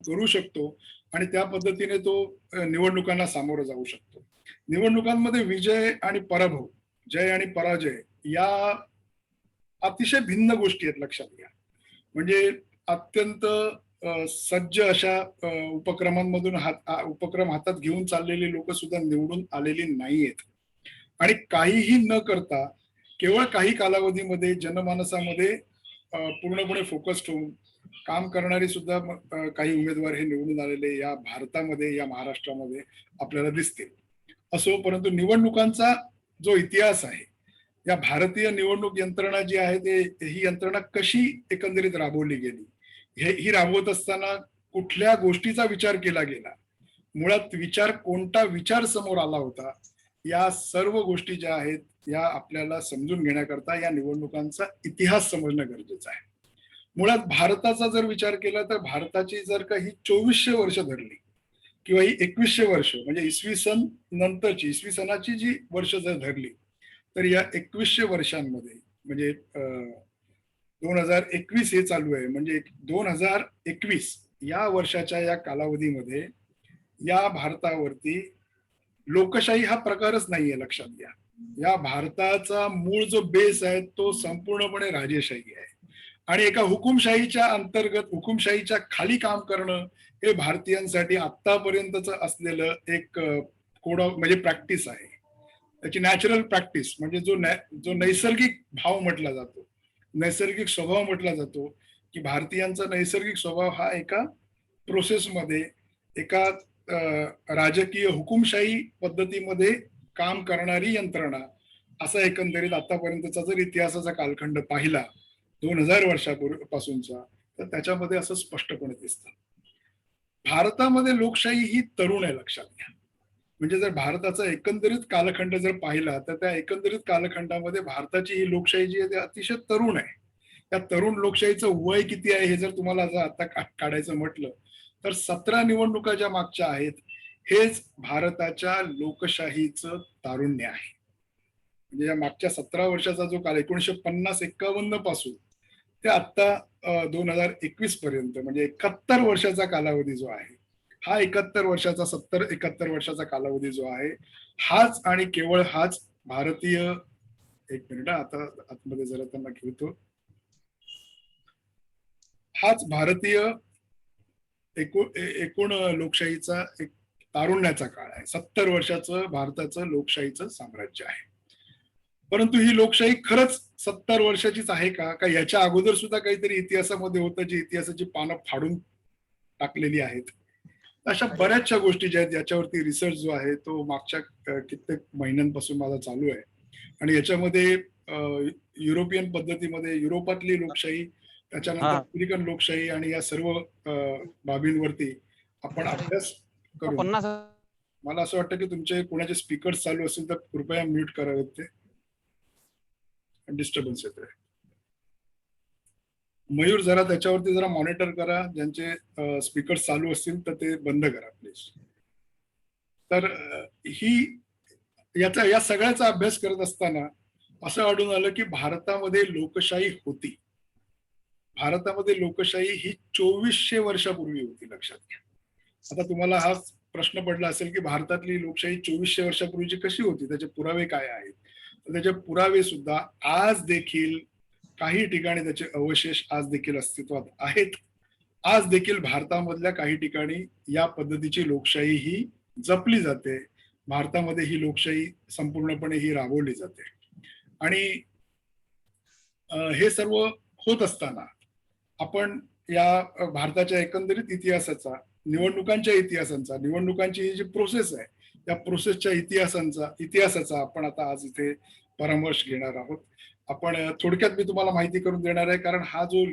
करू शकतो आणि त्या पद्धतीने तो निवडणुकांना सामोरं जाऊ शकतो. निवडणुकांमध्ये विजय आणि पराभव, जय आणि पराजय या अतिशय भिन्न गोष्टी आहेत लक्षात घ्या. म्हणजे अत्यंत सज्ज अशा उपक्रमांमधून उपक्रम हातात घेऊन चाललेली लोक सुद्धा निवडून आलेली नाहीयेत. आणि काहीही न करता केवळ काही कालावधीमध्ये जनमानसामध्ये पूर्णपणे फोकस्ड होऊन काम करणारे सुद्धा काही उमेदवार हे निवडून आलेले या भारतामध्ये, या महाराष्ट्रामध्ये आपल्याला दिसतील. असो, परंतु निवडणुकांचा जो इतिहास आहे, या भारतीय निवडणूक यंत्रणा जी आहे ही यंत्रणा कशी एकंदरीत राबवली गेली, ही राबवत असताना कुठल्या गोष्टीचा विचार केला गेला, मुळात कोणता विचार समोर आला होता, या सर्व गोष्टी ज्या आहेत या आपल्याला समजून घेण्याकरता या निवडणुकांचा इतिहास समजणं गरजेचं आहे. मुळात भारताचा जर विचार केला तर भारताची जर का ही 2400 वर्ष धरली किंवा ही 2100 वर्ष म्हणजे इसवी सन नंतरची, इसवी सनाची जी वर्ष जर धरली, तर या 2100 वर्षांमध्ये म्हणजे 2021 हे चालू आहे, म्हणजे 2021 या वर्षाच्या या कालावधीमध्ये या भारतावरती लोकशाही हा प्रकारच नाहीये, लक्षात घ्या. या भारताचा मूळ जो बेस आहे तो संपूर्णपणे राजेशाही आहे आणि एका हुकुमशाहीच्या अंतर्गत, हुकुमशाहीच्या खाली काम करणं हे भारतीयांसाठी आतापर्यंतच असलेलं एक कोड म्हणजे प्रॅक्टिस आहे. त्याची नॅचरल प्रॅक्टिस म्हणजे जो नैसर्गिक भाव म्हटला जातो, नैसर्गिक स्वभाव म्हटला जातो, की भारतीयांचा नैसर्गिक स्वभाव हा एका प्रोसेसमध्ये, एका राजकीय हुकुमशाही पद्धतीमध्ये काम करणारी यंत्रणा, असा एकंदरीत आतापर्यंतचा जर इतिहासाचा कालखंड पाहिला 2000 वर्षापासूनचा, तर त्याच्यामध्ये असं स्पष्टपणे दिसतं. भारतामध्ये लोकशाही ही तरुण आहे, लक्षात घ्या. म्हणजे जर भारताचा एकंदरीत कालखंड जर पाहिला तर त्या एकंदरीत कालखंडामध्ये भारताची ही लोकशाही जी आहे ती अतिशय तरुण आहे. त्या तरुण लोकशाहीचं वय किती आहे हे जर तुम्हाला जर आता काढायचं म्हटलं तर 17 निवडणुका ज्या मागच्या आहेत हेच भारताच्या लोकशाहीचं तारुण्य आहे. म्हणजे या मागच्या 17 वर्षाचा जो काल 1950-51 पासून ते आता 2021 पर्यंत म्हणजे 71 वर्षाचा कालावधी जो आहे, हा 71 वर्षाचा 70-71 वर्षाचा कालावधी जो आहे, हाच आणि केवळ हाच भारतीय, एक मिनिट आता आतमध्ये जरा त्यांना घेतो, हाच भारतीय एकूण लोकशाहीचा एक तारुण्याचा काळ आहे. 70 वर्षाचं भारताचं लोकशाहीचं साम्राज्य आहे. परंतु ही लोकशाही खरंच 70 वर्षाचीच आहे का याच्या अगोदर सुद्धा काहीतरी इतिहासामध्ये होतं, जी इतिहासाची पानं फाडून टाकलेली आहेत. अशा बऱ्याचशा गोष्टी ज्या आहेत याच्यावरती रिसर्च जो आहे तो मागच्या कित्येक महिन्यांपासून माझा चालू आहे आणि याच्यामध्ये युरोपियन पद्धतीमध्ये युरोपातली लोकशाही, त्याच्यानंतर अमेरिकन लोकशाही आणि या सर्व बाबींवरती आपण अभ्यास करू. मला असं वाटतं की तुमचे कोणाचे स्पीकर चालू असेल तर कृपया म्यूट करावेत, ते डिस्टर्बन्स येतोय. मयूर जरा त्याच्यावरती जरा मॉनिटर करा, ज्यांचे स्पीकर चालू असतील तर ते बंद करा प्लीज. तर या सगळ्याचा अभ्यास करत असताना असं आढळून आलं की भारतामध्ये लोकशाही होती. भारतामध्ये लोकशाही ही 2400 वर्षापूर्वी होती, लक्षात घ्या. आता तुम्हाला हा प्रश्न पडला असेल की भारतातली लोकशाही 2400 वर्षापूर्वीची कशी होती, त्याचे पुरावे काय आहेत? तर त्याचे पुरावे सुद्धा आज देखील काही ठिकाणी त्याचे अवशेष आज देखील अस्तित्वात आहेत. आज देखील भारतामधल्या काही ठिकाणी या पद्धतीची लोकशाही ही जपली जाते. भारतामध्ये ही लोकशाही संपूर्णपणे ही राबवली जाते आणि हे सर्व होत असताना आपण या भारताच्या एकंदरीत इतिहासाचा, निवडणुकांच्या इतिहासांचा, निवडणुकांची जी प्रोसेस आहे त्या प्रोसेसच्या इतिहासाचा आपण आता आज इथे परामर्श घेणार आहोत. आपण थोडक्यात मी तुम्हाला माहिती करून देणार आहे, कारण हा जो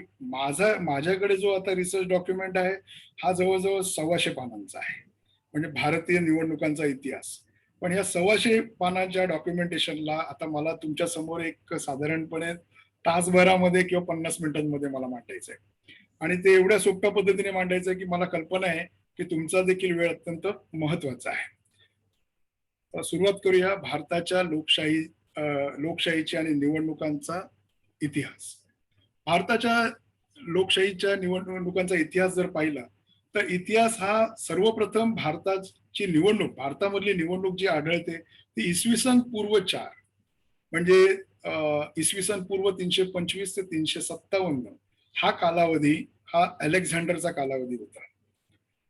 माझ्याकडे जो आता रिसर्च डॉक्युमेंट आहे हा जवळजवळ 125 पानांचा आहे, म्हणजे भारतीय निवडणुकांचा इतिहास. पण या 125 पानांच्या डॉक्युमेंटेशनला आता मला तुमच्या समोर एक साधारणपणे तासभरामध्ये किंवा 50 मिनिटांमध्ये मला मांडायचं आहे आणि ते एवढ्या सोप्या पद्धतीने मांडायचं आहे की मला कल्पना आहे की तुमचा देखील वेळ अत्यंत महत्वाचा आहे. सुरुवात करूया भारताच्या लोकशाहीची आणि निवडणुकांचा इतिहास. भारताच्या लोकशाहीच्या निवडणुकांचा इतिहास जर पाहिला तर इतिहास हा सर्वप्रथम भारताची निवडणूक, भारतामधली निवडणूक जी आढळते ती इसवी सन पूर्व 4 म्हणजे इसवी सन पूर्व 325 ते 357 हा कालावधी हा अलेक्झांडरचा कालावधी होता.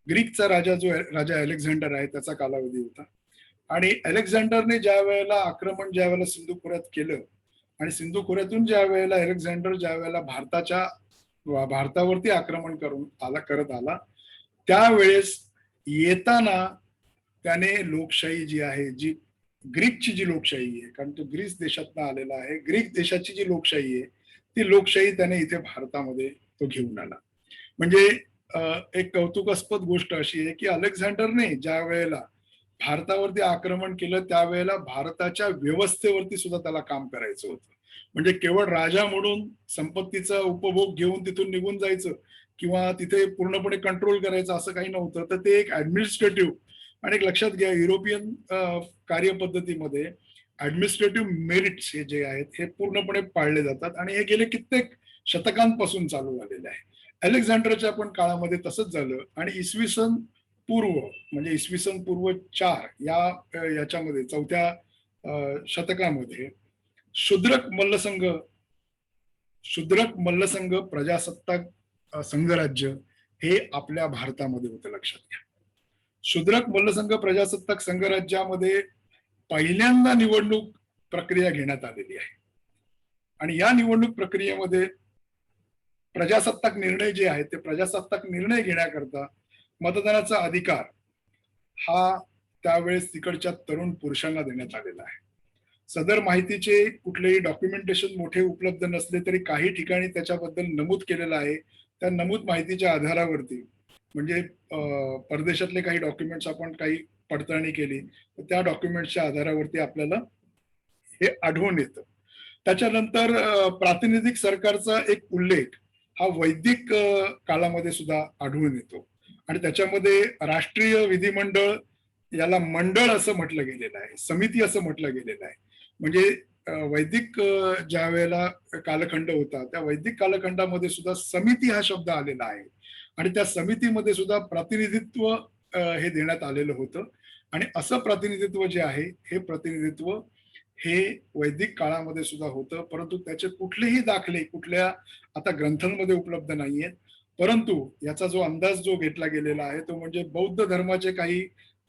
ग्रीकचा राजा जो राजा अलेक्झांडर आहे त्याचा कालावधी होता. आणि अलेक्झांडरने ज्या वेळेला आक्रमण ज्या वेळेला सिंधू खोऱ्यात केलं आणि सिंधू खोऱ्यातून ज्या वेळेला अलेक्झांडर ज्या वेळेला भारतावरती आक्रमण करत आला त्यावेळेस येताना त्याने लोकशाही जी आहे, जी ग्रीकची जी लोकशाही आहे, कारण तो ग्रीस देशातनं आलेला आहे, ग्रीक देशाची जी लोकशाही आहे ती लोकशाही त्याने इथे भारतामध्ये तो घेऊन आला. म्हणजे एक कौतुकास्पद गोष्ट अशी आहे की अलेक्झांडरने ज्या वेळेला भारतावरती आक्रमण केलं त्यावेळेला भारताच्या व्यवस्थेवरती सुद्धा त्याला काम करायचं होतं. म्हणजे केवळ राजा म्हणून संपत्तीचा उपभोग घेऊन तिथून निघून जायचं किंवा तिथे पूर्णपणे कंट्रोल करायचं असं काही नव्हतं. तर ते एक ऍडमिनिस्ट्रेटिव्ह आणि एक लक्षात घ्या युरोपियन कार्यपद्धतीमध्ये ऍडमिनिस्ट्रेटिव्ह मेरिट्स हे जे आहेत हे पूर्णपणे पाळले जातात आणि हे गेले कित्येक शतकांपासून चालू झालेले आहे. अलेक्झांडरच्या पण काळामध्ये तसंच झालं आणि इसवी सन पूर्व म्हणजे इसवी सन पूर्व 4 याच्यामध्ये 4थ्या शतकामध्ये शूद्रक मल्लसंघ शूद्रक मल्लसंघ प्रजासत्ताक संघराज्य हे आपल्या भारतामध्ये होतं, लक्षात घ्या. शूद्रक मल्लसंघ प्रजासत्ताक संघराज्यामध्ये पहिल्यांदा निवडणूक प्रक्रिया घेण्यात आलेली आहे आणि या निवडणूक प्रक्रियेमध्ये प्रजासत्ताक निर्णय जे आहेत ते प्रजासत्ताक निर्णय घेण्याकरता मतदानाचा अधिकार हा त्यावेळेस तिकडच्या तरुण पुरुषांना देण्यात आलेला आहे. सदर माहितीचे कुठलेही डॉक्युमेंटेशन मोठे उपलब्ध नसले तरी काही ठिकाणी त्याच्याबद्दल नमूद केलेलं आहे. त्या नमूद माहितीच्या आधारावरती म्हणजे परदेशातले काही डॉक्युमेंट्स आपण काही पडताळणी केली तर त्या डॉक्युमेंट्सच्या आधारावरती आपल्याला हे आढळून येतं. त्याच्यानंतर प्रातिनिधिक सरकारचा एक उल्लेख हा वैदिक काळामध्ये सुद्धा आढळून येतो आणि त्याच्यामध्ये राष्ट्रीय विधिमंडळ याला मंडळ असं म्हटलं गेलेलं आहे, समिती असं म्हटलं गेलेलं आहे. म्हणजे वैदिक ज्या वेळेला कालखंड होता त्या वैदिक कालखंडामध्ये सुद्धा समिती हा शब्द आलेला आहे आणि त्या समितीमध्ये सुद्धा प्रतिनिधित्व हे देण्यात आलेलं होतं आणि असं प्रतिनिधित्व जे आहे हे प्रतिनिधित्व हे वैदिक काळामध्ये सुद्धा होतं, परंतु त्याचे कुठलेही दाखले कुठल्या आता ग्रंथांमध्ये उपलब्ध नाहीयेत. परंतु याचा जो अंदाज जो घेतला गेलेला आहे तो म्हणजे बौद्ध धर्माचे काही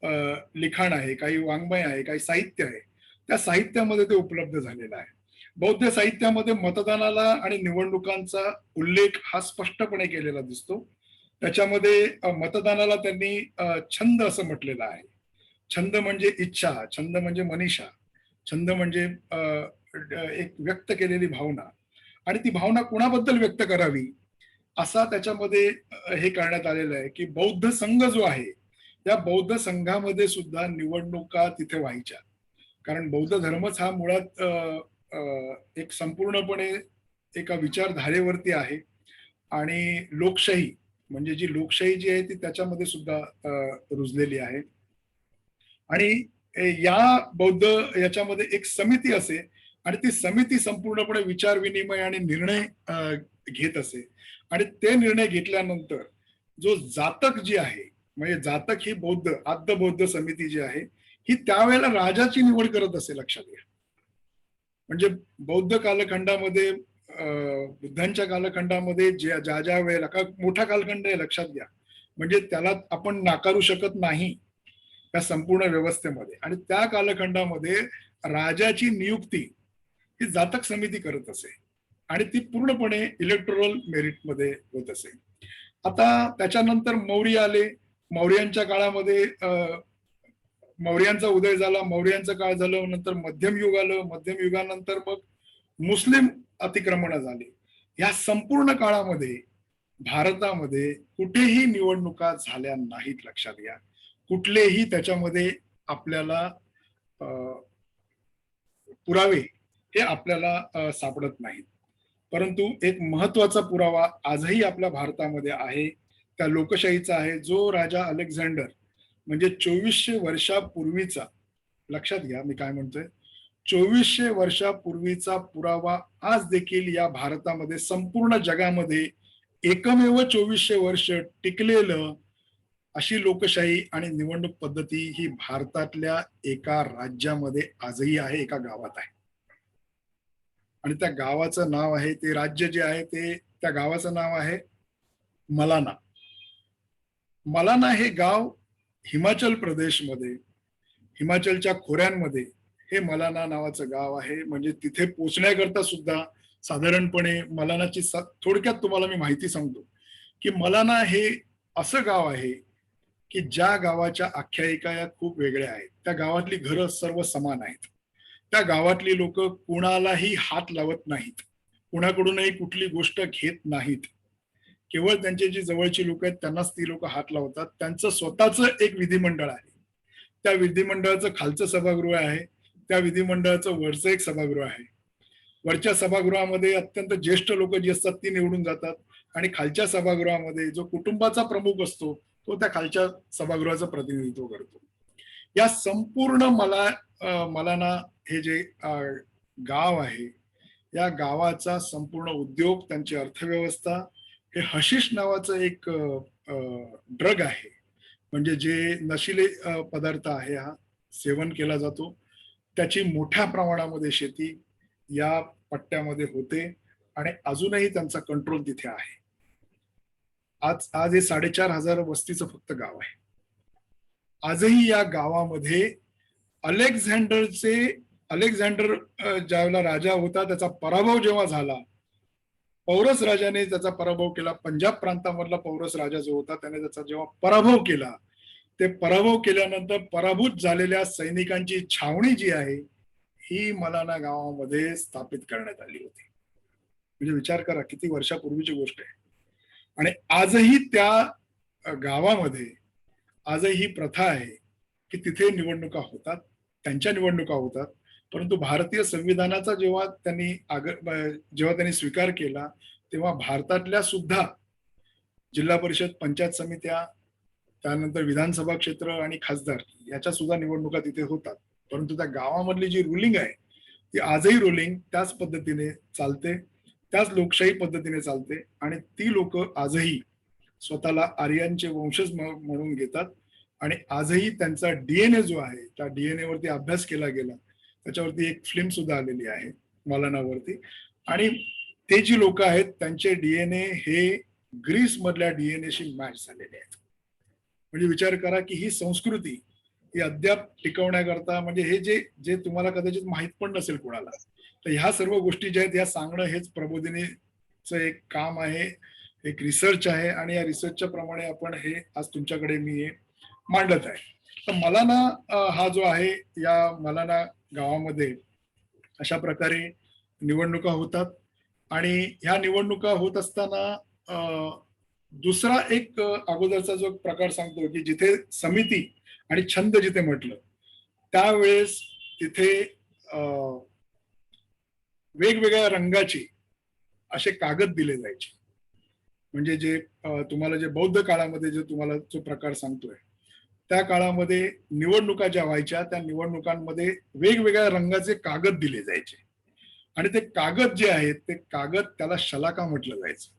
लिखाण आहे, काही वाङ्मय आहे, काही साहित्य आहे, त्या साहित्यामध्ये ते उपलब्ध झालेलं आहे. बौद्ध साहित्यामध्ये मतदानाला आणि निवडणुकांचा उल्लेख हा स्पष्टपणे केलेला दिसतो. त्याच्यामध्ये मतदानाला त्यांनी छंद असं म्हटलेलं आहे. छंद म्हणजे इच्छा, छंद म्हणजे मनीषा, छंद म्हणजे एक व्यक्त केलेली भावना आणि ती भावना कुणाबद्दल व्यक्त करावी असा त्याच्यामध्ये हे करण्यात आलेलं आहे की बौद्ध संघ जो आहे त्या बौद्ध संघामध्ये सुद्धा निवडणुका तिथे व्हायच्या. कारण बौद्ध धर्मच हा मुळात एक संपूर्णपणे एका विचारधारेवरती आहे आणि लोकशाही म्हणजे जी लोकशाही जी आहे ती त्याच्यामध्ये सुद्धा रुजलेली आहे. आणि या बौद्ध याच्यामध्ये एक समिती असे आणि ती समिती संपूर्णपणे विचार विनिमय आणि निर्णय घेत असे आणि ते निर्णय घेतल्यानंतर जो जातक जी आहे म्हणजे जातक ही बौद्ध आद्य बौद्ध समिती जी आहे ही त्यावेळेला राजाची निवड करत असे, लक्षात घ्या. म्हणजे बौद्ध कालखंडामध्ये बुद्धांच्या कालखंडामध्ये ज्या ज्या वेळेला का मोठा कालखंड आहे लक्षात घ्या, म्हणजे त्याला आपण नाकारू शकत नाही त्या संपूर्ण व्यवस्थेमध्ये आणि त्या कालखंडामध्ये राजाची नियुक्ती ही जातक समिती करत असे आणि ती पूर्णपणे इलेक्टोरल मेरिटमध्ये होत असे. आता त्याच्यानंतर मौर्य आले. मौर्यांच्या काळामध्ये मौर्यांचा उदय झाला, मौर्यांचा काळ झालं, नंतर मध्यम युग आलं, मध्यम युगानंतर मग मुस्लिम अतिक्रमण झाली. या संपूर्ण काळामध्ये भारतामध्ये कुठेही निवडणुका झाल्या नाहीत, लक्षात घ्या. कुठलेही त्याच्यामध्ये आपल्याला पुरावे हे आपल्याला सापडत नाहीत. परंतु एक महत्वाचा पुरावा आजही आपल्या भारतामध्ये आहे त्या लोकशाहीचा आहे, जो राजा अलेक्झांडर म्हणजे 2400 वर्षापूर्वीचा, लक्षात घ्या मी काय म्हणतोय, 2400 वर्षापूर्वीचा पुरावा आज देखील या भारतामध्ये संपूर्ण जगामध्ये एकमेव 2400 वर्ष टिकलेलं अशी लोकशाही आणि निवडणूक पद्धती ही भारतातल्या एका राज्यामध्ये आजही आहे, एका गावात आहे. आणि त्या गावाचं नाव आहे, ते राज्य जे आहे ते त्या गावाचं नाव आहे मलाना. मलाना हे गाव हिमाचल प्रदेशमध्ये, हिमाचलच्या खोऱ्यांमध्ये हे मलाना नावाचं गाव आहे. म्हणजे तिथे पोहोचण्याकरता सुद्धा साधारणपणे मलानाची थोडक्यात तुम्हाला मी माहिती सांगतो, की मलाना हे असं गाव आहे, की ज्या गावाच्या आख्यायिका या खूप वेगळ्या आहेत. त्या गावातली घरं सर्व समान आहेत. त्या गावातली लोक कुणालाही हात लावत नाहीत. कुणाकडूनही कुठली गोष्ट घेत नाहीत. केवळ त्यांचे जे जवळची लोक आहेत त्यांनाच ती लोक हात लावतात. त्यांचं स्वतःचं एक विधिमंडळ आहे. त्या विधिमंडळाचं खालचं सभागृह आहे. त्या विधिमंडळाचं वरचं एक सभागृह आहे. वरच्या सभागृहामध्ये अत्यंत ज्येष्ठ लोक जी असतात ती निवडून जातात आणि खालच्या सभागृहामध्ये जो कुटुंबाचा प्रमुख असतो तो त्या खालच्या सभागृहाचं प्रतिनिधित्व करतो. या संपूर्ण मलाना हे जे गाव आहे, या गावाचा संपूर्ण उद्योग, त्यांची अर्थव्यवस्था हे हशिश नावाचं एक ड्रग आहे. म्हणजे जे नशिले पदार्थ आहे, हा सेवन केला जातो. त्याची मोठ्या प्रमाणामध्ये शेती या पट्ट्यामध्ये होते आणि अजूनही त्यांचा कंट्रोल तिथे आहे. आज आज हे 4,500 वस्तीचं फक्त गाव आहे. आजही या गावामध्ये अलेक्झांडरचे अलेक्झांडर ज्यावेळेला राजा होता त्याचा पराभव जेव्हा झाला, पौरस राजाने त्याचा पराभव केला. पंजाब प्रांतामधला पौरस राजा जो होता त्याने त्याचा जेव्हा पराभव केला, ते पराभव केल्यानंतर पराभूत झालेल्या सैनिकांची छावणी जी आहे ही मलाना गावामध्ये स्थापित करण्यात आली होती. म्हणजे विचार करा किती वर्षापूर्वीची गोष्ट आहे. आणि आजही त्या गावामध्ये आजही ही प्रथा आहे की तिथे निवडणुका होतात, त्यांच्या निवडणुका होतात. परंतु भारतीय संविधानाचा जेव्हा त्यांनी स्वीकार केला तेव्हा भारतातल्या सुद्धा जिल्हा परिषद, पंचायत समित्या, त्यानंतर विधानसभा क्षेत्र आणि खासदार याच्या सुद्धा निवडणुका तिथे होतात. परंतु त्या गावामधली जी रुलिंग आहे ती आजही रुलिंग त्याच पद्धतीने चालते, त्याच लोकशाही पद्धतीने चालते आणि ती लोक आजही स्वतःला आर्यांचे वंशज म्हणून घेतात. आणि आजही त्यांचा डीएनए जो आहे त्या डीएनए वरती अभ्यास केला गेला. त्याच्यावरती एक फिल्म सुद्धा आलेली आहे मलानावरती. आणि ते जी लोक आहेत त्यांचे डीएनए हे ग्रीस मधल्या डीएनएशी मॅच झालेले आहेत. म्हणजे विचार करा की ही संस्कृती ही अद्याप टिकवण्याकरता, म्हणजे हे जे जे तुम्हाला कदाचित माहित पण नसेल कोणाला, तर ह्या सर्व गोष्टी ज्या आहेत या सांगणं हेच प्रबोधिनीचं एक काम आहे, एक रिसर्च आहे. आणि या रिसर्चच्या प्रमाणे आपण हे आज तुमच्याकडे मी मांडत आहे. तर मलाना हा जो आहे, या मलाना गावामध्ये अशा प्रकारे निवडणुका होतात. आणि ह्या निवडणुका होत असताना दुसरा एक अगोदरचा जो प्रकार सांगतो की जिथे समिती आणि छंद जिथे म्हटलं त्यावेळेस तिथे वेगवेगळ्या रंगाचे असे कागद दिले जायचे. म्हणजे जे तुम्हाला जे बौद्ध काळामध्ये जे तुम्हाला जो प्रकार सांगतोय त्या काळामध्ये निवडणुका ज्या व्हायच्या त्या निवडणुकांमध्ये वेगवेगळ्या रंगाचे कागद दिले जायचे. आणि ते कागद जे आहेत ते कागद त्याला शलाका म्हटलं जायचं.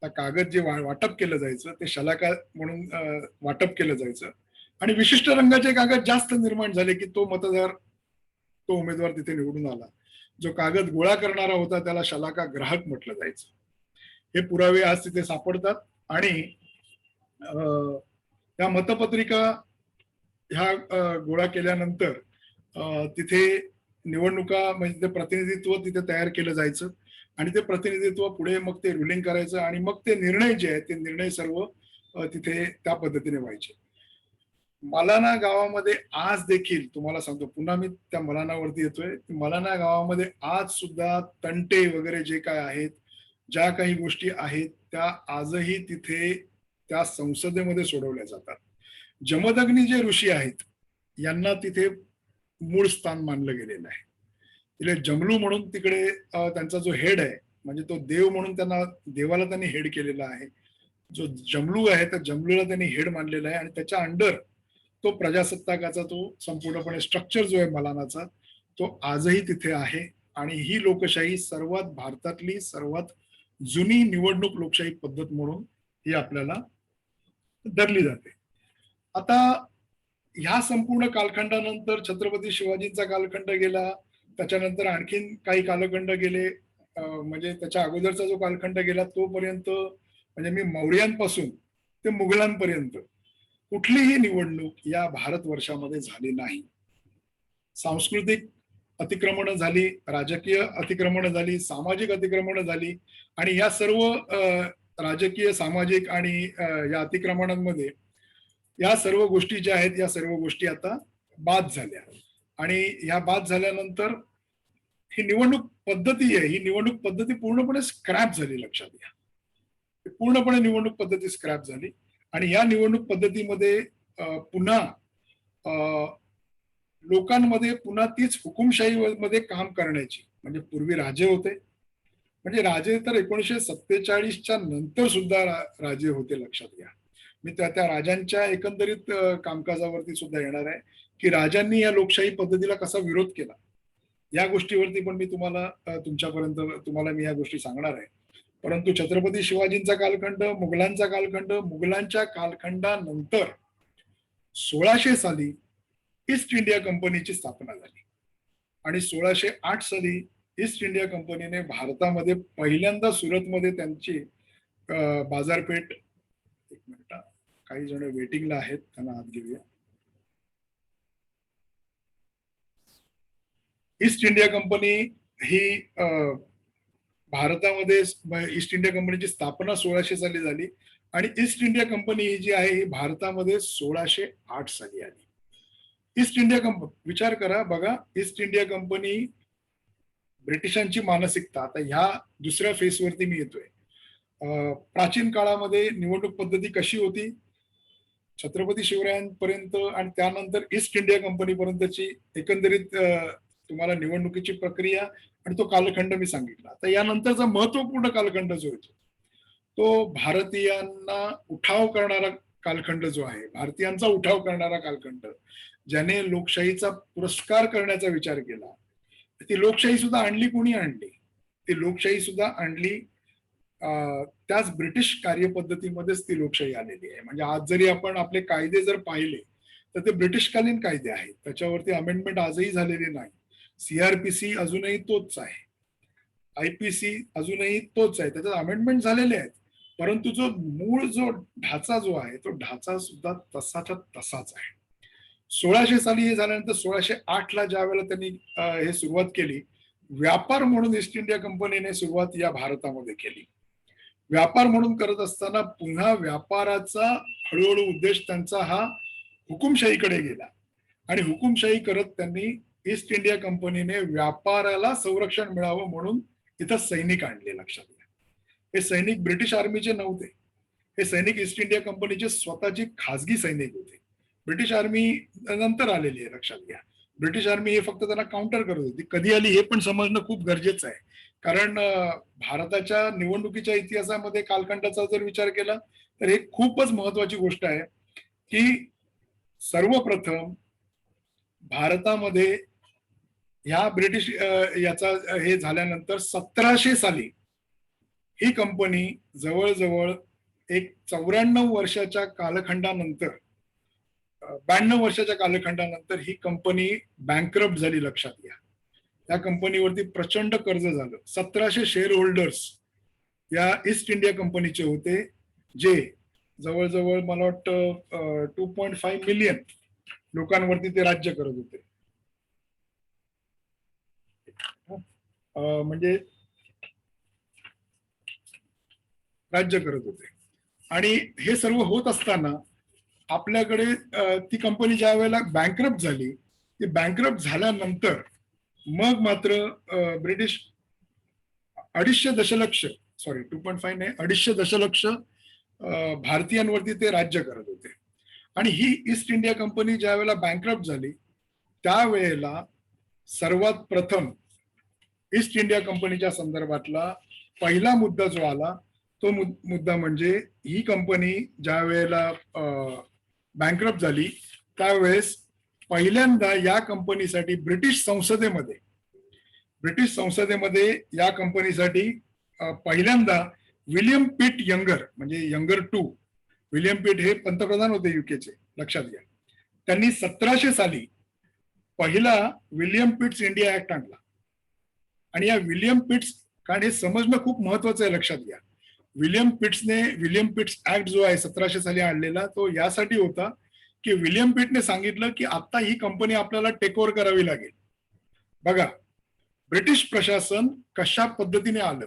त्या कागद जे वाटप केलं जायचं ते शलाका म्हणून वाटप केलं जायचं. आणि विशिष्ट रंगाचे कागद जास्त निर्माण झाले की तो मतदार, तो उमेदवार तिथे निवडून आला. जो कागद गोळा करणारा होता त्याला शलाका ग्राहक म्हटलं जायचं. हे पुरावे आज तिथे सापडतात. आणि त्या मतपत्रिका ह्या गोळा केल्यानंतर तिथे निवडणुका म्हणजे ते प्रतिनिधित्व तिथे तयार केलं जायचं. आणि ते प्रतिनिधित्व पुढे मग ते रुलिंग करायचं आणि मग ते निर्णय जे आहेत ते निर्णय सर्व तिथे त्या पद्धतीने व्हायचे. मलाना गावामध्ये आज देखील तुम्हाला सांगतो, पुन्हा मी त्या मलानावरती येतोय, मलाना गावामध्ये आज सुद्धा तंटे वगैरे जे काय आहेत, ज्या काही गोष्टी आहेत त्या आजही तिथे त्या संसदेमध्ये सोडवल्या जातात. जमदग्नी जे ऋषी आहेत यांना तिथे मूळ स्थान मानलं गेलेलं आहे. तिथे जमलू म्हणून तिकडे त्यांचा जो हेड आहे, म्हणजे तो देव म्हणून देवाला त्यांनी हेड केलेला आहे. जो जमलू आहे त्या जमलूला त्यांनी हेड मानलेला आहे आणि त्याच्या अंडर तो प्रजासत्ताकाचा तो संपूर्णपणे स्ट्रक्चर जो आहे मलानाचा तो आजही तिथे आहे. आणि ही लोकशाही भारतातली सर्वात जुनी निवडणूक लोकशाही पद्धत म्हणून ही आपल्याला धरली जाते. आता ह्या संपूर्ण कालखंडानंतर छत्रपती शिवाजींचा कालखंड गेला, त्याच्यानंतर आणखीन काही कालखंड गेले, म्हणजे त्याच्या अगोदरचा जो कालखंड गेला तोपर्यंत, म्हणजे मी मौर्यांपासून ते मुघलांपर्यंत कुठलीही निवडणूक या भारतवर्षामध्ये झाली नाही. सांस्कृतिक अतिक्रमण झाली, राजकीय अतिक्रमण झाली, सामाजिक अतिक्रमण झाली, आणि या सर्व राजकीय, सामाजिक आणि या अतिक्रमणांमध्ये या सर्व गोष्टी ज्या आहेत, या सर्व गोष्टी आता बाद झाल्या. आणि ह्या बाद झाल्यानंतर ही निवडणूक पद्धती आहे, ही निवडणूक पद्धती पूर्णपणे स्क्रॅप झाली, लक्षात घ्या. पूर्णपणे निवडणूक पद्धती स्क्रॅप झाली. आणि या निवडणूक पद्धतीमध्ये पुन्हा लोकांमध्ये पुन्हा तीच हुकुमशाही मध्ये काम करण्याची, म्हणजे पूर्वी राजे होते, म्हणजे राजे तर 1947च्या नंतर सुद्धा राजे होते, लक्षात घ्या. मी त्या राजांच्या एकंदरीत कामकाजावरती सुद्धा येणार आहे, की राजांनी या लोकशाही पद्धतीला कसा विरोध केला, या गोष्टीवरती पण मी तुम्हाला मी या गोष्टी सांगणार आहे. परंतु छत्रपती शिवाजींचा कालखंड, मुघलांचा कालखंड, मुघलांच्या कालखंडानंतर 1600 साली ईस्ट इंडिया कंपनीची स्थापना झाली. आणि 1608 साली ईस्ट इंडिया कंपनीने भारतामध्ये पहिल्यांदा सुरतमध्ये त्यांची बाजारपेठ, एक मिनिट, काही जण वेटिंगला आहेत, त्यांना आत घेऊया. ईस्ट इंडिया कंपनी ही भारतामध्ये, ईस्ट इंडिया कंपनीची स्थापना 1600 साली झाली, आणि ईस्ट इंडिया कंपनी ही जी आहे ही भारतामध्ये 1608 साली आली. ईस्ट इंडिया कंपनी, विचार करा, बघा, ईस्ट इंडिया कंपनी, ब्रिटिशांची मानसिकता. आता ह्या दुसऱ्या फेसवरती मी येतोय. प्राचीन काळामध्ये निवडणूक पद्धती कशी होती, छत्रपती शिवरायांपर्यंत आणि त्यानंतर ईस्ट इंडिया कंपनीपर्यंतची एकंदरीत तुम्हाला निवडणुकीची प्रक्रिया आणि तो कालखंड मी सांगितला. आता यानंतरचा महत्वपूर्ण कालखंड जो होतो तो भारतीयांना उठाव करणारा कालखंड जो आहे, भारतीयांचा उठाव करणारा कालखंड, ज्याने लोकशाहीचा पुरस्कार करण्याचा विचार केला. ती लोकशाही सुद्धा आणली, कोणी आणली? ती लोकशाही सुद्धा आणली त्याच ब्रिटिश कार्यपद्धतीमध्येच ती लोकशाही आलेली आहे. म्हणजे आज जरी आपण आपले कायदे जर पाहिले तर ते ब्रिटिशकालीन कायदे आहेत, त्याच्यावरती अमेंडमेंट आजही झालेली नाही. सीआरपीसी अजूनही तोच आहे, आयपीसी अजूनही तोच आहे, त्याच्यात अमेंडमेंट झालेले आहेत, परंतु जो ढाचा जो आहे तो ढाचा सुद्धा तसाच्या तसाच आहे. 1600 साली हे झाल्यानंतर 1608ला ज्या वेळेला त्यांनी हे सुरुवात केली, व्यापार म्हणून ईस्ट इंडिया कंपनीने सुरुवात या भारतामध्ये केली. व्यापार म्हणून करत असताना पुन्हा व्यापाराचा हळूहळू उद्देश त्यांचा हा हुकुमशाहीकडे गेला, आणि हुकुमशाही करत त्यांनी ईस्ट इंडिया कंपनीने व्यापाराला संरक्षण मिळावं म्हणून इथं सैनिक आणले, लक्षात घ्या. हे सैनिक ब्रिटिश आर्मीचे नव्हते, हे सैनिक ईस्ट इंडिया कंपनीचे स्वतःची खासगी सैनिक होते. ब्रिटिश आर्मी नंतर आलेली आहे, लक्षात घ्या. ब्रिटिश आर्मी हे फक्त त्यांना काउंटर करत होती. कधी आली हे पण समजणं खूप गरजेचं आहे, कारण भारताच्या निवडणुकीच्या इतिहासामध्ये कालखंडाचा जर विचार केला तर हे खूपच महत्वाची गोष्ट आहे, की सर्वप्रथम भारतामध्ये ह्या ब्रिटिश याचा हे झाल्यानंतर 1700 साली ही कंपनी जवळजवळ एक 94 वर्षाच्या कालखंडानंतर, 92 वर्षाच्या कालखंडानंतर ही कंपनी बँकरप्ट झाली, लक्षात घ्या. या कंपनीवरती प्रचंड कर्ज झालं. 1700 शेअर होल्डर्स या ईस्ट इंडिया कंपनीचे होते, जे जवळजवळ मला वाटतं 2.5 मिलियन लोकांवरती ते राज्य करत होते. म्हणजे राज्य करत होते. आणि हे सर्व होत असताना आपल्याकडे ती कंपनी ज्या वेळेला बँकरप्ट झाली, ती बँकरप्ट झाल्यानंतर मग मात्र ब्रिटिश 250 दशलक्ष, सॉरी 2.5 नाही, 250 दशलक्ष भारतीयांवरती ते राज्य करत होते. आणि ही ईस्ट इंडिया कंपनी ज्या वेळेला बँकरप्ट झाली त्यावेळेला सर्वात प्रथम ईस्ट इंडिया कंपनीच्या संदर्भातला पहिला मुद्दा जो आला तो मुद्दा म्हणजे ही कंपनी ज्या वेळेला बँकरप्ट झाली त्यावेळेस पहिल्यांदा या कंपनीसाठी ब्रिटिश संसदेमध्ये या कंपनीसाठी पहिल्यांदा विलियम पिट यंगर, म्हणजे यंगर 2, विल्यम पिट हे पंतप्रधान होते युकेचे, लक्षात घ्या. त्यांनी 1700 साली पहिला विल्यम पिट्स इंडिया ऍक्ट आणला. आणि या विल्यम पिट्स, कारण हे समजणं खूप महत्वाचं आहे, लक्षात घ्या. विल्यम पिट्स ऍक्ट जो आहे 1700 साली आणलेला, तो यासाठी होता की विल्यम पिटने सांगितलं की आता ही कंपनी आपल्याला टेक ओव्हर करावी लागेल. बघा, ब्रिटिश प्रशासन कशा पद्धतीने आलं.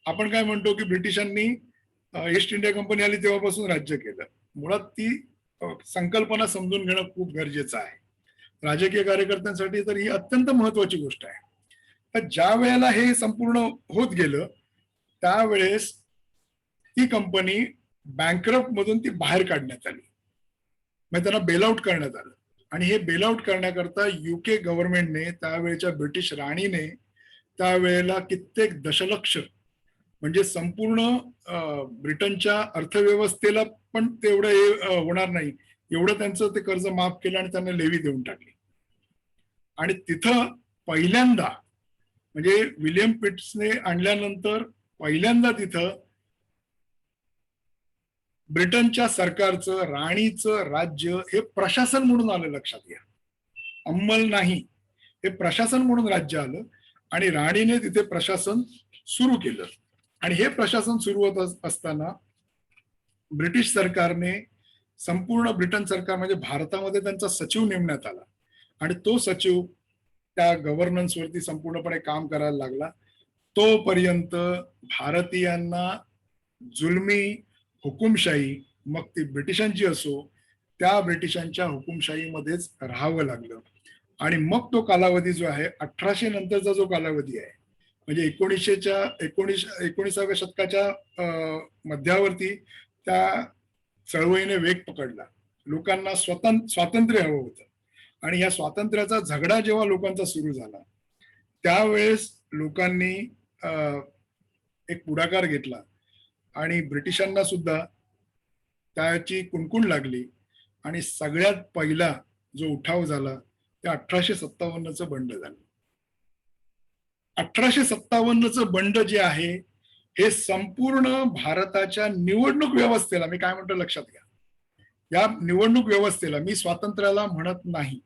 आपण काय म्हणतो की ब्रिटिशांनी ईस्ट इंडिया कंपनी आली तेव्हापासून राज्य केलं. मुळात ती संकल्पना समजून घेणं खूप गरजेचं आहे. राजकीय कार्यकर्त्यांसाठी तर ही अत्यंत महत्वाची गोष्ट आहे. तर ज्या वेळेला हे संपूर्ण होत गेलं त्यावेळेस ती कंपनी बँकरप्ट मधून ती बाहेर काढण्यात आली, मग त्यांना बेलआउट करण्यात आलं. आणि हे बेलआउट करण्याकरता युके गव्हर्नमेंटने, त्यावेळेच्या ब्रिटिश राणीने त्यावेळेला कित्येक दशलक्ष, म्हणजे संपूर्ण ब्रिटनच्या अर्थव्यवस्थेला पण तेवढं होणार नाही एवढं त्यांचं ते कर्ज माफ केलं आणि त्यांना लेवी देऊन टाकली. आणि तिथं पहिल्यांदा, म्हणजे विल्यम पिट्सने आणल्यानंतर पहिल्यांदा तिथं ब्रिटनच्या सरकारचं, राणीचं राज्य हे प्रशासन म्हणून आलं, लक्षात घ्या. अंमल नाही, हे प्रशासन म्हणून राज्य आलं. आणि राणीने तिथे प्रशासन सुरू केलं. आणि हे प्रशासन सुरू होत असताना ब्रिटिश सरकारने, संपूर्ण ब्रिटन सरकार म्हणजे भारतामध्ये त्यांचा सचिव नेमण्यात आला. आणि तो सचिव त्या गव्हर्नन्सवरती संपूर्णपणे काम करायला लागला. तोपर्यंत भारतीयांना जुलमी हुकुमशाही, मग ती ब्रिटिशांची असो, त्या ब्रिटिशांच्या हुकुमशाहीमध्येच राहावं लागलं. आणि मग तो कालावधी जो आहे 1800 नंतरचा जो कालावधी आहे, म्हणजे 19व्या शतकाच्या मध्यावरती त्या चळवळीने वेग पकडला. लोकांना स्वातंत्र्य हवं होतं. आणि या स्वातंत्र्याचा झगडा जेव्हा लोकांचा सुरू झाला त्यावेळेस लोकांनी एक पुढाकार घेतला आणि ब्रिटिशांना सुद्धा त्याची कुणकुण लागली. आणि सगळ्यात पहिला जो उठाव झाला ते 1857चं बंड झालं. 1857चं बंड जे आहे हे संपूर्ण भारताच्या निवडणूक व्यवस्थेला, मी काय म्हणतो लक्षात घ्या, या निवडणूक व्यवस्थेला, मी स्वातंत्र्याला म्हणत नाही,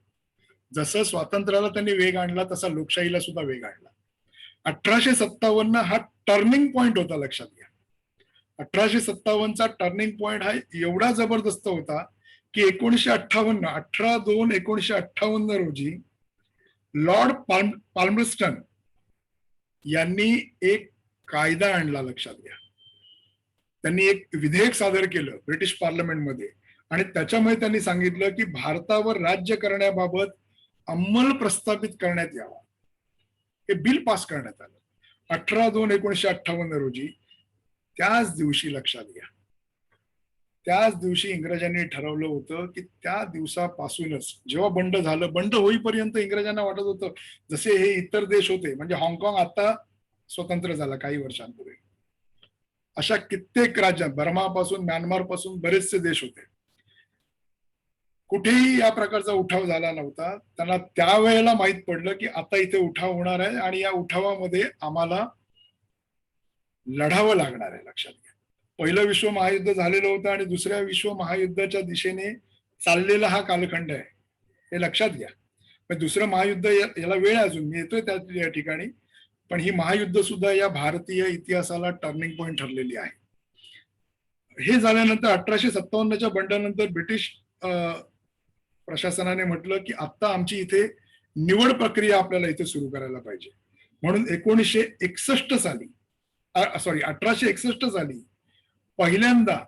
जसं स्वातंत्र्याला त्यांनी वेग आणला तसा लोकशाहीला सुद्धा वेग आणला. 1857 हा टर्निंग पॉइंट होता, लक्षात घ्या. 1857चा टर्निंग पॉइंट हा एवढा जबरदस्त होता की 1858 रोजी लॉर्ड पाल्मस्टन यांनी एक कायदा आणला, लक्षात घ्या. त्यांनी एक विधेयक सादर केलं ब्रिटिश पार्लमेंटमध्ये. आणि त्याच्यामध्ये त्यांनी सांगितलं की भारतावर राज्य करण्याबाबत अंमल प्रस्थापित करण्यात यावा. हे बिल पास करण्यात आलं 18/2/1958 रोजी. त्याच दिवशी, लक्षात घ्या, त्याच दिवशी इंग्रजांनी ठरवलं होतं की त्या दिवसापासूनच, जेव्हा बंड झालं, बंड होईपर्यंत इंग्रजांना वाटत होतं जसे हे इतर देश होते, म्हणजे हाँगकाँग आता स्वतंत्र झाला काही वर्षांपूर्वी, अशा कित्येक राज्य, बर्मापासून म्यानमार पासून बरेचसे देश होते, कुठेही या प्रकारचा उठाव झाला नव्हता. त्यांना त्यावेळेला माहित पडलं की आता इथे उठाव होणार आहे आणि या उठावामध्ये आम्हाला लढावं लागणार आहे, लक्षात घ्या. पहिलं विश्व महायुद्ध झालेलं होतं आणि दुसऱ्या विश्व महायुद्धाच्या दिशेने चाललेला हा कालखंड आहे, हे लक्षात घ्या. दुसरं महायुद्ध याला वेळ अजून, मी येतोय त्या ठिकाणी, पण ही महायुद्ध सुद्धा या भारतीय इतिहासाला टर्निंग पॉइंट ठरलेली आहे. हे झाल्यानंतर 1857च्या बंडानंतर ब्रिटिश प्रशासनाने म्हटलं की आता आमची इथे निवड प्रक्रिया आपल्याला इथे सुरू करायला पाहिजे. म्हणून 1861 साली पहिल्यांदा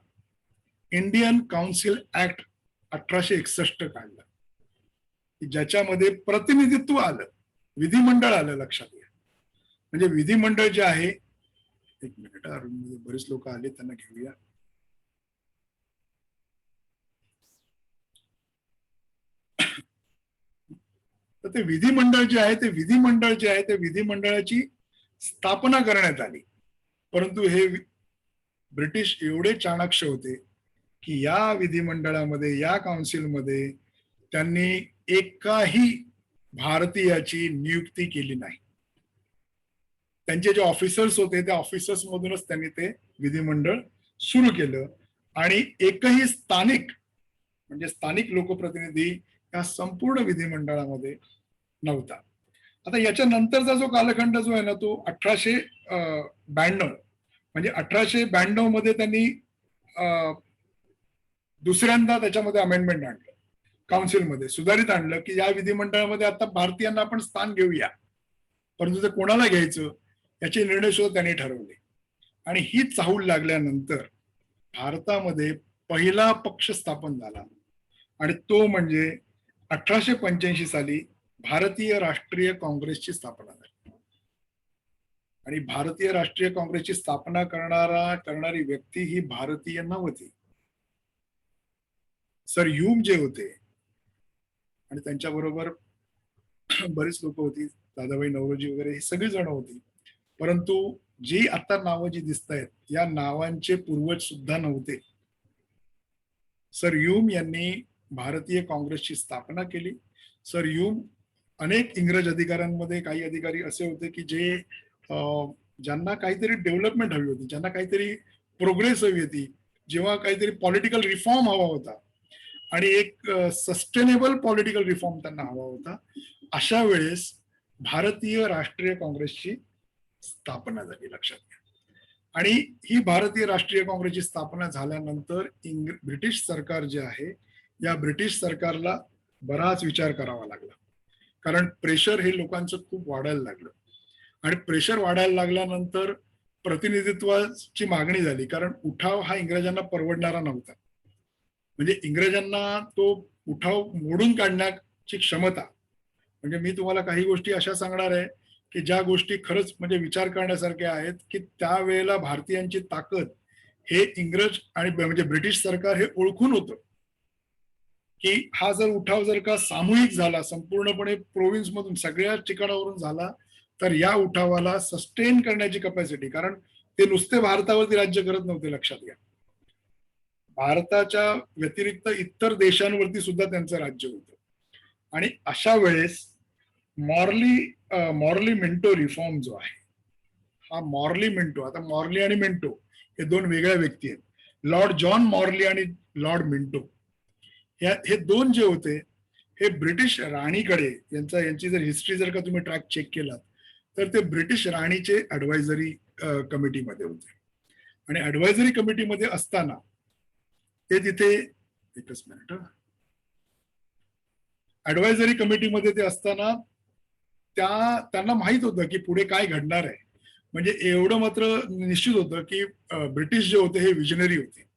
इंडियन काउन्सिल ऍक्ट 1861 काढला, ज्याच्यामध्ये प्रतिनिधित्व आलं, विधिमंडळ आलं, लक्षात घ्या. म्हणजे विधिमंडळ जे आहे, एक मिनिट, बरेच लोक आले, त्यांना घेऊया. तर ते विधिमंडळ जे आहे ते विधिमंडळाची स्थापना करण्यात आली. परंतु हे ब्रिटिश एवढे चाणाक्ष होते की या विधिमंडळामध्ये, या काउन्सिलमध्ये त्यांनी एकाही भारतीयाची नियुक्ती केली नाही. त्यांचे जे ऑफिसर्स होते त्या ऑफिसर्स मधूनच त्यांनी ते विधिमंडळ सुरू केलं. आणि एकही स्थानिक म्हणजे स्थानिक लोकप्रतिनिधी या संपूर्ण विधिमंडळामध्ये नव्हता. आता याच्या नंतरचा जो कालखंड जो आहे ना तो 1892 म्हणजे 1892 मध्ये त्यांनी दुसऱ्यांदा त्याच्यामध्ये अमेंडमेंट आणलं, काउन्सिलमध्ये सुधारित आणलं की या विधिमंडळामध्ये आता भारतीयांना आपण स्थान घेऊया, परंतु ते कोणाला घ्यायचं याचे निर्णय सुद्धा त्यांनी ठरवले. आणि ही चाहूल लागल्यानंतर भारतामध्ये पहिला पक्ष स्थापन झाला आणि तो म्हणजे 1885 साली भारतीय राष्ट्रीय काँग्रेसची स्थापना झाली. आणि भारतीय राष्ट्रीय काँग्रेसची स्थापना करणारी व्यक्ती ही भारतीय नव्हती. सर ह्यूम जे होते आणि त्यांच्याबरोबर बरीच लोक होती, दादाभाई नौरोजी वगैरे, ही सगळी जण होती. परंतु जी आता नावं जी दिसत आहेत या नावांचे पूर्वज सुद्धा नव्हते. सर ह्यूम यांनी भारतीय काँग्रेसची स्थापना केली. सर ह्यूम अनेक इंग्रज अधिकाऱ्यांमध्ये काही अधिकारी असे होते की जे ज्यांना काहीतरी डेव्हलपमेंट हवी होती, ज्यांना काहीतरी प्रोग्रेस हवी होती, जेव्हा काहीतरी पॉलिटिकल रिफॉर्म हवा होता आणि एक सस्टेनेबल पॉलिटिकल रिफॉर्म त्यांना हवा होता, अशा वेळेस भारतीय राष्ट्रीय काँग्रेसची स्थापना झाली, लक्षात घ्या. आणि ही भारतीय राष्ट्रीय काँग्रेसची स्थापना झाल्यानंतर ब्रिटिश सरकार जे आहे या ब्रिटिश सरकारला बराच विचार करावा लागला, कारण प्रेशर हे लोकांचं खूप वाढायला लागलं. आणि प्रेशर वाढायला लागल्यानंतर प्रतिनिधित्वाची मागणी झाली, कारण उठाव हा इंग्रजांना परवडणारा नव्हता. म्हणजे इंग्रजांना तो उठाव मोडून काढण्याची क्षमता, म्हणजे मी तुम्हाला काही गोष्टी अशा सांगणार आहे की ज्या गोष्टी खरंच म्हणजे विचार करण्यासारख्या आहेत की त्यावेळेला भारतीयांची ताकद हे इंग्रज आणि म्हणजे ब्रिटिश सरकार हे ओळखून होतं की हा जर उठाव जर का सामूहिक झाला, संपूर्णपणे प्रोव्हिन्स मधून सगळ्या ठिकाणावरून झाला, तर या उठावाला सस्टेन करण्याची कपॅसिटी, कारण ते नुसते भारतावरती राज्य करत नव्हते, लक्षात घ्या, भारताच्या व्यतिरिक्त इतर देशांवरती सुद्धा त्यांचं राज्य होतं. आणि अशा वेळेस मॉर्ली मिंटो रिफॉर्म जो आहे, हा मॉर्ली मिंटो, आता मॉर्ली आणि मिंटो हे दोन वेगळ्या व्यक्ती आहेत. लॉर्ड जॉन मॉर्ली आणि लॉर्ड मिंटो हे दोन जे होते हे ब्रिटिश राणीकडे, यांची जर हिस्ट्री जर का तुम्ही ट्रॅक चेक केला तर ते ब्रिटिश राणीचे ऍडवायझरी कमिटीमध्ये होते. आणि ऍडवायझरी कमिटीमध्ये असताना ते तिथे, एकच मिनिट, ऍडवायझरी कमिटीमध्ये ते असताना त्यांना माहित होतं की पुढे काय घडणार आहे. म्हणजे एवढं मात्र निश्चित होतं की ब्रिटिश जे होते हे विजनरी होते,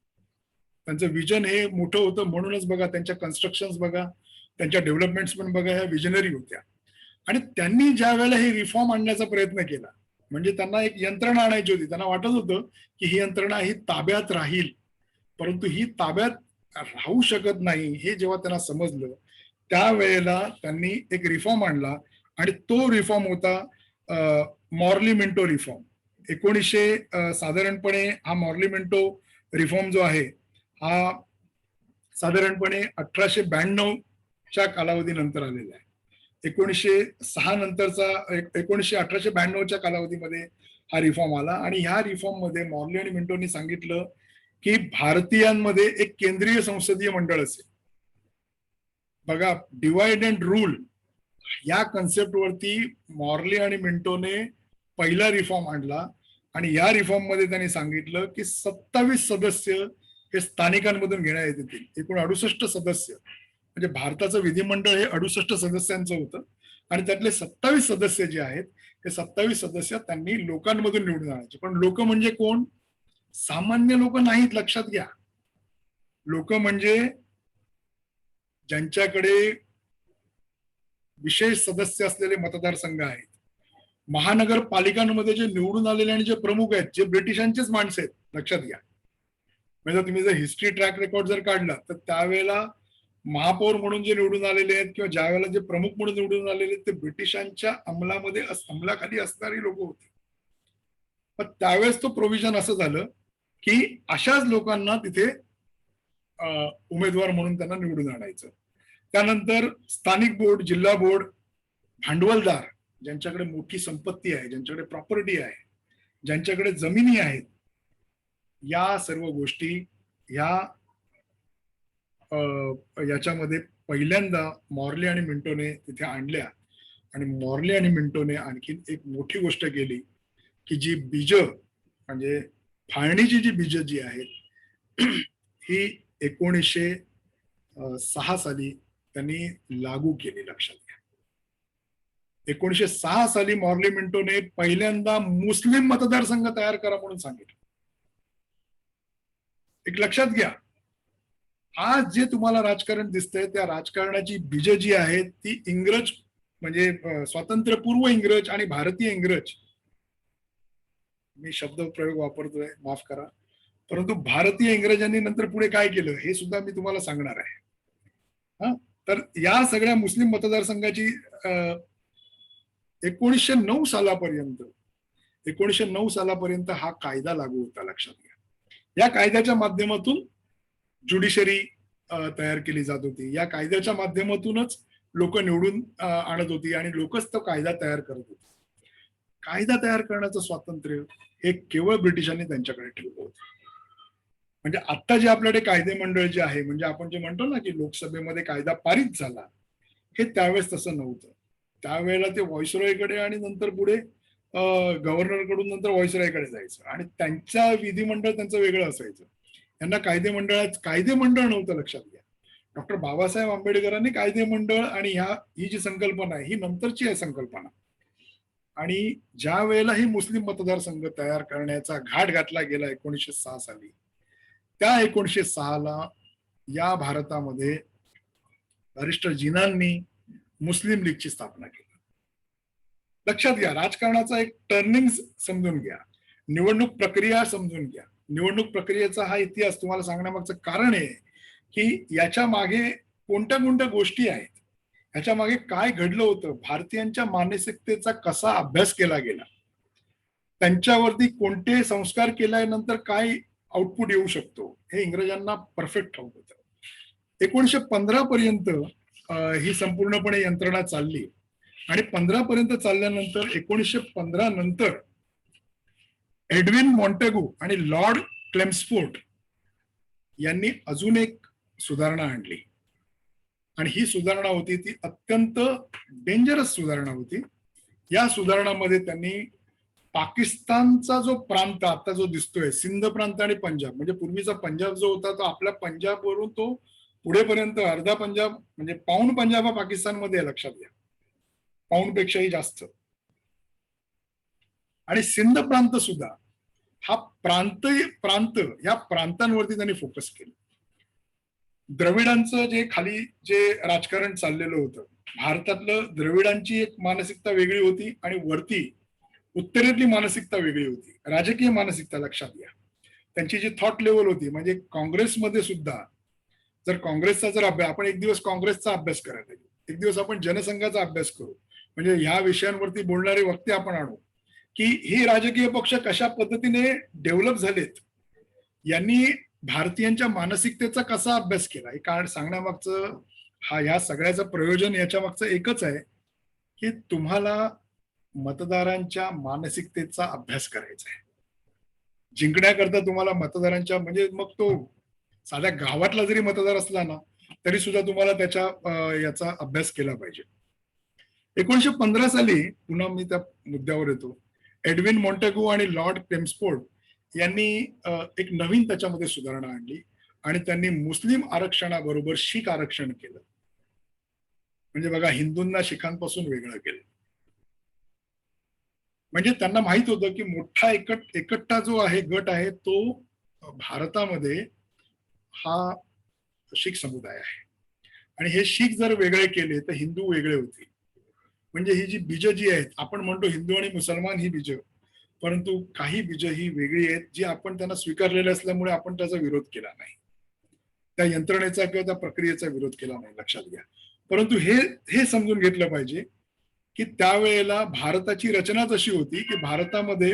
त्यांचं विजन हे मोठं होतं. म्हणूनच बघा त्यांच्या कन्स्ट्रक्शन बघा, त्यांच्या डेव्हलपमेंट्स पण बघा, ह्या विजनरी होत्या. आणि त्यांनी ज्या वेळेला हे रिफॉर्म आणण्याचा प्रयत्न केला, म्हणजे त्यांना एक यंत्रणा आणायची होती, त्यांना वाटत होतं की ही यंत्रणा ही ताब्यात राहील, परंतु ही ताब्यात राहू शकत नाही हे जेव्हा त्यांना समजलं, त्यावेळेला त्यांनी एक रिफॉर्म आणला. आणि तो रिफॉर्म होता मॉर्ली मिंटो रिफॉर्म. 1900 साधारणपणे हा मॉर्ली मिंटो रिफॉर्म जो आहे हा साधारणपणे 1892च्या कालावधीनंतर आलेला आहे. 1906 नंतरचा 1892च्या कालावधीमध्ये हा रिफॉर्म आला. आणि ह्या रिफॉर्म मध्ये मॉर्ली आणि मिंटोनी सांगितलं की भारतीयांमध्ये एक केंद्रीय संसदीय मंडळ असेल. बघा, डिवाइड अँड रूल या कन्सेप्ट वरती मॉर्ली आणि मिंटोने पहिला रिफॉर्म आणला. आणि या रिफॉर्म मध्ये त्यांनी सांगितलं की 27 सदस्य हे स्थानिकांमधून घेण्यात येतील. एकूण 68 सदस्य, म्हणजे भारताचं विधिमंडळ हे 68 सदस्यांचं होतं. आणि त्यातले 27 सदस्य जे आहेत ते 27 सदस्य त्यांनी लोकांमधून निवडून आणायचे. पण लोक म्हणजे कोण? सामान्य लोक नाहीत, लक्षात घ्या. लोक म्हणजे ज्यांच्याकडे विशेष सदस्य असलेले मतदारसंघ आहेत. महानगरपालिकांमध्ये जे निवडून आलेले आणि जे प्रमुख आहेत, जे ब्रिटिशांचेच माणसं आहेत, लक्षात घ्या. म्हणजे तुम्ही जर हिस्ट्री ट्रॅक रेकॉर्ड जर काढला तर त्यावेळेला महापौर म्हणून जे निवडून आलेले आहेत किंवा ज्या वेळेला जे प्रमुख म्हणून निवडून आलेले आहेत ते ब्रिटिशांच्या अंमलाखाली असणारी लोक होती. पण त्यावेळेस तो प्रोव्हिजन असं झालं की अशाच लोकांना तिथे उमेदवार म्हणून त्यांना निवडून आणायचं. त्यानंतर स्थानिक बोर्ड, जिल्हा बोर्ड, भांडवलदार, ज्यांच्याकडे मोठी संपत्ती आहे, ज्यांच्याकडे प्रॉपर्टी आहे, ज्यांच्याकडे जमिनी आहेत, या सर्व गोष्टी ह्या याच्यामध्ये पहिल्यांदा मॉर्ले आणि मिंटोने तिथे आणल्या. आणि मॉर्ले आणि मिंटोने आणखीन एक मोठी गोष्ट केली की जी बीज म्हणजे फाळणीची जी बीज जी आहेत ही 1906 साली त्यांनी लागू केली. लक्षात घ्या, 1906 साली मॉर्ले मिंटोने पहिल्यांदा मुस्लिम मतदारसंघ तयार करा म्हणून सांगितलं. एक लक्षात घ्या, आज जे तुम्हाला राजकारण दिसतंय त्या राजकारणाची बीज जी आहेत ती इंग्रज म्हणजे स्वातंत्र्यपूर्व इंग्रज आणि भारतीय इंग्रज, मी शब्द प्रयोग वापरतोय माफ करा, परंतु भारतीय इंग्रजांनी नंतर पुढे काय केलं हे सुद्धा मी तुम्हाला सांगणार आहे. हा, तर या सगळ्या मुस्लिम मतदारसंघाची 1909 सालापर्यंत 1909 सालापर्यंत हा कायदा लागू होता. लक्षात घ्या, या कायद्याच्या माध्यमातून ज्युडिशरी तयार केली जात होती. या कायद्याच्या माध्यमातूनच लोक निवडून आणत होती आणि लोकच तो कायदा तयार करत होते. कायदा तयार करण्याचं स्वातंत्र्य हे केवळ ब्रिटिशांनी त्यांच्याकडे ठेवलं होतं. म्हणजे आता जे आपल्याकडे कायदे मंडळ जे आहे, म्हणजे आपण जे म्हणतो ना की लोकसभेमध्ये कायदा पारित झाला, हे त्यावेळेस तसं नव्हतं. त्यावेळेला ते व्हॉइसरॉयकडे आणि नंतर पुढे गव्हर्नर कडून नंतर व्हॉइसरॉयकडे जायचं आणि त्यांचा विधिमंडळ त्यांचं वेगळं असायचं. त्यांना कायदे मंडळ नव्हतं. लक्षात घ्या, डॉक्टर बाबासाहेब आंबेडकरांनी कायदे मंडळ आणि ही जी संकल्पना आहे ही नंतरची आहे संकल्पना. आणि ज्या वेळेला ही मुस्लिम मतदारसंघ तयार करण्याचा घाट घातला गेला 1906 साली, त्या 1906 ला या भारतामध्ये बॅरिस्टर जिनांनी मुस्लिम लीगची स्थापना केली. लक्षात घ्या, राजकारणाचा एक टर्निंग समजून घ्या, निवडणूक प्रक्रिया समजून घ्या. निवडणूक प्रक्रियेचा हा इतिहास तुम्हाला सांगण्यामागचं कारण आहे की याच्या मागे कोणत्या कोणत्या गोष्टी आहेत, ह्याच्या मागे काय घडलं होतं, भारतीयांच्या मानसिकतेचा कसा अभ्यास केला गेला, त्यांच्यावरती कोणते संस्कार केल्यानंतर काय आउटपुट येऊ शकतो, हे इंग्रजांना परफेक्ट ठाऊक होतं. 1915 पर्यंत ही संपूर्णपणे यंत्रणा चालली आणि 15 पर्यंत चालल्यानंतर 1915 नंतर एडविन मॉन्टेगू आणि लॉर्ड क्लेम्सफोर्ड यांनी अजून एक सुधारणा आणली आणि ही सुधारणा होती ती अत्यंत डेंजरस सुधारणा होती. या सुधारणामध्ये त्यांनी पाकिस्तानचा जो प्रांत आता जो दिसतोय, सिंध प्रांत आणि पंजाब, म्हणजे पूर्वीचा पंजाब जो होता तो आपल्या पंजाबवरून तो पुढेपर्यंत अर्धा पंजाब म्हणजे पाऊण पंजाब हा पाकिस्तानमध्ये आहे. लक्षात घ्या, पाऊण पेक्षाही जास्त. आणि सिंध प्रांत सुद्धा हा प्रांत या प्रांतांवरती त्यांनी फोकस केलं. द्रविडांचं जे खाली जे राजकारण चाललेलं होतं भारतातलं, द्रविडांची एक मानसिकता वेगळी होती आणि वरती उत्तरेतली मानसिकता वेगळी होती, राजकीय मानसिकता. लक्षात घ्या, त्यांची जी थॉट लेवल होती, म्हणजे काँग्रेसमध्ये सुद्धा जर काँग्रेसचा जर अभ्यास, आपण एक दिवस काँग्रेसचा अभ्यास करायला, एक दिवस आपण जनसंघाचा अभ्यास करू, म्हणजे ह्या विषयांवरती बोलणारे वक्ते आपण आणू की हे राजकीय पक्ष कशा पद्धतीने डेव्हलप झालेत, यांनी भारतीयांच्या मानसिकतेचा कसा अभ्यास केला, हे कारण सांगण्यामागचं ह्या सगळ्याचं प्रयोजन याच्या मागचं एकच आहे की तुम्हाला मतदारांच्या मानसिकतेचा अभ्यास करायचा आहे. जिंकण्याकरता तुम्हाला मतदारांच्या, म्हणजे मग तो साध्या गावातला जरी मतदार असला ना तरी सुद्धा तुम्हाला त्याच्या याचा अभ्यास केला पाहिजे. 1915 साली पुन्हा मी त्या मुद्द्यावर येतो, एडविन मॉन्टेगू आणि लॉर्ड क्लेम्सफोर्ड यांनी एक नवीन त्याच्यामध्ये सुधारणा आणली आणि त्यांनी मुस्लिम आरक्षणाबरोबर शीख आरक्षण केलं. म्हणजे बघा, हिंदूंना शिखांपासून वेगळं केलं. म्हणजे त्यांना माहित होतं की मोठा एकट्टा जो आहे गट आहे तो भारतामध्ये हा शीख समुदाय आहे आणि हे शीख जर वेगळे केले तर हिंदू वेगळे होतील. म्हणजे ही जी बीज जी आहेत, आपण म्हणतो हिंदू आणि मुसलमान ही बीज, परंतु काही बीज ही वेगळी आहेत जी आपण त्यांना स्वीकारलेले असल्यामुळे आपण त्याचा विरोध केला नाही, त्या यंत्रणेचा किंवा त्या प्रक्रियेचा विरोध केला नाही. लक्षात घ्या, परंतु हे समजून घेतलं पाहिजे की त्यावेळेला भारताची रचनाच अशी होती की भारतामध्ये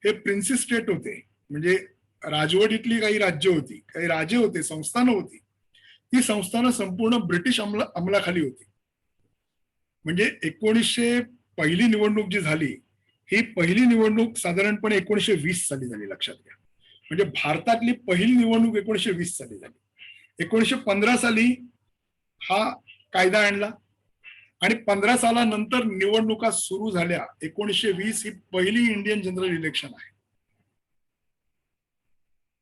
हे प्रिन्सी स्टेट होते, म्हणजे राजवटीतली काही राज्य होती, काही राजे होते, संस्थानं होती. ती संस्थानं संपूर्ण ब्रिटिश अंमलाखाली होती. म्हणजे 1900 पहिली निवडणूक जी झाली, ही पहिली निवडणूक साधारणपणे 1920 साली झाली. लक्षात घ्या, म्हणजे भारतातली पहिली निवडणूक 1920 साली झाली. 1915 साली हा कायदा आणला आणि 15 सालानंतर निवडणुका सुरू झाल्या. 1920 ही पहिली इंडियन जनरल इलेक्शन आहे.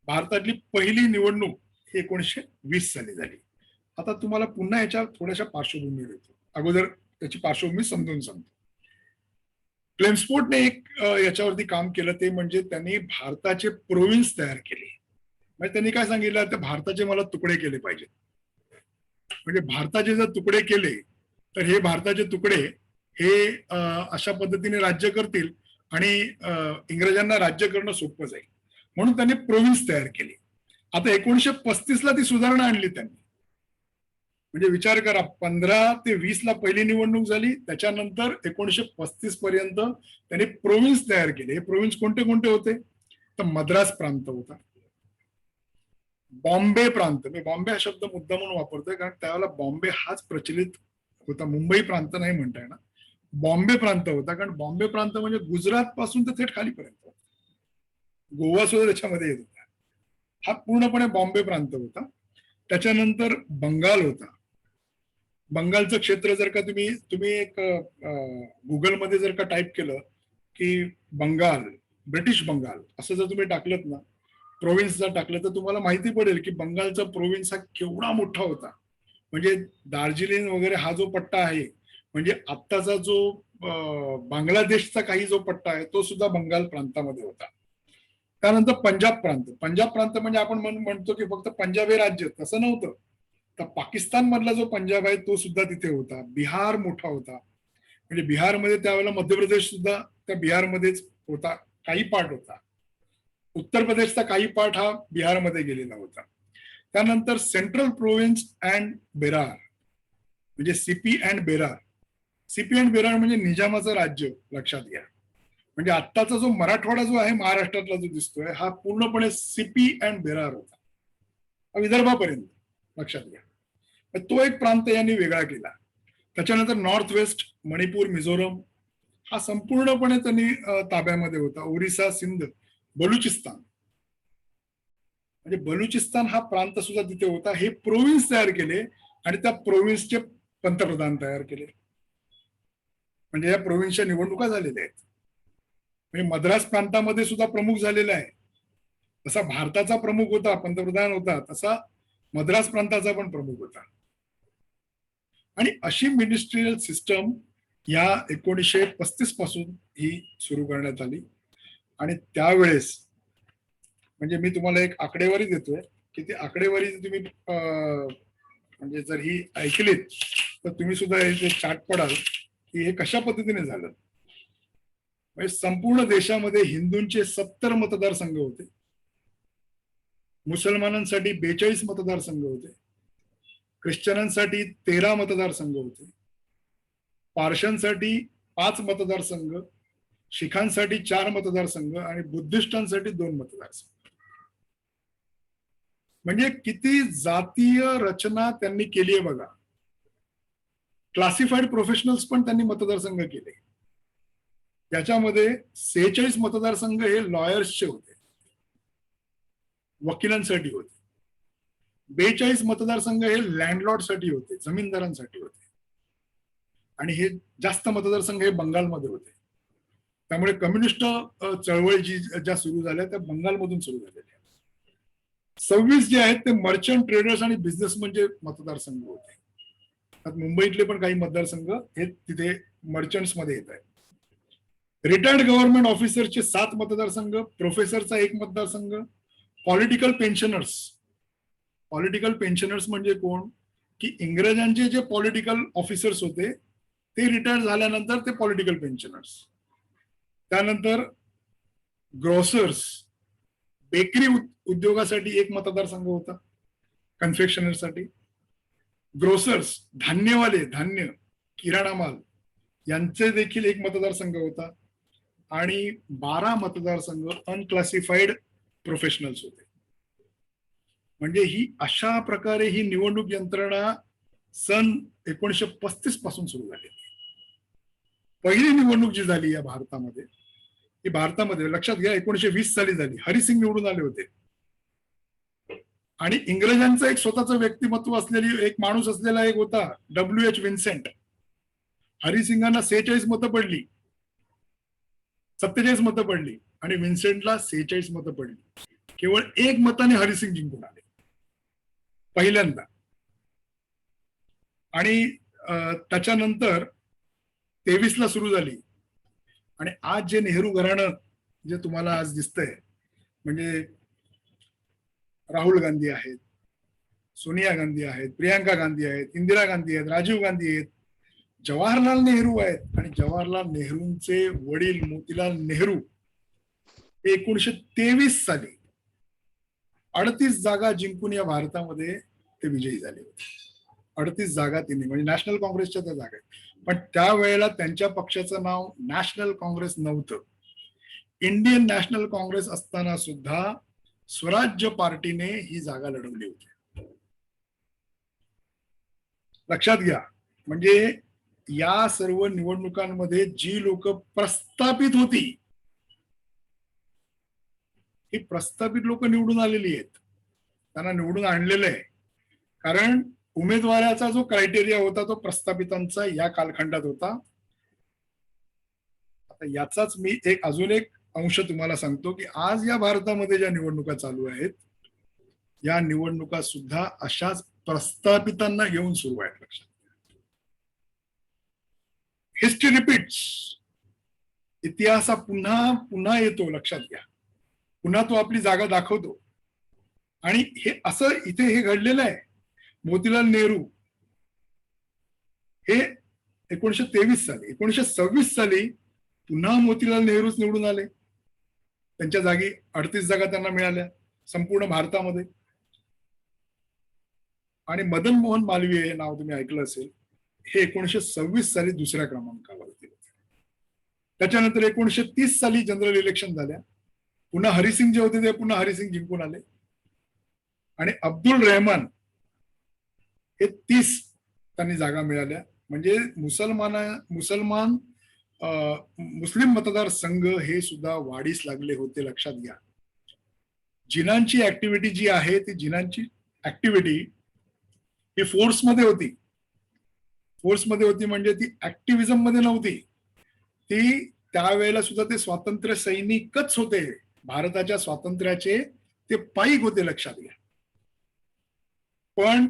भारतातली पहिली निवडणूक ही 1920 साली झाली. आता तुम्हाला पुन्हा याच्या थोड्याशा पार्श्वभूमी देतो. अगोदर त्याची पार्श्वभूमी समजून सांगतो. क्लेम्सफोर्डने एक याच्यावरती काम केलं, ते म्हणजे त्यांनी भारताचे प्रोव्हिन्स तयार केले. म्हणजे त्यांनी काय सांगितलं, तर भारताचे मला तुकडे केले पाहिजे. म्हणजे भारताचे जर तुकडे केले तर हे भारताचे तुकडे हे अशा पद्धतीने राज्य करतील आणि इंग्रजांना राज्य करणं सोपं जाईल, म्हणून त्यांनी प्रोव्हिन्स तयार केली. आता 1935 ला ती सुधारणा आणली त्यांनी. म्हणजे विचार करा, 15 ते 20 ला पहिली निवडणूक झाली, त्याच्यानंतर 1935 पर्यंत त्यांनी प्रोव्हिन्स तयार केले. हे प्रोव्हिन्स कोणते कोणते होते, तर मद्रास प्रांत होता, बॉम्बे प्रांत. मी बॉम्बे हा शब्द मुद्दा म्हणून वापरतोय कारण त्यावेळेला बॉम्बे हाच प्रचलित होता, मुंबई प्रांत नाही म्हणता येणार, बॉम्बे प्रांत होता. कारण बॉम्बे प्रांत म्हणजे गुजरात पासून तर थेट खालीपर्यंत, गोवा सुद्धा त्याच्यामध्ये येत होता. हा पूर्णपणे बॉम्बे प्रांत होता. त्याच्यानंतर बंगाल होता. बंगालचं क्षेत्र जर का तुम्ही एक गुगलमध्ये जर का टाईप केलं की बंगाल, ब्रिटिश बंगाल असं जर तुम्ही टाकलं ना, प्रोव्हिन्स जर टाकलं, तर तुम्हाला माहिती पडेल की बंगालचा प्रोव्हिन्स हा केवढा मोठा होता. म्हणजे दार्जिलिंग वगैरे हा जो पट्टा आहे, म्हणजे आत्ताचा जो बांगलादेशचा काही जो पट्टा आहे, तो सुद्धा बंगाल प्रांतामध्ये होता. त्यानंतर पंजाब प्रांत. पंजाब प्रांत म्हणजे आपण म्हणतो की फक्त पंजाब हे राज्य, तसं नव्हतं. तर पाकिस्तान मधला जो पंजाब आहे तो सुद्धा तिथे होता. बिहार मोठा होता, म्हणजे बिहारमध्ये त्यावेळेला मध्य प्रदेश सुद्धा त्या बिहारमध्येच होता, काही पार्ट होता. उत्तर प्रदेशचा काही पार्ट हा बिहारमध्ये गेलेला होता. त्यानंतर सेंट्रल प्रोव्हिन्स अँड बेरार, म्हणजे CP and Berar. CP and Berar म्हणजे निजामाचं राज्य, लक्षात घ्या. म्हणजे आत्ताचा जो मराठवाडा जो आहे महाराष्ट्रातला जो दिसतोय, हा पूर्णपणे सीपी अँड बेरार होता, विदर्भापर्यंत, लक्षात घ्या. तो एक प्रांत यांनी वेगळा केला. त्याच्यानंतर नॉर्थ वेस्ट, मणिपूर, मिझोरम हा संपूर्णपणे त्यांनी ताब्यामध्ये होता. ओरिसा, सिंध, बलुचिस्तान, म्हणजे बलुचिस्तान हा प्रांत सुद्धा तिथे होता. हे प्रोव्हिन्स तयार केले आणि त्या प्रोव्हिन्सचे पंतप्रधान तयार केले. म्हणजे या प्रोव्हिन्सच्या निवडणुका झालेल्या आहेत. म्हणजे मद्रास प्रांतामध्ये सुद्धा प्रमुख झालेला आहे. जसा भारताचा प्रमुख होता, पंतप्रधान होता, तसा मद्रास प्रांताचा पण प्रमुख होता. आणि अशी मिनिस्ट्रियल सिस्टम या 1935 पासून ही सुरू करण्यात आली. आणि त्यावेळेस म्हणजे मी तुम्हाला एक आकडेवारी देतोय की ती आकडेवारी तुम्ही म्हणजे जर ही ऐकलीत तर तुम्ही सुद्धा हे चाट पडाल की हे कशा पद्धतीने झालं. म्हणजे संपूर्ण देशामध्ये हिंदूंचे 70 मतदारसंघ होते, मुसलमानांसाठी 42 मतदारसंघ होते, ख्रिश्चनांसाठी 13 मतदारसंघ होते, पारशांसाठी 5 मतदारसंघ, शिखांसाठी 4 मतदारसंघ आणि बुद्धिस्टांसाठी 2 मतदारसंघ. म्हणजे किती जातीय रचना त्यांनी केली आहे बघा. क्लासिफाईड प्रोफेशनल्स पण त्यांनी मतदारसंघ केले. त्याच्यामध्ये 46 मतदारसंघ हे लॉयर्सचे होते, वकिलांसाठी होते. 42 मतदारसंघ हे लँडलॉर्डसाठी होते, जमीनदारांसाठी होते. आणि हे जास्त मतदारसंघ हे बंगालमध्ये होते. त्यामुळे कम्युनिस्ट चळवळी ज्या सुरू झाल्या त्या बंगालमधून सुरू झालेल्या. 26 जे आहेत ते मर्चंट, ट्रेडर्स आणि बिझनेसमनचे मतदारसंघ होते. मुंबईतले पण काही मतदारसंघ हे तिथे मर्चंट्स मध्ये येत आहेत. रिटायर्ड गव्हर्नमेंट ऑफिसरचे 7 मतदारसंघ, प्रोफेसरचा 1 मतदारसंघ, पॉलिटिकल पेन्शनर्स. पॉलिटिकल पेन्शनर्स म्हणजे कोण, की इंग्रजांचे जे पॉलिटिकल ऑफिसर्स होते ते रिटायर झाल्यानंतर ते पॉलिटिकल पेन्शनर्स. त्यानंतर ग्रोसर्स, बेकरी उद्योगासाठी 1 मतदारसंघ होता, कन्फेक्शनरसाठी. ग्रोसर्स, धान्यवाले, धान्य, किराणा माल यांचे देखील 1 मतदारसंघ होता. आणि 12 मतदारसंघ अनक्लासिफाईड प्रोफेशनल्स होते. म्हणजे ही अशा प्रकारे ही निवडणूक यंत्रणा सन 1935 पासून सुरू झाली. पहिली निवडणूक जी झाली या भारतामध्ये ही भारतामध्ये लक्षात घ्या 1920 साली झाली. हरिसिंग निवडून आले होते आणि इंग्रजांचं एक स्वतःचं व्यक्तिमत्व असलेली एक माणूस असलेला एक होता W.H. विन्सेंट. हरिसिंगांना 46 मतं पडली, 47 मतं पडली आणि विन्सेंटला 46 मतं पडली. केवळ एक मताने हरिसिंग जिंकून आले पहिल्यांदा. आणि त्याच्यानंतर 23 ला सुरू झाली. आणि आज जे नेहरू घराणं जे तुम्हाला आज दिसतंय, म्हणजे राहुल गांधी आहेत, सोनिया गांधी आहेत, प्रियांका गांधी आहेत, इंदिरा गांधी आहेत, राजीव गांधी आहेत, जवाहरलाल नेहरू आहेत. आणि जवाहरलाल नेहरूंचे वडील मोतीलाल नेहरू 1923 साली 38 जागा जिंकून या भारतामध्ये ते विजयी झाले होते. 38 जागा त्यांनी, म्हणजे नॅशनल काँग्रेसच्या त्या जागा आहेत. पण त्यावेळेला त्यांच्या पक्षाचं नाव नॅशनल काँग्रेस नव्हतं. इंडियन नॅशनल काँग्रेस असताना सुद्धा स्वराज्य पार्टीने ही जागा लढवली होती. लक्षात घ्या. म्हणजे या सर्व निवडणुकांमध्ये जी लोक प्रस्थापित होती, ही प्रस्थापित लोक निवडून आलेली आहेत. त्यांना निवडून आणलेलं आहे. कारण उमेदवाराचा जो क्रायटेरिया होता तो प्रस्थापितांचा या कालखंडात होता. आता याचाच मी अजून एक अंश तुम्हाला सांगतो की आज या भारतामध्ये ज्या निवडणुका चालू आहेत, या निवडणुका सुद्धा अशाच प्रस्थापितांना घेऊन सुरू आहेत. लक्षात, हिस्ट्री रिपीट्स. इतिहास हा पुन्हा पुन्हा येतो. लक्षात घ्या. पुन्हा तो आपली जागा दाखवतो. आणि हे असं इथे हे घडलेलं आहे. मोतीलाल नेहरू हे 1923 साली, 1926 साली पुन्हा मोतीलाल नेहरूच निवडून आले. त्यांच्या जागी 38 जागा त्यांना मिळाल्या संपूर्ण भारतामध्ये. आणि मदन मोहन मालवीय हे नाव तुम्ही ऐकलं असेल, हे 1926 साली दुसऱ्या क्रमांकावर होते. त्याच्यानंतर 1930 साली जनरल इलेक्शन झाल्या. पुन्हा हरिसिंग जे होते ते पुन्हा हरिसिंग जिंकून आले. आणि अब्दुल रहमान हे 30 त्यांनी जागा मिळाल्या. म्हणजे मुस्लिम मतदार संघ हे सुद्धा वाढीस लागले होते. लक्षात घ्या. जिनांची ऍक्टिव्हिटी जी आहे ती जिनांची ऍक्टिव्हिटी ही फोर्समध्ये होती. फोर्समध्ये होती म्हणजे ती ऍक्टिव्हिजम मध्ये नव्हती. ती त्यावेळेला सुद्धा ते स्वातंत्र्य सैनिकच होते. भारताच्या स्वातंत्र्याचे ते पाईक होते. लक्षात घ्या. पण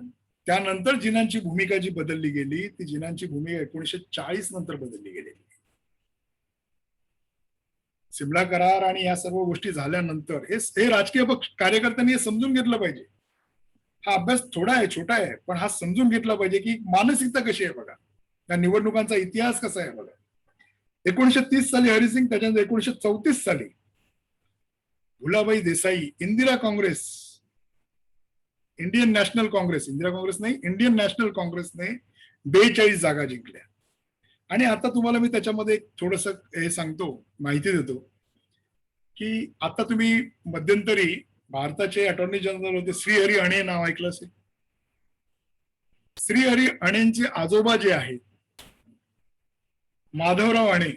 त्यानंतर जिनांची भूमिका जी बदलली गेली, ती जिनांची भूमिका 1940 नंतर बदलली गेली. सिमला करार आणि या सर्व गोष्टी झाल्यानंतर हे राजकीय पक्ष कार्यकर्त्यांनी हे समजून घेतलं पाहिजे. हा अभ्यास थोडा आहे, छोटा आहे, पण हा समजून घेतला पाहिजे की मानसिकता कशी आहे बघा. त्या निवडणुकांचा इतिहास कसा आहे बघा. 1930 साली हरिसिंग, त्याच्यानंतर 1934 साली भुलाबाई देसाई, इंदिरा काँग्रेस, इंडियन नॅशनल काँग्रेस, इंदिरा काँग्रेस नाही, इंडियन नॅशनल काँग्रेसने 42 जागा जिंकल्या. आणि आता तुम्हाला मी त्याच्यामध्ये थोडस हे सांगतो, माहिती देतो की आता तुम्ही मध्यंतरी भारताचे अटॉर्नी जनरल होते श्रीहरी अणे, नाव ऐकलं असेल. श्रीहरी अणेंचे आजोबा जे आहेत माधवराव अणे,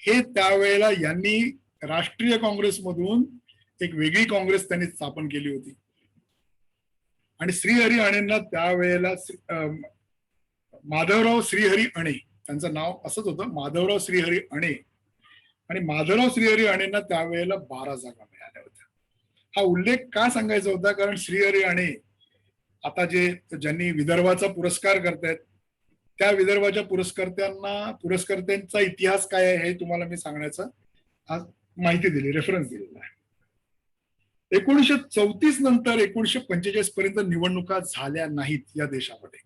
हे त्यावेळेला यांनी राष्ट्रीय काँग्रेसमधून एक वेगळी काँग्रेस त्यांनी स्थापन केली होती. आणि श्रीहरी अणेंना त्यावेळेला माधवराव श्रीहरी अणे, त्यांचं नाव असंच होतं, माधवराव श्रीहरी अणे. आणि माधवराव श्रीहरी अणेंना त्यावेळेला 12 जागा मिळाल्या होत्या. हा उल्लेख का सांगायचा होता, कारण श्रीहरी अणे आता ज्यांनी विदर्भाचा पुरस्कार करतायत, त्या विदर्भाच्या पुरस्कर्त्यांचा इतिहास काय आहे हे तुम्हाला मी सांगण्याचा आज माहिती दिली, रेफरन्स दिलेला आहे. 1934 नंतर 1945 पर्यंत निवडणुका झाल्या नाहीत या देशामध्ये.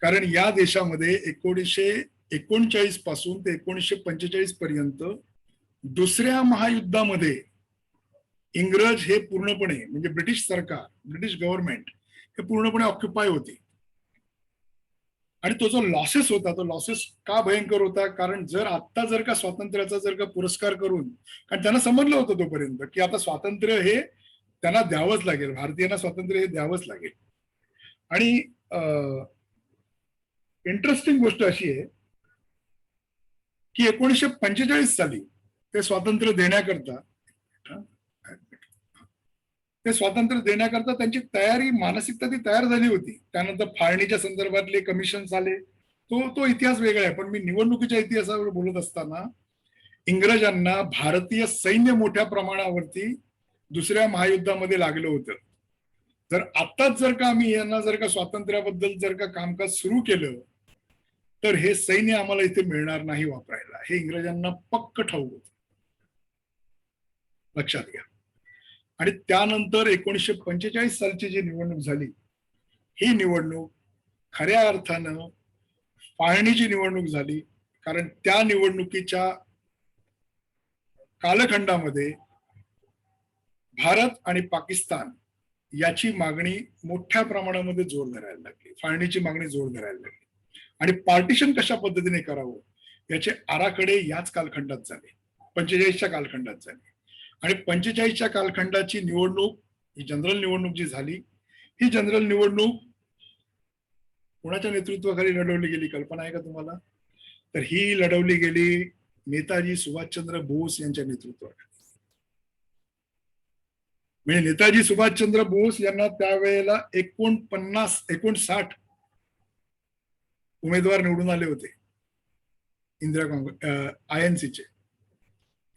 कारण या देशामध्ये 1939 पासून ते 1945 पर्यंत दुसऱ्या महायुद्धामध्ये इंग्रज हे पूर्णपणे, म्हणजे ब्रिटिश सरकार, ब्रिटिश गव्हर्नमेंट हे पूर्णपणे ऑक्युपाय होते. आणि तो जो लॉसेस होता, तो लॉसेस का भयंकर होता, कारण जर का स्वातंत्र्याचा जर का पुरस्कार करून, कारण त्यांना समजलं होतं तोपर्यंत की आता स्वातंत्र्य हे त्यांना द्यावंच लागेल, भारतीयांना स्वातंत्र्य हे द्यावंच लागेल. आणि इंटरेस्टिंग गोष्ट अशी आहे की 1945 साली ते स्वातंत्र्य देण्याकरता त्यांची तयारी, मानसिकता ती तयार झाली होती. त्यानंतर फाळणीच्या संदर्भातले कमिशन आले, तो इतिहास वेगळा आहे. पण मी निवडणुकीच्या इतिहासावर बोलत असताना इंग्रजांना भारतीय सैन्य मोठ्या प्रमाणावरती दुसऱ्या महायुद्धामध्ये लागलं होतं. जर आताच जर का आम्ही यांना जर का स्वातंत्र्याबद्दल जर का कामकाज सुरू केलं तर हे सैन्य आम्हाला इथे मिळणार नाही वापरायला, हे इंग्रजांना पक्क ठाऊक होतं. लक्षात घ्या. आणि त्यानंतर 1945 सालची जी निवडणूक झाली, ही निवडणूक खऱ्या अर्थानं फाळणीची निवडणूक झाली. कारण त्या निवडणुकीच्या कालखंडामध्ये भारत आणि पाकिस्तान याची मागणी मोठ्या प्रमाणामध्ये जोर धरायला लागली, फाळणीची मागणी जोर धरायला लागली. आणि पार्टिशन कशा पद्धतीने करावं याचे आराखडे याच कालखंडात झाले, 45च्या कालखंडात झाले. आणि 45च्या कालखंडाची निवडणूक, ही जनरल निवडणूक जी झाली, ही जनरल निवडणूक कोणाच्या नेतृत्वाखाली लढवली गेली कल्पना आहे का तुम्हाला? तर ही लढवली गेली नेताजी सुभाषचंद्र बोस यांच्या नेतृत्वाखाली. म्हणजे नेताजी सुभाषचंद्र बोस यांना त्यावेळेला 59 उमेदवार निवडून आले होते इंदिरा काँग्रेस, INCचे,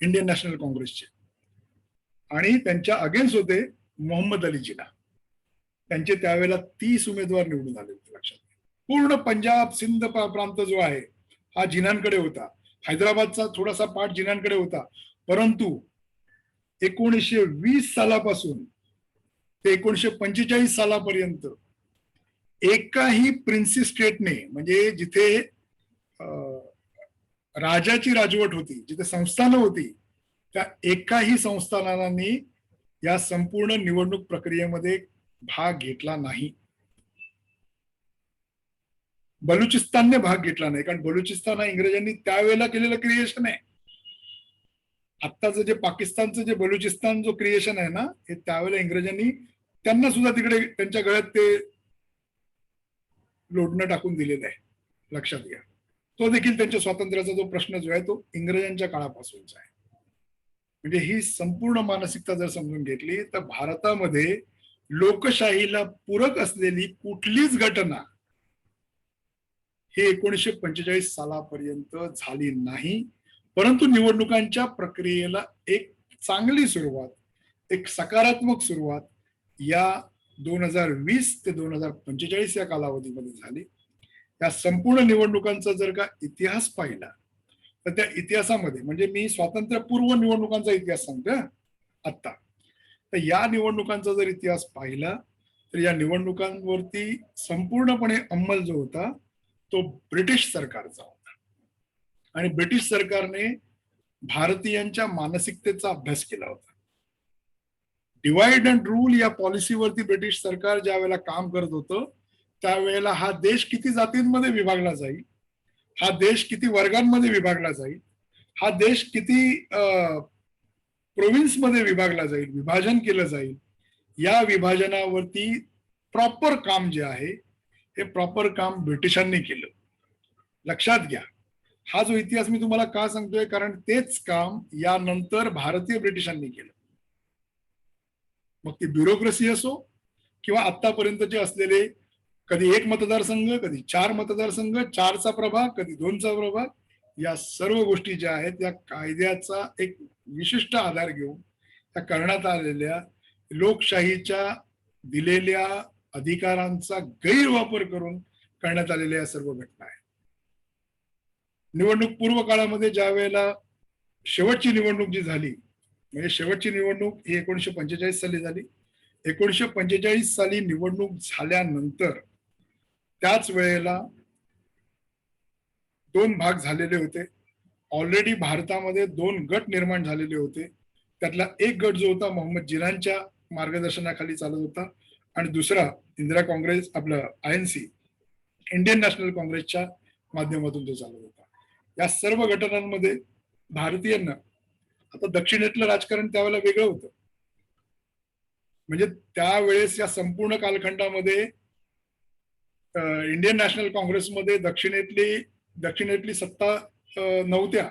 इंडियन नॅशनल काँग्रेसचे. आणि त्यांच्या अगेन्स्ट होते मोहम्मद अली जिना. त्यांचे त्यावेळेला 30 उमेदवार निवडून आले होते. लक्षात. पूर्ण पंजाब सिंध प्रांत जो आहे हा जिनांकडे होता. हैदराबादचा थोडासा पार्ट जिनांकडे होता. परंतु 1920 सालापासून ते 1945 सालापर्यंत एकाही प्रिन्सी स्टेटने, म्हणजे जिथे राजाची राजवट होती, जिथे संस्थानं होती, त्या एकाही संस्थानांनी या संपूर्ण निवडणूक प्रक्रियेमध्ये भाग घेतला नाही. बलुचिस्तानने भाग घेतला नाही, कारण बलुचिस्तान हा इंग्रजांनी त्यावेळेला केलेलं क्रिएशन आहे. आत्ताचं जे पाकिस्तानचं जे बलुचिस्तान जो क्रिएशन आहे ना, हे त्यावेळेला इंग्रजांनी त्यांना सुद्धा तिकडे त्यांच्या गळ्यात ते लोढणं टाकून दिलेलं आहे. लक्षात घ्या. तो देखील त्यांच्या स्वातंत्र्याचा जो प्रश्न जो आहे तो इंग्रजांच्या काळापासूनचा आहे. म्हणजे ही संपूर्ण मानसिकता जर समजून घेतली तर भारतामध्ये लोकशाहीला पूरक असलेली कुठलीच घटना ही 1945 सालापर्यंत झाली नाही. परंतु निवडणुकांच्या प्रक्रियेला एक चांगली सुरुवात, एक सकारात्मक सुरुवात या 2020 ते 2045 या कालावधीमध्ये झाली. या संपूर्ण निवडणुकांचा जर का इतिहास पाहिला तर त्या इतिहासामध्ये, म्हणजे मी स्वातंत्र्यपूर्व निवडणुकांचा इतिहास सांगतोय आत्ता, तर या निवडणुकांचा जर इतिहास पाहिला तर या निवडणुकांवरती संपूर्णपणे अंमल जो होता तो ब्रिटिश सरकारचा होता. आणि ब्रिटिश सरकारने भारतीयांच्या मानसिकतेचा अभ्यास केला होता. डिवाइड अँड रूल या पॉलिसीवरती ब्रिटिश सरकार ज्या वेळेला काम करत होतं त्यावेळेला हा देश किती जातींमध्ये विभागला जाईल, हा देश किती वर्गांमध्ये विभागला जाईल, हा देश किती प्रोव्हिन्समध्ये विभागला जाईल, विभाजन केलं जाईल, या विभाजनावरती प्रॉपर काम जे आहे हे प्रॉपर काम ब्रिटिशांनी केलं. लक्षात घ्या. हा जो इतिहास मी तुम्हाला का सांगतोय, कारण तेच काम यानंतर भारतीय ब्रिटिशांनी केलं. मग ती ब्युरोक्रेसी असो किंवा आतापर्यंतचे असलेले कधी 1 मतदारसंघ, कधी 4 मतदारसंघ, 4चा प्रभाग, कधी 2चा प्रभाग, या सर्व गोष्टी ज्या आहेत या कायद्याचा एक विशिष्ट आधार घेऊन त्या करण्यात आलेल्या लोकशाहीच्या दिलेल्या अधिकारांचा गैरवापर करून करण्यात आलेल्या या सर्व घटना आहेत. निवडणूक पूर्व काळामध्ये ज्या वेळेला शेवटची निवडणूक जी झाली, म्हणजे शेवटची निवडणूक ही 1945 साली झाली. 1945 साली निवडणूक झाल्यानंतर त्याच वेळेला 2 भाग झालेले होते. ऑलरेडी भारतामध्ये 2 गट निर्माण झालेले होते. त्यातला एक गट जो होता मोहम्मद जिनांच्या मार्गदर्शनाखाली चालत होता आणि दुसरा इंदिरा काँग्रेस, आपलं INC, इंडियन नॅशनल काँग्रेसच्या माध्यमातून तो चालत होता. या सर्व घटनांमध्ये भारतीयांना, आता दक्षिणेतलं राजकारण त्यावेळेला वेगळं होतं. म्हणजे त्यावेळेस या संपूर्ण कालखंडामध्ये इंडियन नॅशनल काँग्रेसमध्ये दक्षिणेतली सत्ता नव्हत्या.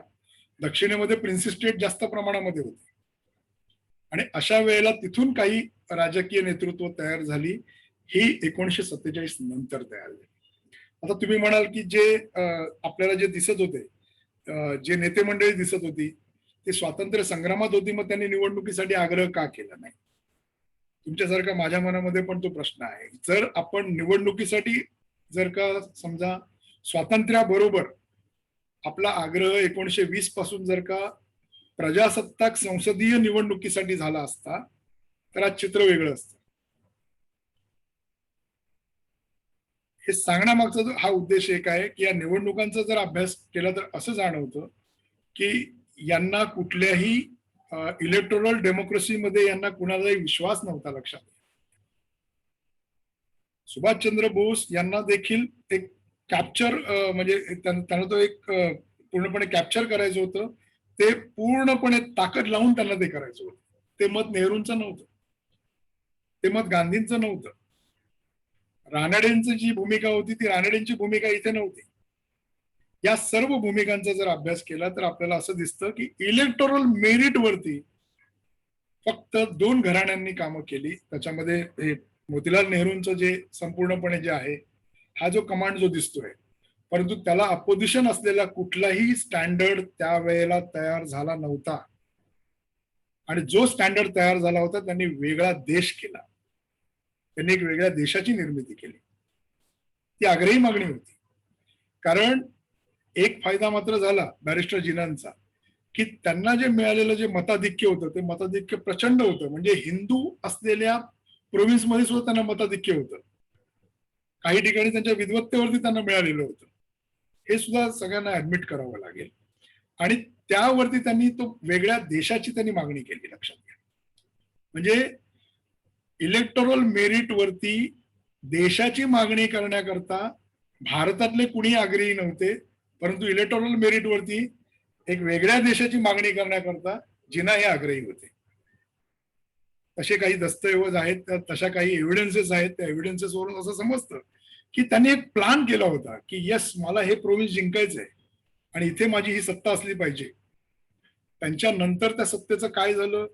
दक्षिणेमध्ये प्रिन्सी स्टेट जास्त प्रमाणामध्ये होते आणि अशा वेळेला तिथून काही राजकीय नेतृत्व तयार झाली, ही 1947 नंतर तयार झाली. आता तुम्ही म्हणाल की जे आपल्याला जे दिसत होते, जे नेते मंडळी दिसत होती, ते स्वातंत्र्य संग्रामात होती, मग त्यांनी निवडणुकीसाठी आग्रह का केला नाही? तुमच्यासारखा माझ्या मनामध्ये पण तो प्रश्न आहे. जर आपण निवडणुकीसाठी जर का समजा स्वातंत्र्याबरोबर आपला आग्रह 1920 पासून जर का प्रजासत्ताक संसदीय निवडणुकीसाठी झाला असता, तर आज चित्र वेगळं असतं. हे सांगण्यामागचा हा उद्देश एक आहे की या निवडणुकांचा जर अभ्यास केला तर असं जाणवतं की यांना कुठल्याही इलेक्टोरल डेमोक्रेसीमध्ये यांना कुणालाही विश्वास नव्हता. लक्षात, सुभाषचंद्र बोस यांना देखील एक कॅप्चर म्हणजे त्यांना तो एक पूर्णपणे कॅप्चर करायचं होतं. ते पूर्णपणे ताकद लावून त्यांना ते करायचं होतं. ते मत नेहरूंचं नव्हतं, ते मत गांधींचं नव्हतं. रानडेंची जी भूमिका होती ती रानडेंची भूमिका इथे नव्हती. या सर्व भूमिकांचा जर अभ्यास केला तर आपल्याला असं दिसतं की इलेक्टोरल मेरिट वरती फक्त 2 घराण्यांनी कामं केली. त्याच्यामध्ये हे मोतीलाल नेहरूंचं जे संपूर्णपणे जे आहे, हा जो कमांड जो दिसतोय, परंतु त्याला अपोजिशन असलेला कुठलाही स्टँडर्ड त्यावेळेला तयार झाला नव्हता. आणि जो स्टँडर्ड तयार झाला होता त्यांनी वेगळा देश केला. त्यांनी एक वेगळ्या देशाची निर्मिती केली. ती आग्रही मागणी होती. कारण एक फायदा मात्र झाला बॅरिस्टर जिनांचा, की त्यांना जे मिळालेलं जे मताधिक्य होतं ते मताधिक्य प्रचंड होतं. म्हणजे हिंदू असलेल्या प्रोव्हिन्समध्ये सुद्धा त्यांना मताधिक्य होतं. काही ठिकाणी त्यांच्या विद्वत्तेवरती त्यांना मिळालेलं होतं. हे सुद्धा सगळ्यांना ऍडमिट करावं लागेल. आणि त्यावरती त्यांनी तो वेगळ्या देशाची त्यांनी मागणी केली. लक्षात घ्या, म्हणजे इलेक्टोरल मेरिट वरती देशाची मागणी करण्याकरता भारतातले कुणी आग्रही नव्हते, परंतु इलेक्टोरल मेरिट वरती एक वेगळ्या देशाची मागणी करण्याकरता जिना हे आग्रही होते. तसे काही दस्तऐवज आहेत, तशा काही एव्हिडन्सेस आहेत. त्या एव्हिडन्सेस वरून असं समजतं की त्यांनी एक प्लान केला होता की यस, मला हे प्रोव्हिन्स जिंकायचंय आणि इथे माझी ही सत्ता असली पाहिजे. त्यांच्या नंतर त्या सत्तेचं काय झालं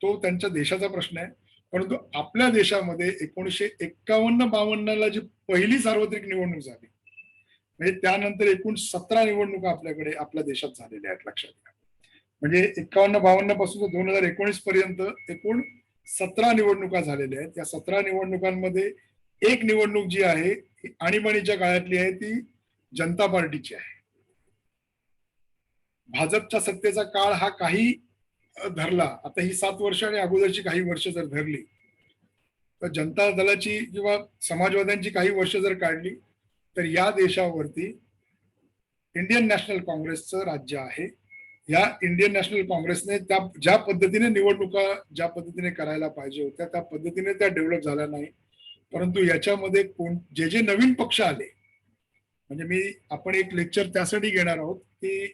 तो त्यांच्या देशाचा प्रश्न आहे. परंतु आपल्या देशामध्ये 1951-52 जी पहिली सार्वत्रिक निवडणूक झाली, म्हणजे त्यानंतर एकूण 17 निवडणुका आपल्याकडे आपल्या देशात झालेल्या आहेत. लक्षात घ्या, म्हणजे 51-52 पासून 2019 पर्यंत एकूण 17 निवडणुका झालेल्या आहेत. या 17 निवडणुकांमध्ये एक निवडणूक जी आहे आणीबाणीच्या काळातली आहे, ती जनता पार्टीची आहे. भाजपच्या सत्तेचा काळ हा काही धरला, आता ही 7 वर्ष आणि अगोदरची काही वर्ष जर धरली, तर जनता दलाची किंवा समाजवाद्यांची काही वर्ष जर काढली, तर या देशावरती इंडियन नॅशनल काँग्रेसचं राज्य आहे. या इंडियन नॅशनल काँग्रेसने त्या ज्या पद्धतीने निवडणुका ज्या पद्धतीने करायला पाहिजे होत्या त्या पद्धतीने त्या डेव्हलप झाल्या नाही. परंतु याच्यामध्ये जे जे नवीन पक्ष आले, म्हणजे आपण एक लेक्चर त्यासाठी घेणार आहोत की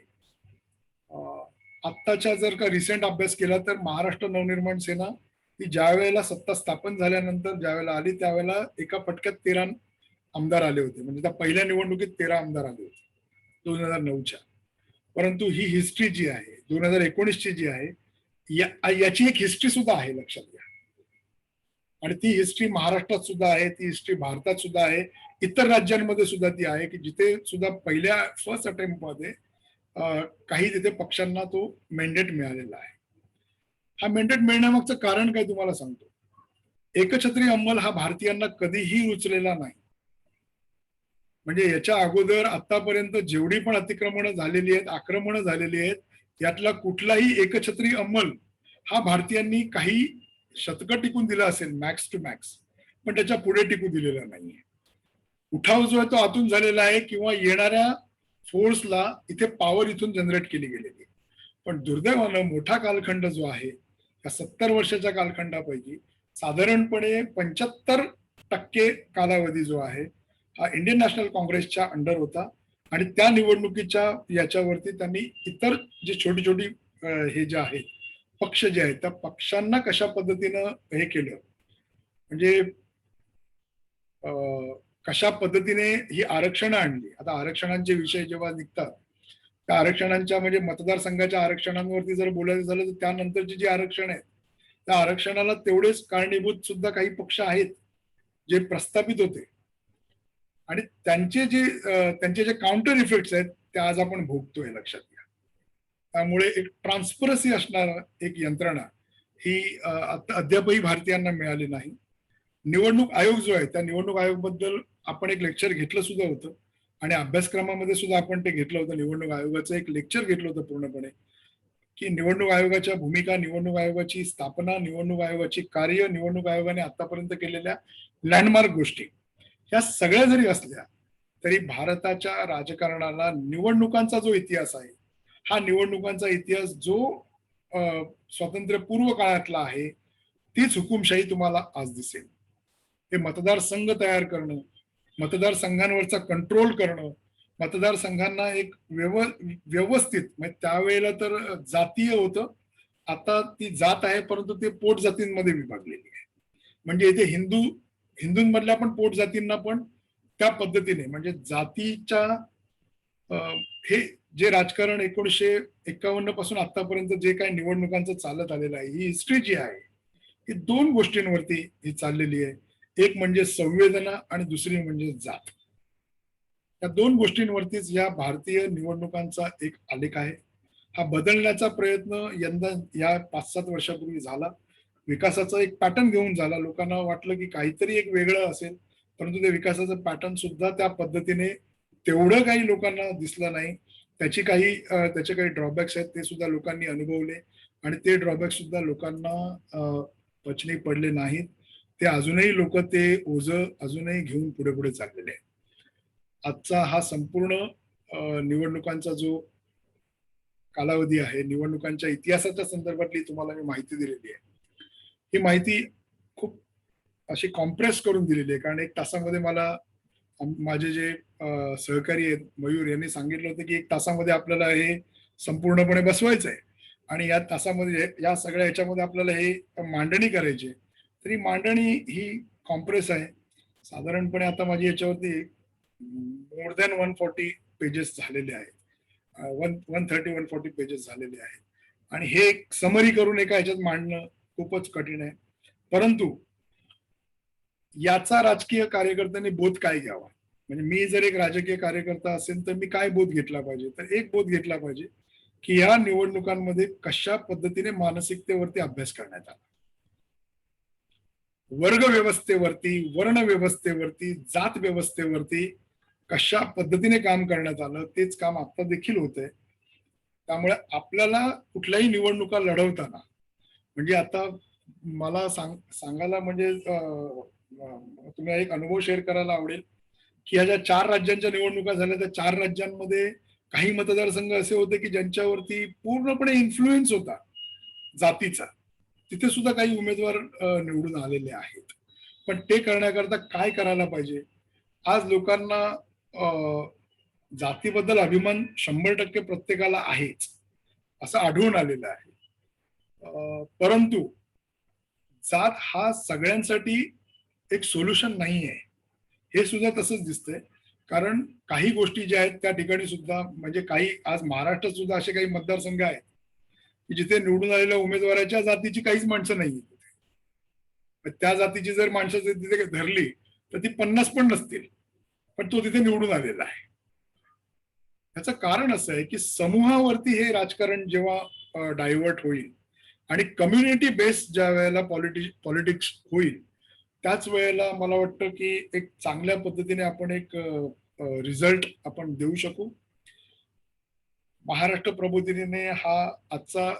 आत्ताच्या जर का रिसेंट अभ्यास केला तर महाराष्ट्र नवनिर्माण सेना ही ज्या वेळेला सत्ता स्थापन झाल्यानंतर ज्या वेळेला आली त्यावेळेला एका पटक्यात 13 आमदार आले होते. म्हणजे त्या पहिल्या निवडणुकीत 13 आमदार आले होते 2009च्या. परंतु ही हिस्ट्री जी आहे 2019ची जी आहे, याची एक हिस्ट्री सुद्धा आहे. लक्षात घ्या, आणि ती हिस्ट्री महाराष्ट्रात सुद्धा आहे, ती हिस्ट्री भारतात सुद्धा आहे, इतर राज्यांमध्ये सुद्धा ती आहे की जिथे सुद्धा पहिल्या फर्स्ट अटेम्प्ट मध्ये काही तिथे पक्षांना तो मेंडेट मिळालेला आहे. हा मेंडेट मिळण्यामागचं कारण काय तुम्हाला सांगतो. एकछत्री अंमल हा भारतीयांना कधीही रुचलेला नाही. म्हणजे याच्या अगोदर आतापर्यंत जेवढी पण अतिक्रमणं झालेली आहेत, आक्रमणं झालेली आहेत, यातला कुठलाही एकछत्री अंमल हा भारतीयांनी काही शतकं टिकून दिला असेल मॅक्स टू मॅक्स, पण त्याच्या पुढे टिकू दिलेला नाहीये. उठाव जो आहे तो आतून झालेला आहे किंवा येणाऱ्या फोर्सला इथे पॉवर इथून जनरेट केली गेलेली. पण दुर्दैवानं मोठा कालखंड जो आहे या 70 वर्षाच्या कालखंडापैकी साधारणपणे 75% कालावधी जो आहे हा इंडियन नॅशनल काँग्रेसच्या अंडर होता. आणि त्या निवडणुकीच्या याच्यावरती त्यांनी इतर जे छोटी छोटी हे जे आहेत पक्ष जे आहेत त्या पक्षांना कशा पद्धतीनं हे केलं, म्हणजे कशा पद्धतीने ही आरक्षणं आणली. आता आरक्षणांचे विषय जेव्हा निघतात त्या आरक्षणांच्या म्हणजे मतदारसंघाच्या आरक्षणांवरती जर बोलायचं झालं तर त्यानंतरची जी आरक्षण आहेत त्या आरक्षणाला तेवढेच कारणीभूत सुद्धा काही पक्ष आहेत जे प्रस्थापित होते आणि त्यांचे जे काउंटर इफेक्ट्स आहेत ते आज आपण भोगतोय, लक्षात घ्या. त्यामुळे एक ट्रान्सपरन्सी असणार एक यंत्रणा ही अद्यापही भारतीयांना मिळाली नाही. निवडणूक आयोग जो आहे त्या निवडणूक आयोग बद्दल आपण एक लेक्चर घेतलं सुद्धा होतं आणि अभ्यासक्रमामध्ये सुद्धा आपण ते घेतलं होतं. निवडणूक आयोगाचं एक लेक्चर घेतलं होतं पूर्णपणे, की निवडणूक आयोगाच्या भूमिका, निवडणूक आयोगाची स्थापना, निवडणूक आयोगाची कार्य, निवडणूक आयोगाने आतापर्यंत केलेल्या लँडमार्क गोष्टी, ह्या सगळ्या जरी असल्या तरी भारताच्या राजकारणाला निवडणुकांचा जो इतिहास आहे हा निवडणुकांचा इतिहास जो स्वातंत्र्यपूर्व काळातला आहे तीच हुकुमशाही तुम्हाला आज दिसेल. हे मतदारसंघ तयार करणं, मतदारसंघांवरचा कंट्रोल करणं, मतदारसंघांना एक व्यवस्थित म्हणजे त्यावेळेला तर जातीय होतं, आता ती जात आहे परंतु ते पोट जातींमध्ये विभागलेली आहे. म्हणजे इथे हिंदूंमधल्या पण पोट जातींना पण त्या पद्धतीने म्हणजे जातीच्या हे जे राजकारण 1951 पासून आतापर्यंत जे काही निवडणुकांचं चालत आलेलं आहे ही हिस्ट्री जी आहे ही दोन गोष्टींवरती ही चाललेली आहे. एक म्हणजे संवेदना आणि दुसरी म्हणजे जात. या दोन गोष्टींवरतीच या भारतीय निवडणुकांचा एक आलेख आहे. हा बदलण्याचा प्रयत्न यंदा या 5-7 वर्षापूर्वी झाला. विकासाचा एक पॅटर्न घेऊन झाला. लोकांना वाटलं की काहीतरी एक वेगळं असेल, परंतु ते विकासाचं पॅटर्न सुद्धा त्या पद्धतीने तेवढं काही लोकांना दिसलं नाही. त्याचे काही ड्रॉबॅक्स आहेत ते सुद्धा लोकांनी अनुभवले आणि ते ड्रॉबॅक्स सुद्धा लोकांना पचनी पडले नाहीत. ते अजूनही लोक ते ओझं अजूनही घेऊन पुढे पुढे चाललेले आहेत. आजचा हा संपूर्ण निवडणुकांचा जो कालावधी आहे, निवडणुकांच्या इतिहासाच्या संदर्भातली तुम्हाला मी माहिती दिलेली आहे. ही माहिती खूप अशी कॉम्प्रेस करून दिलेली आहे, कारण 1 तासामध्ये मला माझे जे सहकारी आहेत मयूर यांनी सांगितलं होतं की 1 तासामध्ये आपल्याला हे संपूर्णपणे बसवायचं आहे आणि या तासामध्ये या सगळ्या ह्याच्यामध्ये आपल्याला हे मांडणी करायची आहे. तरी मांडणी ही कॉम्प्रेस आहे. साधारणपणे आता माझी याच्यावरती मोर दॅन 140 पेजेस झालेले आहेत. 130-140 पेजेस झालेले आहेत आणि हे समरी करून एका ह्याच्यात मांडणं खूपच कठीण आहे. परंतु याचा राजकीय कार्यकर्त्यांनी बोध काय घ्यावा, म्हणजे मी जर एक राजकीय कार्यकर्ता असेल तर मी काय बोध घेतला पाहिजे, तर एक बोध घेतला पाहिजे की या निवडणुकांमध्ये कशा पद्धतीने मानसिकतेवरती अभ्यास करण्यात आला, वर्ग व्यवस्थेवरती, वर्ण व्यवस्थेवरती, जात व्यवस्थेवरती कशा पद्धतीने काम करण्यात आलं तेच काम आता देखील होतंय. त्यामुळे आपल्याला कुठल्याही निवडणुका लढवताना म्हणजे आता मला सांगायला म्हणजे तुम्ही एक अनुभव शेअर करायला आवडेल की ह्या ज्या 4 राज्यांच्या निवडणुका झाल्या त्या 4 राज्यांमध्ये काही मतदारसंघ असे होते की ज्यांच्यावरती पूर्णपणे इन्फ्लुएन्स होता जातीचा. तिथे सुद्धा काही उमेदवार निवडून आलेले आहेत. पण ते करण्याकरता काय करायला पाहिजे? आज लोकांना जातीबद्दल अभिमान 100% प्रत्येकाला आहेच असं आढळून आलेलं आहे. परंतु जात हा सगळ्यांसाठी एक सोल्युशन नाही आहे, हे सुद्धा तसंच दिसतंय. कारण काही गोष्टी ज्या आहेत त्या ठिकाणी सुद्धा म्हणजे काही आज महाराष्ट्रात सुद्धा असे काही मतदारसंघ आहेत की जिथे निवडून आलेल्या उमेदवाराच्या जातीची काहीच माणसं नाही. त्या जातीची जर माणसं तिथे धरली तर ती 50 पण नसतील, पण तो तिथे निवडून आलेला आहे. त्याचं कारण असं आहे की समूहावरती हे राजकारण जेव्हा डायव्हर्ट होईल आणि कम्युनिटी बेस्ड ज्या वेळेला पॉलिटिक्स होईल त्याच वेळेला मला वाटतं की एक चांगल्या पद्धतीने आपण एक रिझल्ट आपण देऊ शकू. महाराष्ट्र प्रबोधिनीने हा आजचा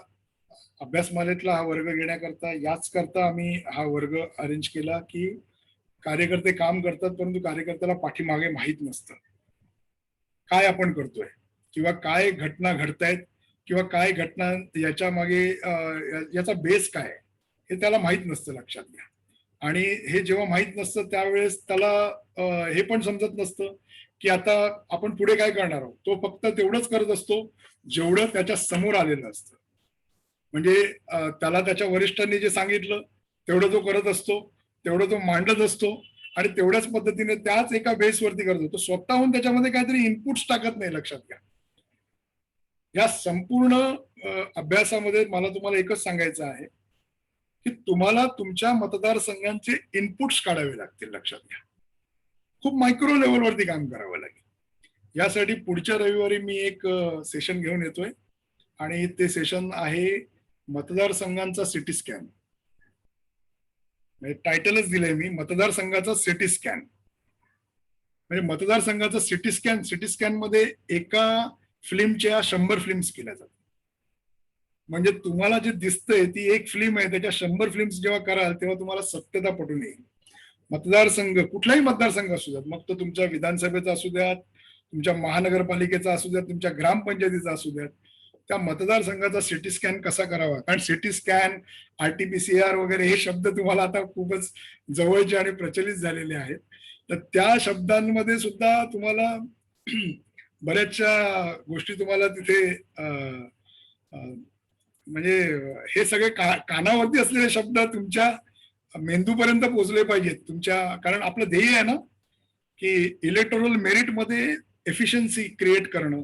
अभ्यासमालेतला हा वर्ग घेण्याकरता याच करता आम्ही हा वर्ग अरेंज केला की कार्यकर्ते काम करतात परंतु कार्यकर्त्याला पाठीमागे माहीत नसतं काय आपण करतोय किंवा काय घटना घडतायत किंवा काय घटना याच्या मागे याचा बेस काय हे त्याला माहीत नसतं, लक्षात घ्या. आणि हे जेव्हा माहीत नसतं त्यावेळेस त्याला हे पण समजत नसतं की आता आपण पुढे काय करणार आहोत. तो फक्त तेवढंच करत असतो जेवढं त्याच्या समोर आलेलं असतं. म्हणजे त्याला त्याच्या वरिष्ठांनी जे सांगितलं तेवढं तो करत असतो, तेवढं तो मांडत असतो आणि तेवढ्याच पद्धतीने त्याच एका बेसवरती करतो. तो स्वतःहून त्याच्यामध्ये काहीतरी इनपुट्स टाकत नाही, लक्षात घ्या. या संपूर्ण अभ्यासामध्ये मला तुम्हाला एकच सांगायचं आहे की तुम्हाला तुमच्या मतदारसंघांचे इनपुट्स काढावे लागतील. लक्षात घ्या, खूप मायक्रो लेवलवरती काम करावं लागेल. यासाठी पुढच्या रविवारी मी एक सेशन घेऊन येतोय आणि ते सेशन आहे मतदारसंघांचा सिटी स्कॅन. म्हणजे टायटलच दिलंय मी, मतदारसंघाचा सिटी स्कॅन. म्हणजे मतदारसंघाचा सिटी स्कॅन मध्ये एका फिल्मच्या 100 फिल्म्स केल्या जातात. म्हणजे तुम्हाला जे दिसतंय ती एक फिल्म आहे, त्याच्या 100 फिल्म्स जेव्हा कराल तेव्हा तुम्हाला सत्यता पटून येईल. मतदारसंघ, कुठलाही मतदारसंघ असू द्यात, मग तो तुमच्या विधानसभेचा असू द्यात, तुमच्या महानगरपालिकेचा असू द्यात, तुमच्या ग्रामपंचायतीचा असू द्यात, त्या मतदारसंघाचा सिटी स्कॅन कसा करावा. कारण सिटी स्कॅन, RT-PCR वगैरे हे शब्द तुम्हाला आता खूपच जवळचे आणि प्रचलित झालेले आहेत. तर त्या शब्दांमध्ये सुद्धा तुम्हाला बऱ्याचशा गोष्टी तुम्हाला तिथे म्हणजे हे सगळे कानावरती असलेले शब्द तुमच्या मेंदूपर्यंत पोहोचले पाहिजेत तुमच्या. कारण आपलं ध्येय आहे ना की इलेक्टोरल मेरिट मध्ये एफिशियन्सी क्रिएट करणं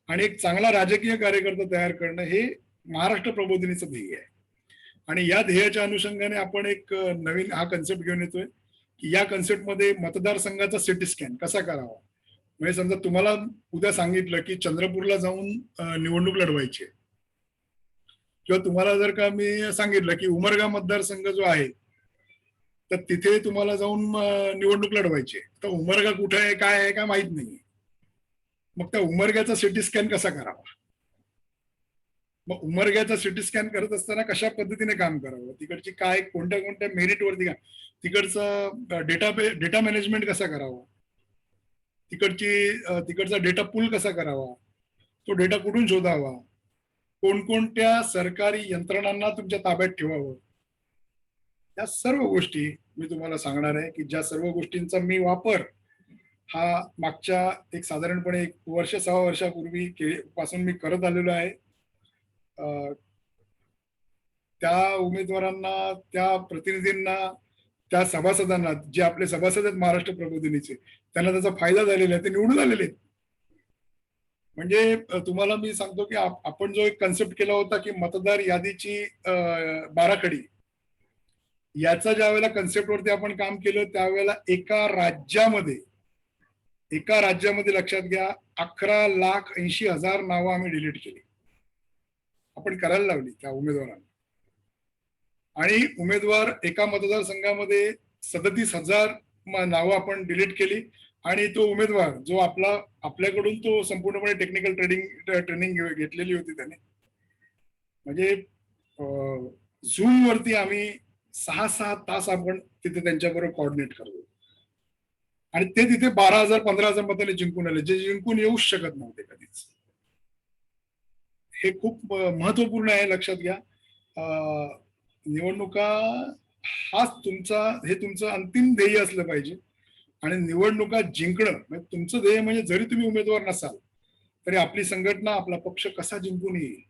आणि एक चांगला राजकीय कार्यकर्ता तयार करणं हे महाराष्ट्र प्रबोधिनीचं ध्येय आहे. आणि या ध्येयाच्या अनुषंगाने आपण एक नवीन हा कन्सेप्ट घेऊन येतोय की या कन्सेप्टमध्ये मतदारसंघाचा सिटी स्कॅन कसा करावा. म्हणजे समजा तुम्हाला उद्या सांगितलं की चंद्रपूरला जाऊन निवडणूक लढवायची आहे, किंवा तुम्हाला जर का मी सांगितलं की उमरगा मतदारसंघ जो आहे तर तिथे तुम्हाला जाऊन निवडणूक लढवायची आहे, तर उमरगा कुठे आहे काय आहे का माहित नाही. मग त्या उमरग्याचा सिटी स्कॅन कसा करावा. मग उमरग्याचा सिटी स्कॅन करत असताना कशा पद्धतीने काम करावं, तिकडची काय कोणत्या कोणत्या मेरिटवरती का, तिकडचं डेटा मॅनेजमेंट कसा करावा, तिकडचा डेटा पूल कसा करावा, तो डेटा कुठून शोधावा, कोणकोणत्या सरकारी यंत्रणांना तुमच्या ताब्यात ठेवावं, या सर्व गोष्टी मी तुम्हाला सांगणार आहे की ज्या सर्व गोष्टींचा मी वापर हा मागच्या एक साधारणपणे 1 वर्ष 6 वर्षापूर्वी पासून मी करत आलेलो आहे. त्या उमेदवारांना, त्या प्रतिनिधींना, त्या सभासदांना, जे आपले सभासद आहेत महाराष्ट्र प्रबोधिनीचे, त्यांना त्याचा फायदा झालेला आहे, ते निवडून आलेले आहेत. म्हणजे तुम्हाला मी सांगतो की आपण जो एक कन्सेप्ट केला होता की मतदार यादीची बाराखडी, याचा ज्या वेळेला कन्सेप्टवरती आपण काम केलं त्यावेळेला एका राज्यामध्ये लक्षात घ्या 11,80,000 नावं आम्ही डिलीट केली. आपण करायला लावली त्या उमेदवारांना. आणि उमेदवार एका मतदारसंघामध्ये 37,000 नावं आपण डिलीट केली. आणि तो उमेदवार जो आपल्याकडून तो संपूर्णपणे टेक्निकल ट्रेनिंग घेतलेली होती त्याने, म्हणजे झूम वरती आम्ही 6-6 तास आपण तिथे त्यांच्याबरोबर कोऑर्डिनेट करतो. आणि ते तिथे 12,000-15,000 मतांनी जिंकून आले, जे जिंकून येऊच शकत नव्हते कधीच. हे खूप महत्वपूर्ण आहे, लक्षात घ्या. निवडणुका हे तुमचं अंतिम ध्येय असलं पाहिजे. आणि निवडणुका जिंकणं म्हणजे तुमचं ध्येय. म्हणजे जरी तुम्ही उमेदवार नसाल तरी आपली संघटना, आपला पक्ष कसा जिंकून येईल,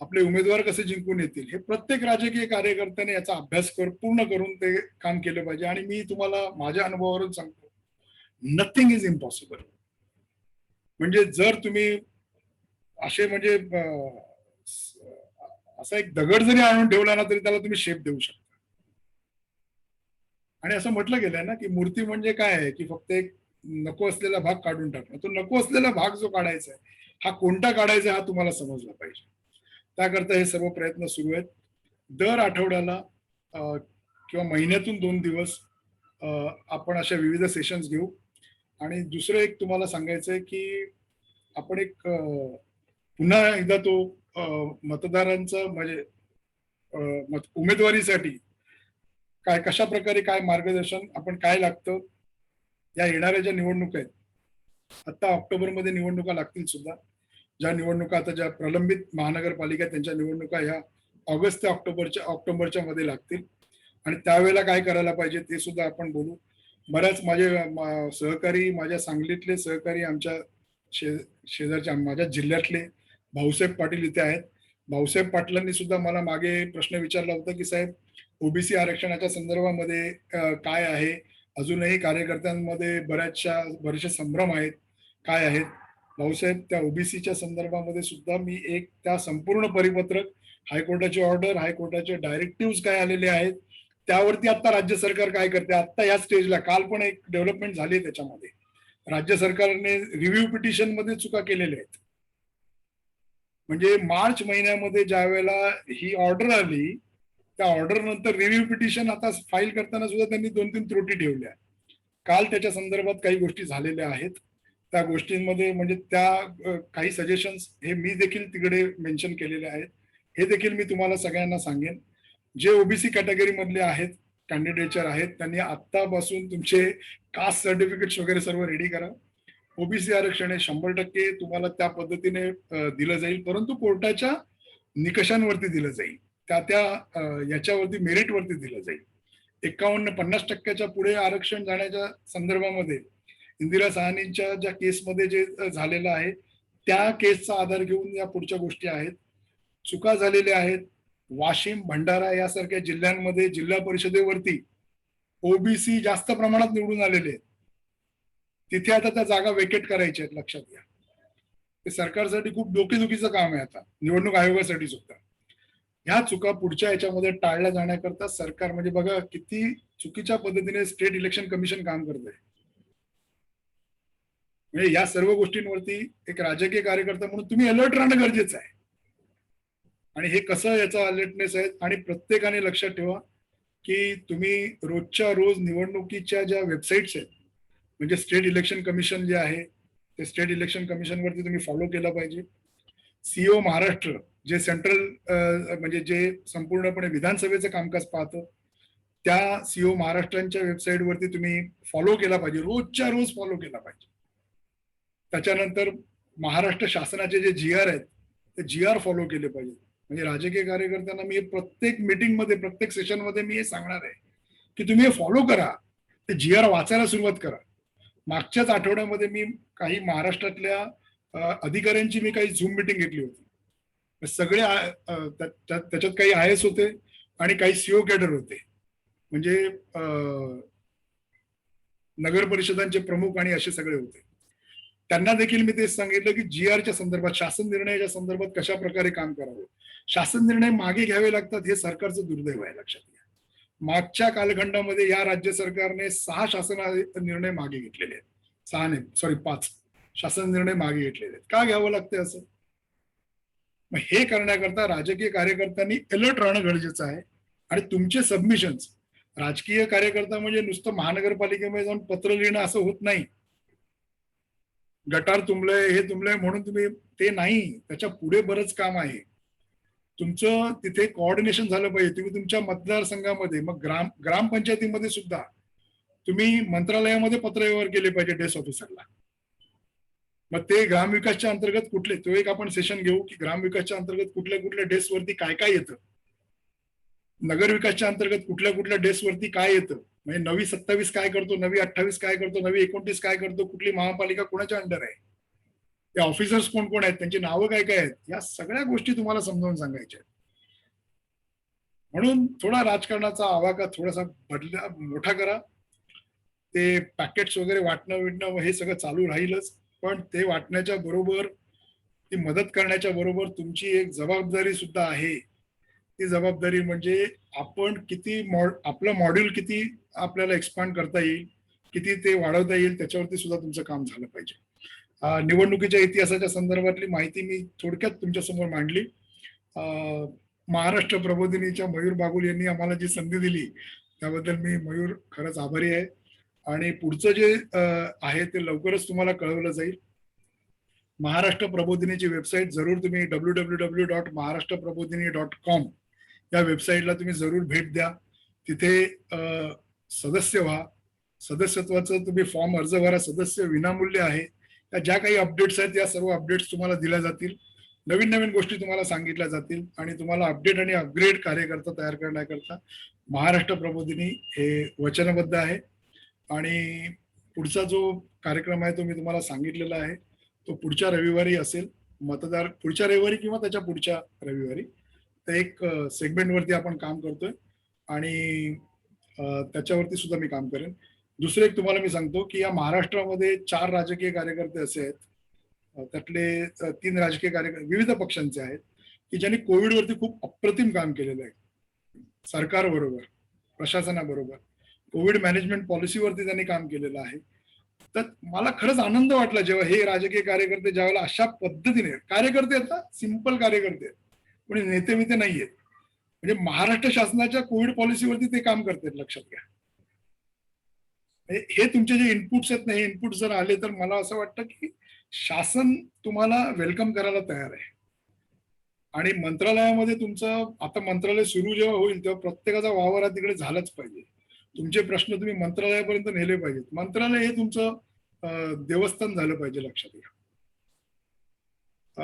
आपले उमेदवार कसे जिंकून येतील, हे प्रत्येक राजकीय कार्यकर्त्याने याचा अभ्यास पूर्ण करून ते काम केलं पाहिजे. आणि मी तुम्हाला माझ्या अनुभवावरून सांगतो, नथिंग इज इम्पॉसिबल. म्हणजे जर तुम्ही असे म्हणजे असा एक दगड जरी आणून ठेवला ना तरी त्याला तुम्ही शेप देऊ शकता. आणि असं म्हटलं गेलंय ना की मूर्ती म्हणजे काय आहे की फक्त एक नको असलेला भाग काढून टाकणं. तो नको असलेला भाग जो काढायचा आहे हा कोणता काढायचा हा तुम्हाला समजला पाहिजे. त्याकरता हे सर्व प्रयत्न सुरू आहेत. दर आठवड्याला किंवा महिन्यातून 2 दिवस आपण अशा विविध सेशन्स घेऊ. आणि दुसरं एक तुम्हाला सांगायचंय की आपण एक पुन्हा एकदा तो मतदारांचा म्हणजे उमेदवारीसाठी कशा प्रकारे काय मार्गदर्शन आपण काय लागतं, या येणाऱ्या ज्या निवडणुका आहेत, आता ऑक्टोबरमध्ये निवडणुका लागतील सुद्धा. ज्या निवडणुका आता ज्या प्रलंबित महानगरपालिका त्यांच्या निवडणुका ह्या ऑगस्ट ते ऑक्टोबरच्या मध्ये लागतील. आणि त्यावेळेला काय करायला पाहिजे ते सुद्धा आपण बोलू. बऱ्याच माझे सहकारी, माझ्या सांगलीतले सहकारी, आमच्या शेजारच्या माझ्या जिल्ह्यातले भाऊसाहेब पाटील इथे आहेत. भाऊसाहेब पाटलांनी सुद्धा मला मागे प्रश्न विचारला होता की साहेब ओबीसी आरक्षणाच्या संदर्भामध्ये काय आहे, अजूनही कार्यकर्त्यांमध्ये बरेचसे संभ्रम आहेत, काय आहेत. भाऊसाहेब, त्या ओबीसीच्या संदर्भामध्ये सुद्धा मी एक त्या संपूर्ण परिपत्रक, हायकोर्टाची ऑर्डर, हायकोर्टाचे डायरेक्टिव्ह काय आलेले आहेत, त्यावरती आता राज्य सरकार काय करते, आता या स्टेजला काल पण एक डेव्हलपमेंट झाली त्याच्यामध्ये. राज्य सरकारने रिव्ह्यू पिटिशन मध्ये चुका केलेल्या आहेत. म्हणजे मार्च महिन्यामध्ये ज्या वेळेला ही ऑर्डर आली, त्या ऑर्डर नंतर रिव्ह्यू पिटिशन आता फाईल करताना सुद्धा त्यांनी 2-3 त्रुटी ठेवल्या. काल त्याच्या संदर्भात काही गोष्टी झालेल्या आहेत. त्या गोष्टींमध्ये म्हणजे त्या काही सजेशन्स हे मी देखील तिकडे मेन्शन केलेले आहेत. हे देखील मी तुम्हाला सगळ्यांना सांगेन. जे ओबीसी कॅटेगरी मधले आहेत, कॅन्डिडेटचर आहेत, त्यांनी आत्तापासून तुमचे कास्ट सर्टिफिकेट्स वगैरे सर्व रेडी करा. ओबीसी आरक्षण हे 100% तुम्हाला त्या पद्धतीने दिलं जाईल, परंतु कोर्टाच्या निकषांवरती दिलं जाईल, त्या याच्यावरती मेरिटवरती दिलं जाईल. 51-50% पुढे आरक्षण जाण्याच्या संदर्भामध्ये इंदिरा साहनींच्या ज्या केसमध्ये जे झालेलं आहे, त्या केसचा आधार घेऊन या पुढच्या गोष्टी आहेत. चुका झालेल्या आहेत. वाशिम, भंडारा यासारख्या जिल्ह्यांमध्ये जिल्हा परिषदेवरती ओबीसी जास्त प्रमाणात निवडून आलेले आहेत. तिथे आता त्या जागा वेकेट करायच्या आहेत, लक्षात घ्या. ते सरकारसाठी खूप डोकेदुखीचं काम आहे आता, निवडणूक आयोगासाठी सुद्धा. ह्या चुका पुढच्या याच्यामध्ये टाळल्या जाण्याकरता सरकार म्हणजे बघा किती चुकीच्या पद्धतीने स्टेट इलेक्शन कमिशन काम करत आहे. म्हणजे या सर्व गोष्टींवरती एक राजकीय कार्यकर्ता म्हणून तुम्ही अलर्ट राहणं गरजेचं आहे. आणि हे कसं याचा अलर्टनेस आहे, आणि प्रत्येकाने लक्षात ठेवा की तुम्ही रोजच्या रोज निवडणुकीच्या ज्या वेबसाईट्स आहेत, म्हणजे स्टेट इलेक्शन कमिशन जे आहे, ते स्टेट इलेक्शन कमिशन वरती तुम्ही फॉलो केलं पाहिजे. सीओ महाराष्ट्र जे सेंट्रल म्हणजे जे संपूर्णपणे विधानसभेचं कामकाज पाहतं, त्या सीओ महाराष्ट्रांच्या वेबसाईटवरती तुम्ही फॉलो केला पाहिजे, रोजच्या रोज फॉलो केला पाहिजे. त्याच्यानंतर महाराष्ट्र शासनाचे जे GR आहेत, ते GR फॉलो केले पाहिजे. म्हणजे राजकीय कार्यकर्त्यांना मी प्रत्येक मीटिंगमध्ये, प्रत्येक सेशनमध्ये मी हे सांगणार आहे की तुम्ही हे फॉलो करा, ते GR वाचायला सुरुवात करा. मागच्याच आठवड्यामध्ये मी काही महाराष्ट्रातल्या अधिकाऱ्यांची मी काही झूम मिटिंग घेतली होती. सगळे त्याच्यात काही IAS होते आणि काही CO कॅडर होते, म्हणजे नगर परिषदांचे प्रमुख आणि असे सगळे होते. त्यांना देखील मी तेच सांगितलं की GRच्या संदर्भात, शासन निर्णयाच्या संदर्भात कशा प्रकारे काम करावं. शासन निर्णय मागे घ्यावे लागतात, हे सरकारचं दुर्दैव आहे, लक्षात घ्या. मागच्या कालखंडामध्ये या राज्य सरकारने 6 शासन निर्णय मागे घेतलेले आहेत. 6 नाही, सॉरी 5 शासन निर्णय मागे घेतलेले आहेत. का घ्यावं लागतंय असं? मग हे करण्याकरता राजकीय कार्यकर्त्यांनी अलर्ट राहणं गरजेचं आहे. आणि तुमचे सबमिशन्स, राजकीय कार्यकर्ता म्हणजे नुसतं महानगरपालिकेमध्ये जाऊन पत्र लिहिणं असं होत नाही. गटार तुंबलंय, हे तुंबलंय म्हणून तुम्ही ते नाही, त्याच्या पुढे बरंच काम आहे. तुमचं तिथे कोऑर्डिनेशन झालं पाहिजे. तुम्ही तुमच्या मतदारसंघामध्ये, मग ग्रामपंचायतीमध्ये सुद्धा तुम्ही मंत्रालयामध्ये पत्रव्यवहार केले पाहिजे डेस्क ऑफिसरला. मग ते ग्रामविकासच्या अंतर्गत कुठले, तो एक आपण सेशन घेऊ की ग्रामविकासच्या अंतर्गत कुठल्या कुठल्या डेस्क वरती काय काय येतं, नगर विकासच्या अंतर्गत कुठल्या कुठल्या डेस्क वरती काय येतं, म्हणजे नवी 27 काय करतो, नवी 28 काय करतो, नवी 29 काय करतो, कुठली महापालिका कोणाच्या अंडर आहे, ते ऑफिसर्स कोण कोण आहेत, त्यांची नावं काय काय आहेत, या सगळ्या गोष्टी तुम्हाला समजावून सांगायच्या आहेत. म्हणून थोडा राजकारणाचा आवाका थोडासा मोठा करा. ते पॅकेट्स वगैरे वाटणं विटणं हे सगळं चालू राहीलच, पण ते वाटण्याच्या बरोबर, ती मदत करण्याच्या बरोबर तुमची एक जबाबदारी सुद्धा आहे. ती जबाबदारी म्हणजे आपण किती आपलं मॉड्यूल किती आपल्याला एक्सपांड करता येईल, किती ते वाढवता येईल, त्याच्यावरती सुद्धा तुमचं काम झालं पाहिजे. निवडणुकीच्या इतिहासाच्या संदर्भातली माहिती मी थोडक्यात तुमच्या समोर मांडली. महाराष्ट्र प्रबोधिनीच्या मयूर बागुल यांनी आम्हाला जी संधी दिली त्याबद्दल मी मयूर खरंच आभारी आहे. आणि पुढचं जे आहे ते लवकरच तुम्हाला कळवलं जाईल. महाराष्ट्र प्रबोधिनीची वेबसाईट जरूर तुम्ही www.maharashtraprabodhini.com या वेबसाईटला तुम्ही जरूर भेट द्या. तिथे सदस्य व्हा. सदस्यत्वाचं तुम्ही फॉर्म अर्ज भरा. सदस्य विनामूल्य आहे. त्या ज्या काही अपडेट्स आहेत त्या सर्व अपडेट्स तुम्हाला दिल्या जातील. नवीन नवीन गोष्टी तुम्हाला सांगितल्या जातील आणि तुम्हाला अपडेट आणि अपग्रेड कार्यकर्ता तयार करण्याकरता महाराष्ट्र प्रबोधिनी हे वचनबद्ध आहे. आणि पुढचा जो कार्यक्रम आहे तो मी तुम्हाला सांगितलेला आहे, तो पुढच्या रविवारी असेल. मतदार पुढच्या रविवारी किंवा त्याच्या पुढच्या रविवारी तर एक सेगमेंटवरती आपण काम करतोय आणि त्याच्यावरती सुद्धा मी काम करेन. दुसरं एक तुम्हाला मी सांगतो की या महाराष्ट्रामध्ये 4 राजकीय कार्यकर्ते असे आहेत त्यातले 3 राजकीय कार्यकर्ते विविध पक्षांचे आहेत की ज्यांनी कोविडवरती खूप अप्रतिम काम केलेलं आहे. सरकारबरोबर, प्रशासनाबरोबर, कोविड मॅनेजमेंट पॉलिसीवरती त्यांनी काम केलेलं आहे. तर मला खरंच आनंद वाटला जेव्हा हे राजकीय कार्यकर्ते ज्यावेळेला अशा पद्धतीने कार्यकर्ते आहेत ना, सिंपल कार्यकर्ते आहेत, कोणी नेते मिते नाहीयेत, म्हणजे महाराष्ट्र शासनाच्या कोविड पॉलिसीवरती ते काम करतात. लक्षात घ्या, हे तुमचे जे इनपुट्स आहेत ना, हे इनपुट जर आले तर मला असं वाटतं की शासन तुम्हाला वेलकम करायला तयार आहे. आणि मंत्रालयामध्ये तुमचं आता मंत्रालय सुरू जेव्हा होईल तेव्हा प्रत्येकाचा वावर हा तिकडे झालाच पाहिजे. तुमचे प्रश्न तुम्ही मंत्रालयापर्यंत नेले पाहिजेत. मंत्रालय हे तुमचं देवस्थान झालं पाहिजे. लक्षात घ्या.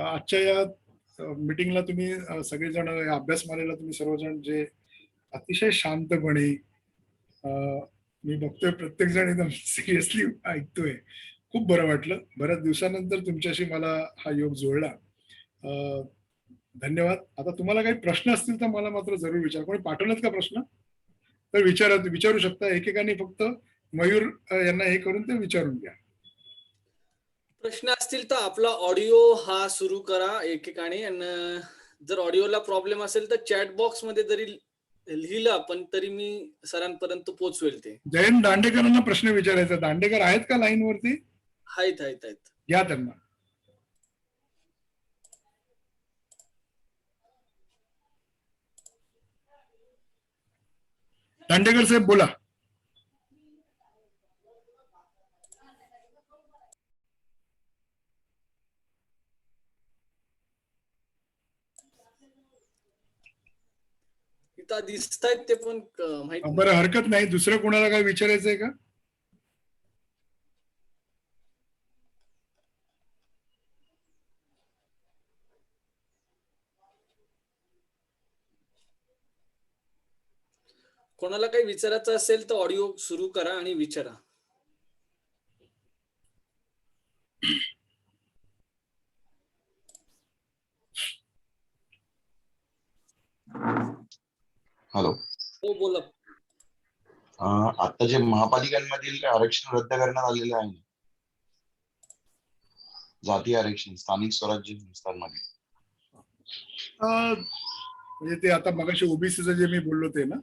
आजच्या या मीटिंगला तुम्ही सगळेजण या अभ्यासमालेला तुम्ही सर्वजण जे अतिशय शांतपणे मी बघतोय प्रत्येक जण एकदम सिरियसली ऐकतोय. खूप बरं वाटलं. बऱ्याच दिवसानंतर तुमच्याशी मला हा योग जुळला. धन्यवाद. आता तुम्हाला काही प्रश्न असतील तर मला मात्र जरूर विचारा. कोणी पाठवलेत का प्रश्न? तर विचारू शकता. एकेकाने फक्त मयूर यांना हे करून ते विचारून घ्या. प्रश्न असतील तर आपला ऑडिओ हा सुरू करा एकेकाने. आणि जर ऑडिओला प्रॉब्लेम असेल तर चॅट बॉक्स मध्ये जरी लिहिलं पण तरी मी सरांपर्यंत पोहोचवेल ते. जयंत दांडेकरांना प्रश्न विचारायचा. दांडेकर आहेत का लाईन वरती? आहेत. या त्यांना. दांडेकर साहेब बोला. इथं दिसतायत ते पण माहिती. बरं, हरकत नाही. दुसरं कोणाला काय विचारायचंय का? कोणाला काही विचारायचं असेल तर ऑडिओ सुरू करा आणि विचारा. हॅलो. हो बोला. आता जे महापालिकांमधील आरक्षण रद्द करण्यात आलेलं आहे, जाती आरक्षण स्थानिक स्वराज्य संस्थांमध्ये, म्हणजे ते आता मगाशी ओबीसीचं जे मी बोललो ते ना,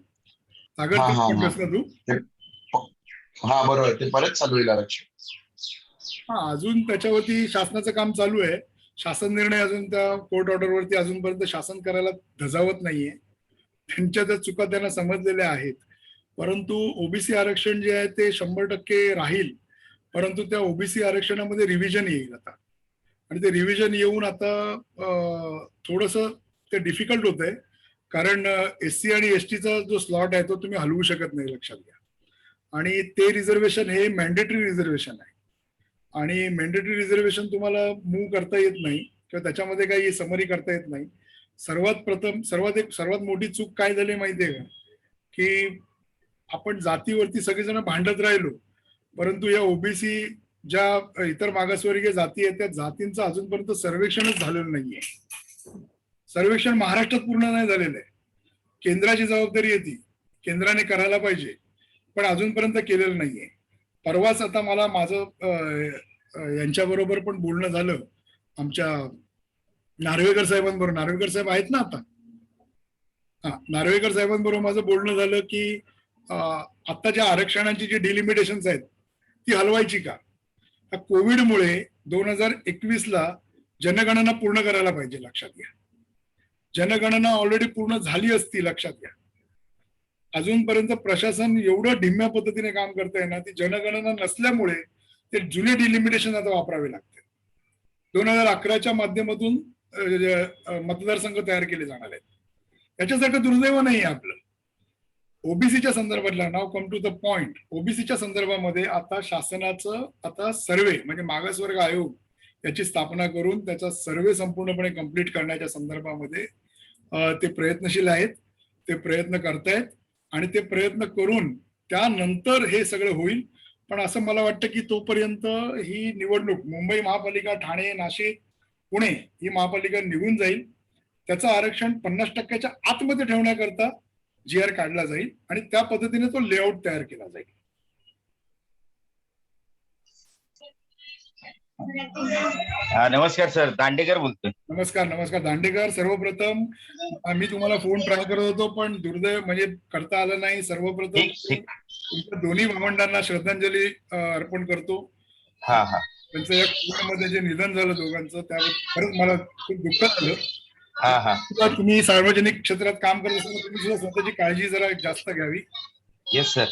सागर तू? हा बरोबर. ते परत चालू होईल आरक्षण. हा, अजून त्याच्यावरती शासनाचं काम चालू आहे. शासन निर्णय अजून त्या कोर्ट ऑर्डरवरती अजूनपर्यंत शासन करायला धजावत नाहीये. त्यांच्या त्या चुका त्यांना समजलेल्या आहेत. परंतु ओबीसी आरक्षण जे आहे ते 100% राहील. परंतु त्या ओबीसी आरक्षणामध्ये रिव्हिजन येईल आता. आणि ते रिव्हिजन येऊन आता थोडस ते डिफिकल्ट होत आहे. कारण एससी आणि एसटीचा जो स्लॉट आहे तो तुम्ही हलवू शकत नाही. लक्षात घ्या. आणि ते रिझर्वेशन हे मॅन्डेटरी रिझर्वेशन आहे. आणि मॅन्डेटरी रिझर्वेशन तुम्हाला मूव्ह करता येत नाही किंवा त्याच्यामध्ये काही समरी करता येत नाही. सर्वात मोठी चूक काय झाली माहितीये का, की आपण जातीवरती सगळेजण भांडत राहिलो. परंतु या ओबीसी ज्या इतर मागासवर्गीय जाती आहेत त्या जातींचं अजूनपर्यंत सर्वेक्षणच झालेलं नाहीये. सर्वेक्षण महाराष्ट्रात पूर्ण नाही झालेलं आहे. केंद्राची जबाबदारी आहे ती, केंद्राने करायला पाहिजे, पण अजूनपर्यंत केलेलं नाहीये. परवाच आता मला माझं यांच्याबरोबर पण बोलणं झालं, आमच्या नार्वेकर साहेबांबरोबर. नार्वेकर साहेब आहेत ना आता? हा, नार्वेकर साहेबांबरोबर माझं बोलणं झालं की आता ज्या आरक्षणाची जी डिलिमिटेशन्स आहेत ती हलवायची का? कोविडमुळे 2021ला जनगणना पूर्ण करायला पाहिजे. लक्षात घ्या. जनगणना ऑलरेडी पूर्ण झाली असती. लक्षात घ्या. अजूनपर्यंत प्रशासन एवढं ढिम्या पद्धतीने काम करतंय ना, ती जनगणना नसल्यामुळे ते जुने डिलिमिटेशन आता वापरावे लागते. 2011च्या माध्यमातून मतदारसंघ तयार केले जाणार आहेत. याच्यासाठी दुर्दैव नाही आपलं. ओबीसीच्या संदर्भातला, नाव कम टू द पॉइंट, ओबीसीच्या संदर्भामध्ये आता शासनाचं आता सर्वे म्हणजे मागासवर्ग आयोग याची स्थापना करून त्याचा सर्वे संपूर्णपणे कंप्लीट करण्याच्या संदर्भामध्ये ते प्रयत्नशील आहेत. ते प्रयत्न करतायत आणि ते प्रयत्न करून त्यानंतर हे सगळं होईल. पण असं मला वाटतं की तोपर्यंत ही निवडणूक मुंबई महापालिका, ठाणे, नाशिक, पुणे ही महापालिका निघून जाईल. त्याचं आरक्षण 50%च्या आतमध्ये ठेवण्याकरता GR काढला जाईल आणि त्या पद्धतीने तो लेआउट तयार केला जाईल. नमस्कार सर, दांडेकर बोलतोय. नमस्कार नमस्कार दांडेकर. सर्वप्रथम आम्ही तुम्हाला फोन ट्राय करत होतो पण दुर्दैव म्हणजे करता आलं नाही. सर्वप्रथम ठीक ठीक. तुमच्या दोन्ही भावंडांना श्रद्धांजली अर्पण करतो. हा हा त्यांचं या कोविडमध्ये जे निधन झालं दोघांचं त्याबद्दल खरंच मला खूप दुःख झालं. हा हा. तुम्ही सार्वजनिक क्षेत्रात काम करत असताना तुम्ही सुद्धा स्वतःची काळजी जरा जास्त घ्यावी. Yes sir.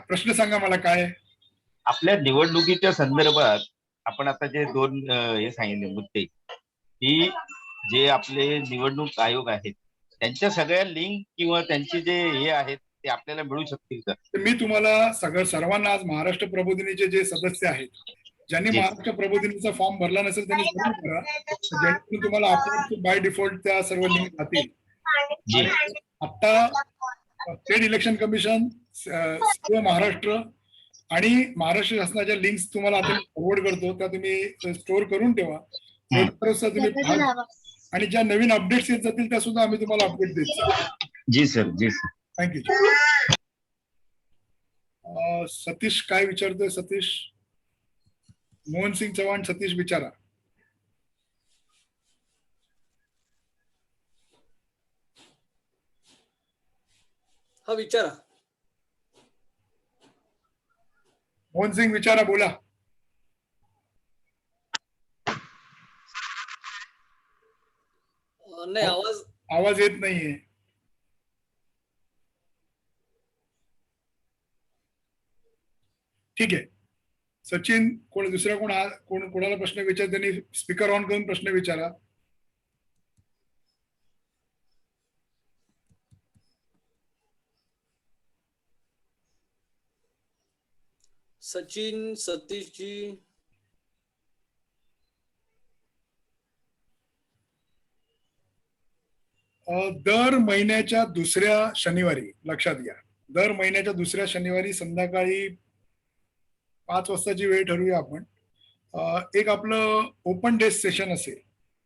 प्रश्न सांगा मला काय आहे. आपल्या निवडणुकीच्या संदर्भात आपण आता जे दोन हे सांगितले मुद्दे, की जे आपले निवडणूक आयोग आहेत त्यांच्या सगळ्या लिंक किंवा त्यांचे जे हे आहेत ते आपल्याला मिळू शकतील का? मी तुम्हाला सर्वांना आज महाराष्ट्र प्रबोधिनीचे जे सदस्य आहेत ज्यांनी जी. महाराष्ट्र प्रबोधिनीचा फॉर्म भरला नसेल त्यांनी जरूर करा, जेणेकरून तुम्हाला आपोआप बाय डिफॉल्ट त्या सर्व लिंक राहतील. जी. आता स्टेट इलेक्शन कमिशन, महाराष्ट्र आणि महाराष्ट्र शासनाच्या लिंक्स तुम्हाला आता फॉरवर्ड करतो, त्या तुम्ही स्टोअर करून ठेवा. तुम्ही आणि ज्या नवीन अपडेट्स येत जातील त्या सुद्धा आम्ही तुम्हाला अपडेट देत जाऊ. जी सर. जी सर. थँक्यू. सतीश काय विचारतोय? सतीश मोहन सिंग चव्हाण. सतीश विचारा. हा विचारा. मोहन सिंग विचारा, बोला. नाही आवाज येत नाहीये. ठीक आहे. सचिन दुसरा कोणाला प्रश्न विचार, त्यांनी स्पीकर ऑन करून प्रश्न विचारा. सचिन, सतीशजी. दर महिन्याच्या दुसऱ्या शनिवारी, लक्षात घ्या, दर महिन्याच्या दुसऱ्या शनिवारी संध्याकाळी 5 वाजताची वेळ ठरवूया आपण. एक आपलं ओपन डेस्क सेशन असेल.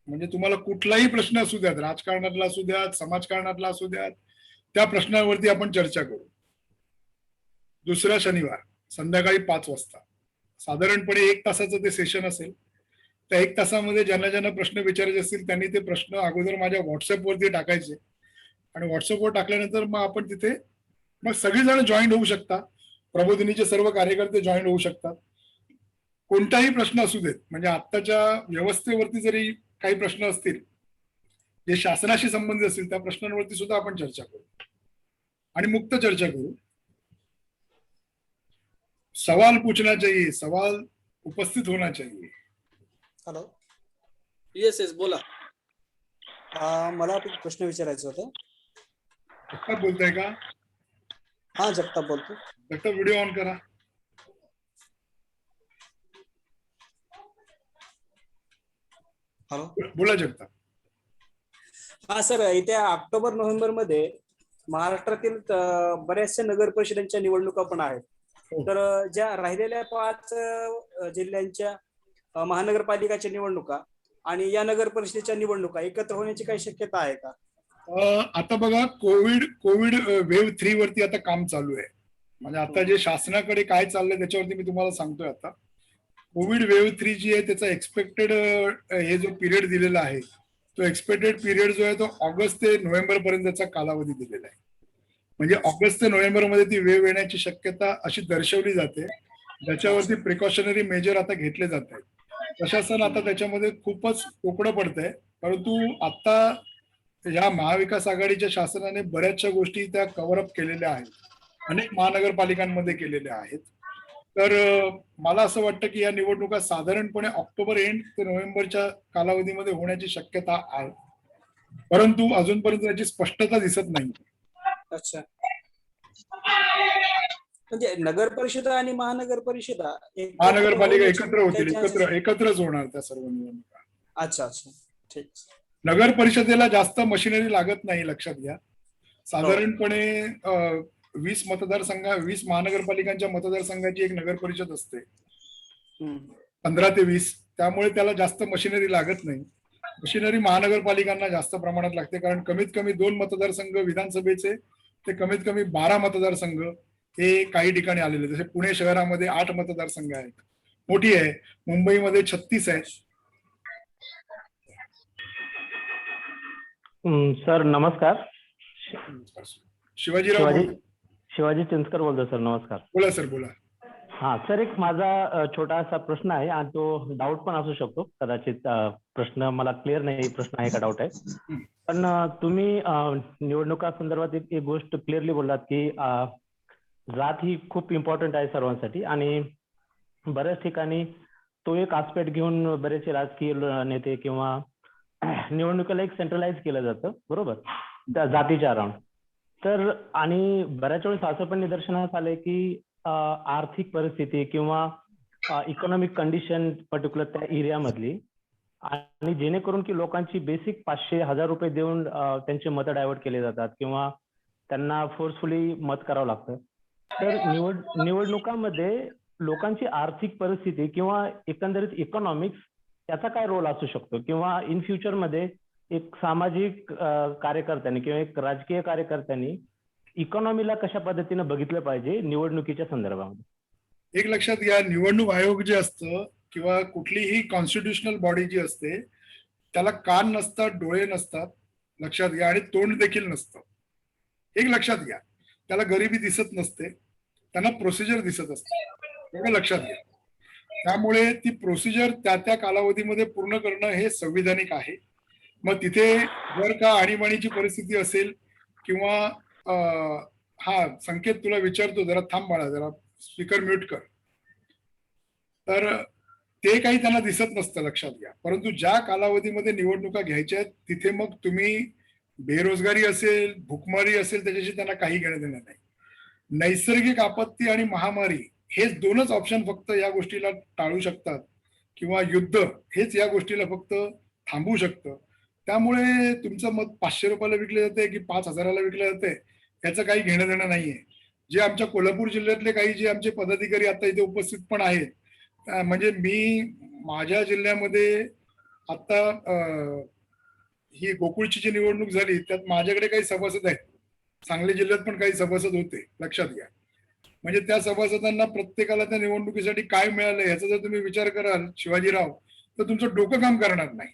म्हणजे तुम्हाला कुठलाही प्रश्न असू द्यात, राजकारणातला असू द्यात, समाजकारणातला असू द्यात, त्या प्रश्नावरती आपण चर्चा करू. दुसरा शनिवार संध्याकाळी 5 वाजता साधारणपणे 1 तासाचं ते सेशन असेल. त्या 1 तासामध्ये ज्यांना प्रश्न विचारायचे असतील त्यांनी ते प्रश्न अगोदर माझ्या व्हॉट्सअपवरती टाकायचे आणि व्हॉट्सअपवर टाकल्यानंतर मग आपण तिथे मग सगळेजण जॉईन होऊ शकता. प्रबोधिनीचे सर्व कार्यकर्ते जॉईन होऊ शकतात. कोणताही प्रश्न असू देत, म्हणजे आत्ताच्या व्यवस्थेवरती जरी काही प्रश्न असतील जे शासनाशी संबंधित असतील त्या प्रश्नांवरती सुद्धा आपण चर्चा करू आणि मुक्त चर्चा करू. सवाल पूछना चाहिए, सवाल उपस्थित होना चाहिए. हॅलो. येस येस बोला. मला एक प्रश्न विचारायचा होता. जगताप बोलताय का? हा जगताप बोलतो. जगताप व्हिडिओ ऑन करा. हॅलो. बोला जगताप. हा सर, येत्या ऑक्टोबर नोव्हेंबर मध्ये महाराष्ट्रातील बऱ्याचशा नगर परिषदांच्या निवडणुका पण आहेत. तर ज्या राहिलेल्या 5 जिल्ह्यांच्या महानगरपालिकाच्या निवडणुका आणि या नगर परिषदेच्या निवडणुका एकत्र होण्याची काही शक्यता आहे का? आता बघा, कोविड वेव्ह 3 वरती आता काम चालू आहे. म्हणजे आता जे शासनाकडे काय चाललंय त्याच्यावरती मी तुम्हाला सांगतोय. आता कोविड वेव्ह 3 जी आहे त्याचा एक्सपेक्टेड हे जो पिरियड दिलेला आहे तो एक्सपेक्टेड पिरियड जो आहे तो ऑगस्ट ते नोव्हेंबर पर्यंतचा कालावधी दिलेला आहे. म्हणजे ऑगस्ट ते नोव्हेंबर मध्ये ती वेव्ह येण्याची शक्यता अशी दर्शवली जाते, ज्याच्यावरती प्रिकॉशनरी मेजर आता घेतले जात आहेत. प्रशासन आता त्याच्यामध्ये खूपच कोकडं पडतंय. परंतु आता या महाविकास आघाडीच्या शासनाने बऱ्याचशा गोष्टी त्या कव्हर अप केलेल्या आहेत, अनेक महानगरपालिकांमध्ये केलेल्या आहेत. तर मला असं वाटतं की या निवडणुका साधारणपणे ऑक्टोबर एंड ते नोव्हेंबरच्या कालावधीमध्ये होण्याची शक्यता आहे, परंतु अजूनपर्यंत त्याची स्पष्टता दिसत नाही. अच्छा. म्हणजे नगर परिषदा आणि महानगर परिषदा महानगरपालिका एकत्र होतील, एकत्रच होणार त्या सर्व निवडणुका. अच्छा अच्छा, ठीक. नगर परिषदेला जास्त मशिनरी लागत नाही, लक्षात घ्या. साधारणपणे 20 महानगरपालिकांच्या मतदारसंघाची एक नगर परिषद असते, 15 ते 20. त्यामुळे त्याला जास्त मशिनरी लागत नाही. मशिनरी महानगरपालिकांना जास्त प्रमाणात लागते, कारण कमीत कमी 2 मतदारसंघ विधानसभेचे ते कमीत कमी 12 मतदारसंघ हे काही ठिकाणी आलेले. जसे पुणे शहरामध्ये 8 मतदारसंघ आहेत, मोठी आहे. मुंबईमध्ये 36 आहे. सर नमस्कार. शिवाजीराव शिवाजी बोल. शिवाजी चिंचकर बोलतो सर. नमस्कार. बोला सर, बोला. हा सर, एक माझा छोटासा प्रश्न आहे आणि तो डाऊट पण असू शकतो कदाचित. प्रश्न मला क्लिअर नाही, प्रश्न आहे का डाऊट आहे. पण तुम्ही निवडणुका संदर्भात एक गोष्ट क्लिअरली बोललात की जात ही खूप इम्पॉर्टंट आहे सर्वांसाठी आणि बऱ्याच ठिकाणी तो एक आस्पेक्ट घेऊन बरेचसे राजकीय नेते किंवा निवडणुकीला एक सेंट्रलाइज केलं जातं, बरोबर, त्या जातीच्या अराउंड. तर आणि बऱ्याच वेळेस असं पण निदर्शनास आलंय की आर्थिक परिस्थिती किंवा इकॉनॉमिक कंडिशन पर्टिक्युलर त्या एरियामधली, आणि जेणेकरून की लोकांची बेसिक 500-1000 रुपये देऊन त्यांचे मतं डायव्हर्ट केले जातात किंवा त्यांना फोर्सफुली मत करावं लागतं. तर निवडणुकांमध्ये लोकांची आर्थिक परिस्थिती किंवा एकंदरीत इकॉनॉमिक्स त्याचा काय रोल असू शकतो, किंवा इन फ्युचर मध्ये एक सामाजिक कार्यकर्त्यांनी किंवा एक राजकीय कार्यकर्त्यांनी इकॉनॉमीला कशा पद्धतीने बघितलं पाहिजे निवडणुकीच्या संदर्भामध्ये? एक लक्षात घ्या, निवडणूक आयोग जे असतं किंवा कुठलीही कॉन्स्टिट्युशनल बॉडी जी असते त्याला कान नसतात, डोळे नसतात, लक्षात घ्या, आणि तोंड देखील नसतं. एक लक्षात घ्या, त्याला गरिबी दिसत नसते, त्यांना प्रोसिजर दिसत असते, एवढं लक्षात घ्या. त्यामुळे ती प्रोसिजर त्या त्या कालावधीमध्ये पूर्ण करणं हे संविधानिक आहे. मग तिथे जर का आणीबाणीची परिस्थिती असेल किंवा हा संकेत तुला विचारतो, जरा थांब बाळा, जरा स्पीकर म्यूट कर, तर ते काही त्यांना दिसत नसतं, लक्षात घ्या. परंतु ज्या कालावधीमध्ये निवडणुका घ्यायच्या आहेत तिथे मग तुम्ही बेरोजगारी असेल, भूकमारी असेल, त्याच्याशी त्यांना काही घेणं देणं नाही. नैसर्गिक आपत्ती आणि महामारी हेच दोनच ऑप्शन फक्त या गोष्टीला टाळू शकतात, किंवा युद्ध हेच या गोष्टीला फक्त थांबवू शकतं. त्यामुळे तुमचं मत 500 रुपयाला विकलं जाते की 5000ला विकलं जाते याचं काही घेणं देणं नाहीये. जे आमच्या कोल्हापूर जिल्ह्यातले काही जे आमचे पदाधिकारी आता इथे उपस्थित पण आहेत, म्हणजे मी माझ्या जिल्ह्यामध्ये आता ही गोकुळची जी निवडणूक झाली त्यात माझ्याकडे काही सभासद आहेत. सांगली जिल्ह्यात पण काही सभासद होते, लक्षात घ्या. म्हणजे त्या सभासदांना प्रत्येकाला त्या निवडणुकीसाठी काय मिळालं याचा जर तुम्ही विचार कराल शिवाजीराव, तर तुमचं डोकं काम करणार नाही.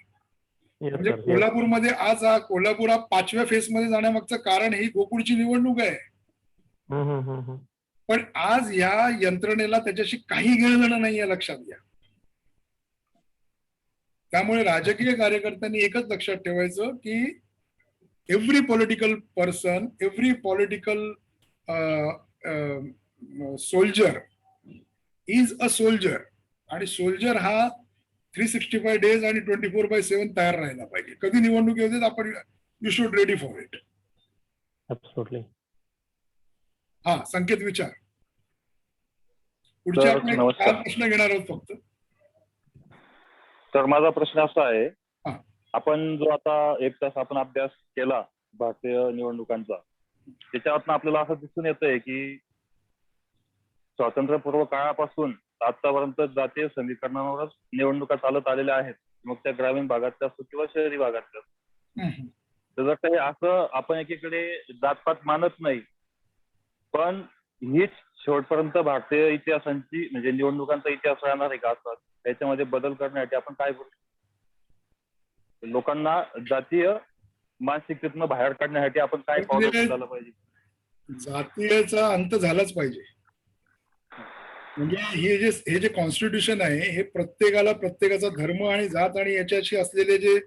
म्हणजे कोल्हापूरमध्ये आज कोल्हापूर हा 5व्या फेजमध्ये जाण्यामागचं कारण ही गोकुळची निवडणूक आहे. पण आज या यंत्रणेला त्याच्याशी काही घेणं देणं नाहीये, लक्षात घ्या. त्यामुळे राजकीय कार्यकर्त्यांनी एकच लक्षात ठेवायचं की every political person, every political soldier is a soldier, आणि सोल्जर हा 365 डेज आणि 24/7 तयार राहायला पाहिजे. कधी निवडणूक येऊ देत, आपण you should ready for it. हा संकेत विचार. पुढच्या आपण 4 प्रश्न घेणार आहोत फक्त. तर माझा प्रश्न असा आहे, हा. आपण जो आता 1 तास आपण अभ्यास केला भारतीय निवडणुकांचा, त्याच्यातून आपल्याला असं दिसून येतंय की स्वातंत्र्यपूर्व काळापासून आतापर्यंत जातीय समीकरणावरच निवडणुका चालत आलेल्या आहेत, मग त्या ग्रामीण भागातल्या असो किंवा शहरी भागातल्या. तर जर काही असं आपण एकीकडे जातपात मानत नाही, पण हीच शेवटपर्यंत भारतीय इतिहासांची म्हणजे निवडणुकांचा इतिहास राहणार आहे का? असतात त्याच्यामध्ये बदल करण्यासाठी आपण काय करू? लोकांना जातीय मानसिकतेतून बाहेर काढण्यासाठी आपण काय पावलं उचलायला पाहिजे? जातीयचा अंत झालाच पाहिजे. म्हणजे हे जे कॉन्स्टिट्यूशन आहे हे प्रत्येकाला प्रत्येकाचा धर्म आणि जात आणि याच्याशी असलेले जे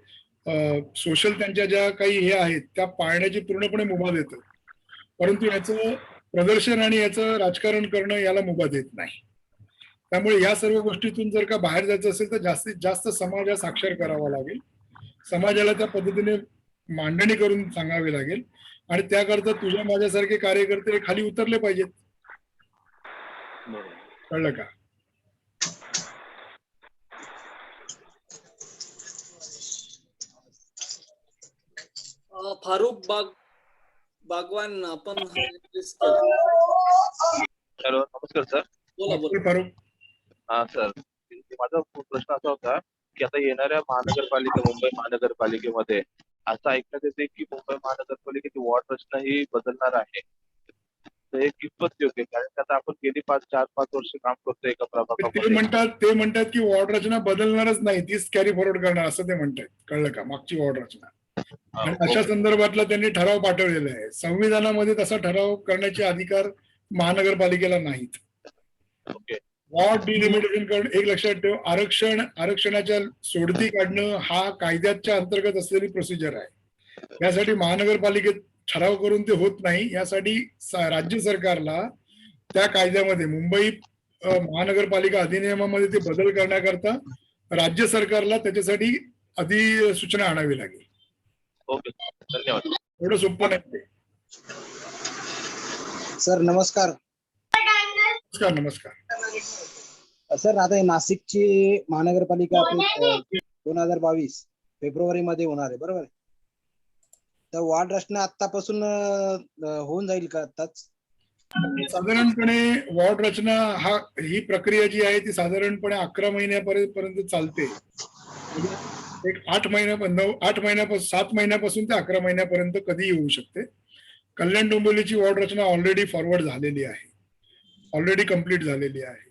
सोशल त्यांच्या ज्या काही हे आहेत त्या पाळण्याची पूर्णपणे मुभा देतं. परंतु याचं प्रदर्शन आणि याचं राजकारण करणं याला मुभा देत नाही. त्यामुळे या सर्व गोष्टीतून जर का बाहेर जायचं असेल तर जास्तीत जास्त समाजाला साक्षर करावा लागेल, समाजाला त्या पद्धतीने मांडणी करून सांगावी लागेल, आणि त्याकरता तुझ्या माझ्यासारखे कार्यकर्ते खाली उतरले पाहिजेत. कळलं का? फारुख बागवान, आपण हॅलो, नमस्कार सर. बोला. फारुख. हा सर, माझा प्रश्न असा होता की आता येणाऱ्या मुंबई महानगरपालिकेमध्ये असं ऐकण्यात येते की मुंबई महानगरपालिकेची वॉर्ड रचना ही बदलणार आहे. तर हे कितपत योग्य आहे? कारण की आता आपण गेली 4-5 वर्ष काम करतोय एका ते प्रभागामध्ये. म्हणतात की वॉर्ड रचना बदलणारच नाही, तीच कॅरी फॉरवर्ड करणार असं ते म्हणतात. कळलं का? मागची वॉर्ड रचना. आणि अशा संदर्भातला त्यांनी ठराव पाठवलेला आहे. संविधानामध्ये तसा ठराव करण्याचे अधिकार महानगरपालिकेला नाहीत. ओके. वॉर्ड डिलिमिटेशन करणं, एक लक्षात ठेव, आरक्षणाच्या सोडती काढणं हा कायद्याच्या अंतर्गत असलेली प्रोसिजर आहे. यासाठी महानगरपालिकेत ठराव करून ते होत नाही. यासाठी राज्य सरकारला त्या कायद्यामध्ये मुंबई महानगरपालिका अधिनियमामध्ये ते बदल करण्याकरता राज्य सरकारला त्याच्यासाठी अधिसूचना आणावी लागेल. ओके, धन्यवाद. एवढं सोपं नाही ते. सर नमस्कार. नमस्कार. सर आता हे नाशिकची महानगरपालिका आपली 2022 फेब्रुवारी मध्ये होणार आहे, बरोबर आहे? तर वॉर्ड रचना आतापासून होऊन जाईल का आताच? साधारणपणे वॉर्ड रचना ही प्रक्रिया जी आहे ती साधारणपणे 11 महिन्यापर्यंत चालते. एक 8 महिन्यापासून 7 महिन्यापासून ते 11 महिन्यापर्यंत कधीही होऊ शकते. कल्याण डोंबिवलीची वॉर्ड रचना ऑलरेडी फॉरवर्ड झालेली आहे, ऑलरेडी कम्प्लीट झालेली आहे.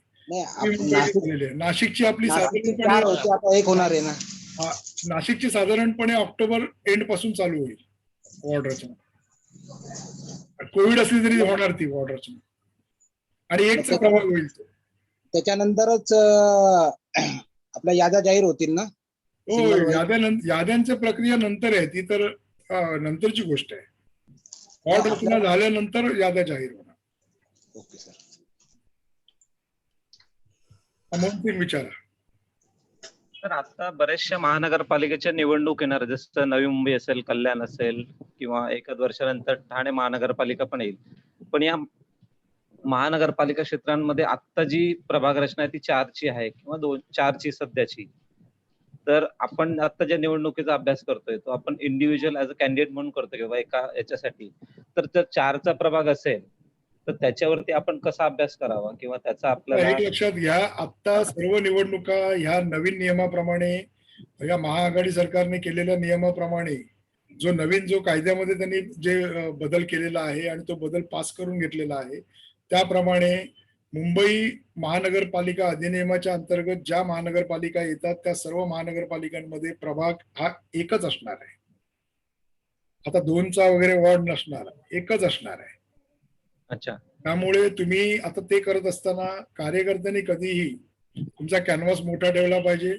नाशिकची आपली नाशिकची साधारणपणे ऑक्टोबर एंड पासून चालू होईल वॉर्ड रचना. कोविड असली तरी होणार ती वॉर्ड रचना आणि एक प्रभाग होईल तो. त्याच्यानंतरच आपल्या याद्या जाहीर होतील ना? हो, याद्यांची प्रक्रिया नंतर आहे, ती तर नंतरची गोष्ट आहे. वॉर्ड रचना झाल्यानंतर याद्या जाहीर होणार. Okay sir. विचारा. तर आता बऱ्याचशा महानगरपालिकेच्या निवडणूक येणार, जसं नवी मुंबई असेल, कल्याण असेल, किंवा एखाद वर्षानंतर ठाणे महानगरपालिका पण येईल. पण या महानगरपालिका क्षेत्रांमध्ये आता जी प्रभाग रचना आहे ती 4ची आहे किंवा 4ची सध्याची. तर आपण आता ज्या निवडणुकीचा अभ्यास करतोय तो आपण इंडिव्हिज्युअल ऍज अ कॅन्डिडेट म्हणून करतो किंवा एका याच्यासाठी. तर जर 4चा प्रभाग असेल तर त्याच्यावरती आपण कसा अभ्यास करावा किंवा त्याचा आपल्याला एक लक्षात घ्या, आता सर्व निवडणुका ह्या नवीन नियमाप्रमाणे, या महाआघाडी सरकारने केलेल्या नियमाप्रमाणे जो नवीन जो कायद्यामध्ये त्यांनी जे बदल केलेला आहे आणि तो बदल पास करून घेतलेला आहे त्याप्रमाणे मुंबई महानगरपालिका अधिनियमाच्या अंतर्गत ज्या महानगरपालिका येतात त्या सर्व महानगरपालिकांमध्ये प्रभाग हा एकच असणार आहे. आता 2चा वगैरे वॉर्ड नसणार, एकच असणार आहे. अच्छा. त्यामुळे तुम्ही आता ते करत असताना कार्यकर्त्यांनी कधीही तुमचा कॅनव्हास मोठा ठेवला पाहिजे.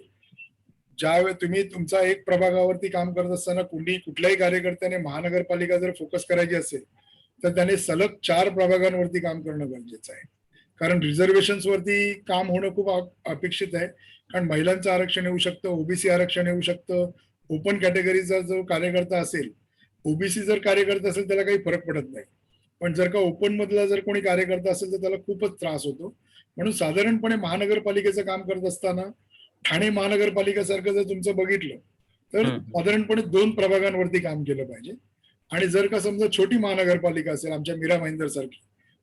ज्यावेळी तुम्ही तुमचा एक प्रभागावरती काम करत असताना कुठल्याही कार्यकर्त्याने महानगरपालिका जर फोकस करायची असेल तर त्याने सलग 4 प्रभागांवरती काम करणं गरजेचं आहे. कारण रिझर्वेशन्स वरती काम होणं खूप अपेक्षित आहे. कारण महिलांचं आरक्षण येऊ शकतं, ओबीसी आरक्षण येऊ शकतं. ओपन कॅटेगरीचा जो कार्यकर्ता असेल, ओबीसी जर कार्यकर्ता असेल त्याला काही फरक पडत नाही, पण जर का ओपन मधला जर कोणी कार्यकर्ता असेल तर त्याला खूपच त्रास होतो. म्हणून साधारणपणे महानगरपालिकेचं काम करत असताना ठाणे महानगरपालिकेसारखं जर तुमचं बघितलं तर साधारणपणे 2 प्रभागांवरती काम केलं पाहिजे. आणि जर का समजा छोटी महानगरपालिका असेल आमच्या मीरा भाईंदर सारखी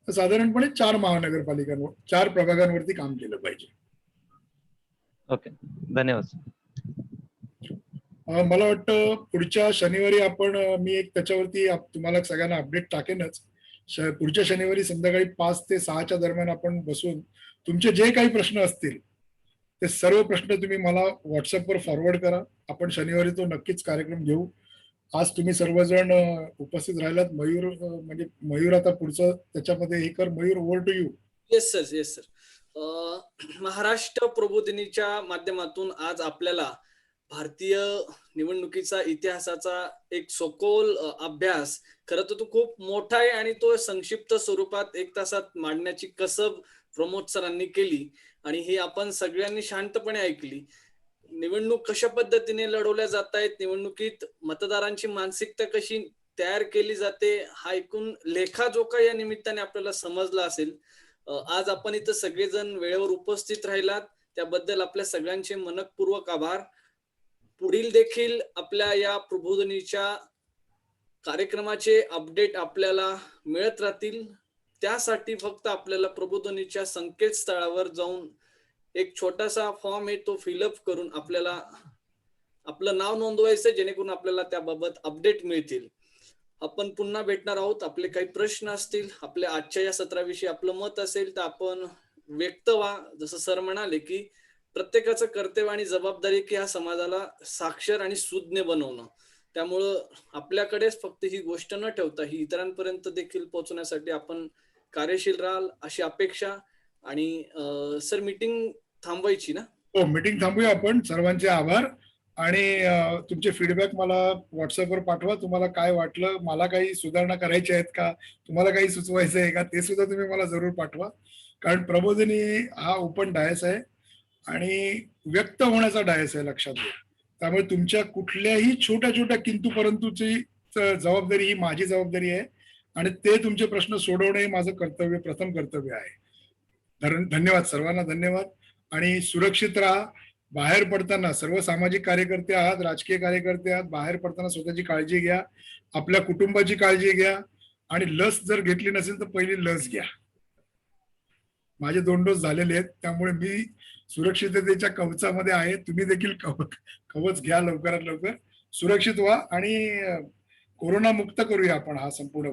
तर साधारणपणे 4 प्रभागांवरती काम केलं पाहिजे. ओके, धन्यवाद. मला वाटतं पुढच्या शनिवारी मी एक त्याच्यावरती तुम्हाला सगळ्यांना अपडेट टाकेनच. पुढच्या शनिवारी संध्याकाळी 5 ते 6च्या दरम्यान आपण बसून तुमचे जे काही प्रश्न असतील ते सर्व प्रश्न तुम्ही मला व्हॉट्सअपवर फॉरवर्ड करा. आपण शनिवारी तो नक्कीच कार्यक्रम घेऊ. आज तुम्ही सर्वजण उपस्थित राहिलात. मयूर आता पुढचं त्याच्यामध्ये हे कर. Mayur, over to you. Yes sir. Maharashtra प्रबोधिनीच्या माध्यमातून आज आपल्याला भारतीय निवडणुकीचा इतिहासाचा एक सखोल अभ्यास, खरं तर तो खूप मोठा आहे आणि तो संक्षिप्त स्वरूपात 1 तासात मांडण्याची कसब प्रमोद सरांनी केली आणि हे आपण सगळ्यांनी शांतपणे ऐकली. निवडणूक कशा पद्धतीने लढवल्या जात आहेत, निवडणुकीत मतदारांची मानसिकता कशी तयार केली जाते हा ऐकून लेखाजोखा या निमित्ताने आपल्याला समजला असेल. आज आपण इथं सगळेजण वेळेवर उपस्थित राहिलात त्याबद्दल आपल्या सगळ्यांचे मनपूर्वक आभार. पुढील देखील आपल्या या प्रबोधिनीच्या कार्यक्रमाचे अपडेट आपल्याला मिळत राहतील. त्यासाठी फक्त आपल्याला प्रबोधिनीच्या संकेतस्थळावर जाऊन एक छोटासा फॉर्म आहे तो फिलअप करून आपल्याला आपलं नाव नोंदवायचं जेणेकरून आपल्याला त्याबाबत अपडेट मिळतील. आपण पुन्हा भेटणार आहोत. आपले काही प्रश्न असतील, आपल्या आजच्या या सत्राविषयी आपलं मत असेल तर आपण व्यक्त व्हा. जसं सर म्हणाले की प्रत्येकाचं कर्तव्य आणि जबाबदारी की ह्या समाजाला साक्षर आणि सुज्ञ बनवणं. त्यामुळं आपल्याकडेच फक्त ही गोष्ट न ठेवता ही इतरांपर्यंत देखील पोहोचण्यासाठी आपण कार्यशील राहाल अशी अपेक्षा. आणि सर मीटिंग थांबवायची ना? हो, मीटिंग थांबूया आपण. सर्वांचे आभार. आणि तुमचे फीडबॅक मला व्हॉट्सअपवर पाठवा. तुम्हाला काय वाटलं, मला काही सुधारणा करायच्या आहेत का, तुम्हाला काही सुचवायचं आहे का, ते सुद्धा तुम्ही मला जरूर पाठवा. कारण प्रबोधिनी हा ओपन डायस आहे आणि व्यक्त होण्याचा डायस आहे, लक्षात घ्या. त्यामुळे तुमच्या कुठल्याही छोट्या छोट्या किंतु परंतुची जबाबदारी ही माझी जबाबदारी आहे आणि ते तुमचे प्रश्न सोडवणे हे माझं कर्तव्य, प्रथम कर्तव्य आहे. धन्यवाद सर्वांना, धन्यवाद. आणि सुरक्षित राहा. बाहेर पडताना सर्व सामाजिक कार्यकर्ते आहात, राजकीय कार्यकर्ते आहात, बाहेर पडताना स्वतःची काळजी घ्या, आपल्या कुटुंबाची काळजी घ्या आणि लस जर घेतली नसेल तर पहिली लस घ्या. माझे 2 डोस झालेले आहेत, त्यामुळे मी सुरक्षिततेच्या कवचामध्ये आहे. तुम्ही देखील कवच घ्या लवकरात लवकर. सुरक्षित व्हा आणि कोरोना मुक्त करूया आपण हा संपूर्ण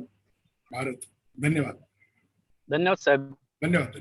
भारत. धन्यवाद. धन्यवाद साहेब. धन्यवाद.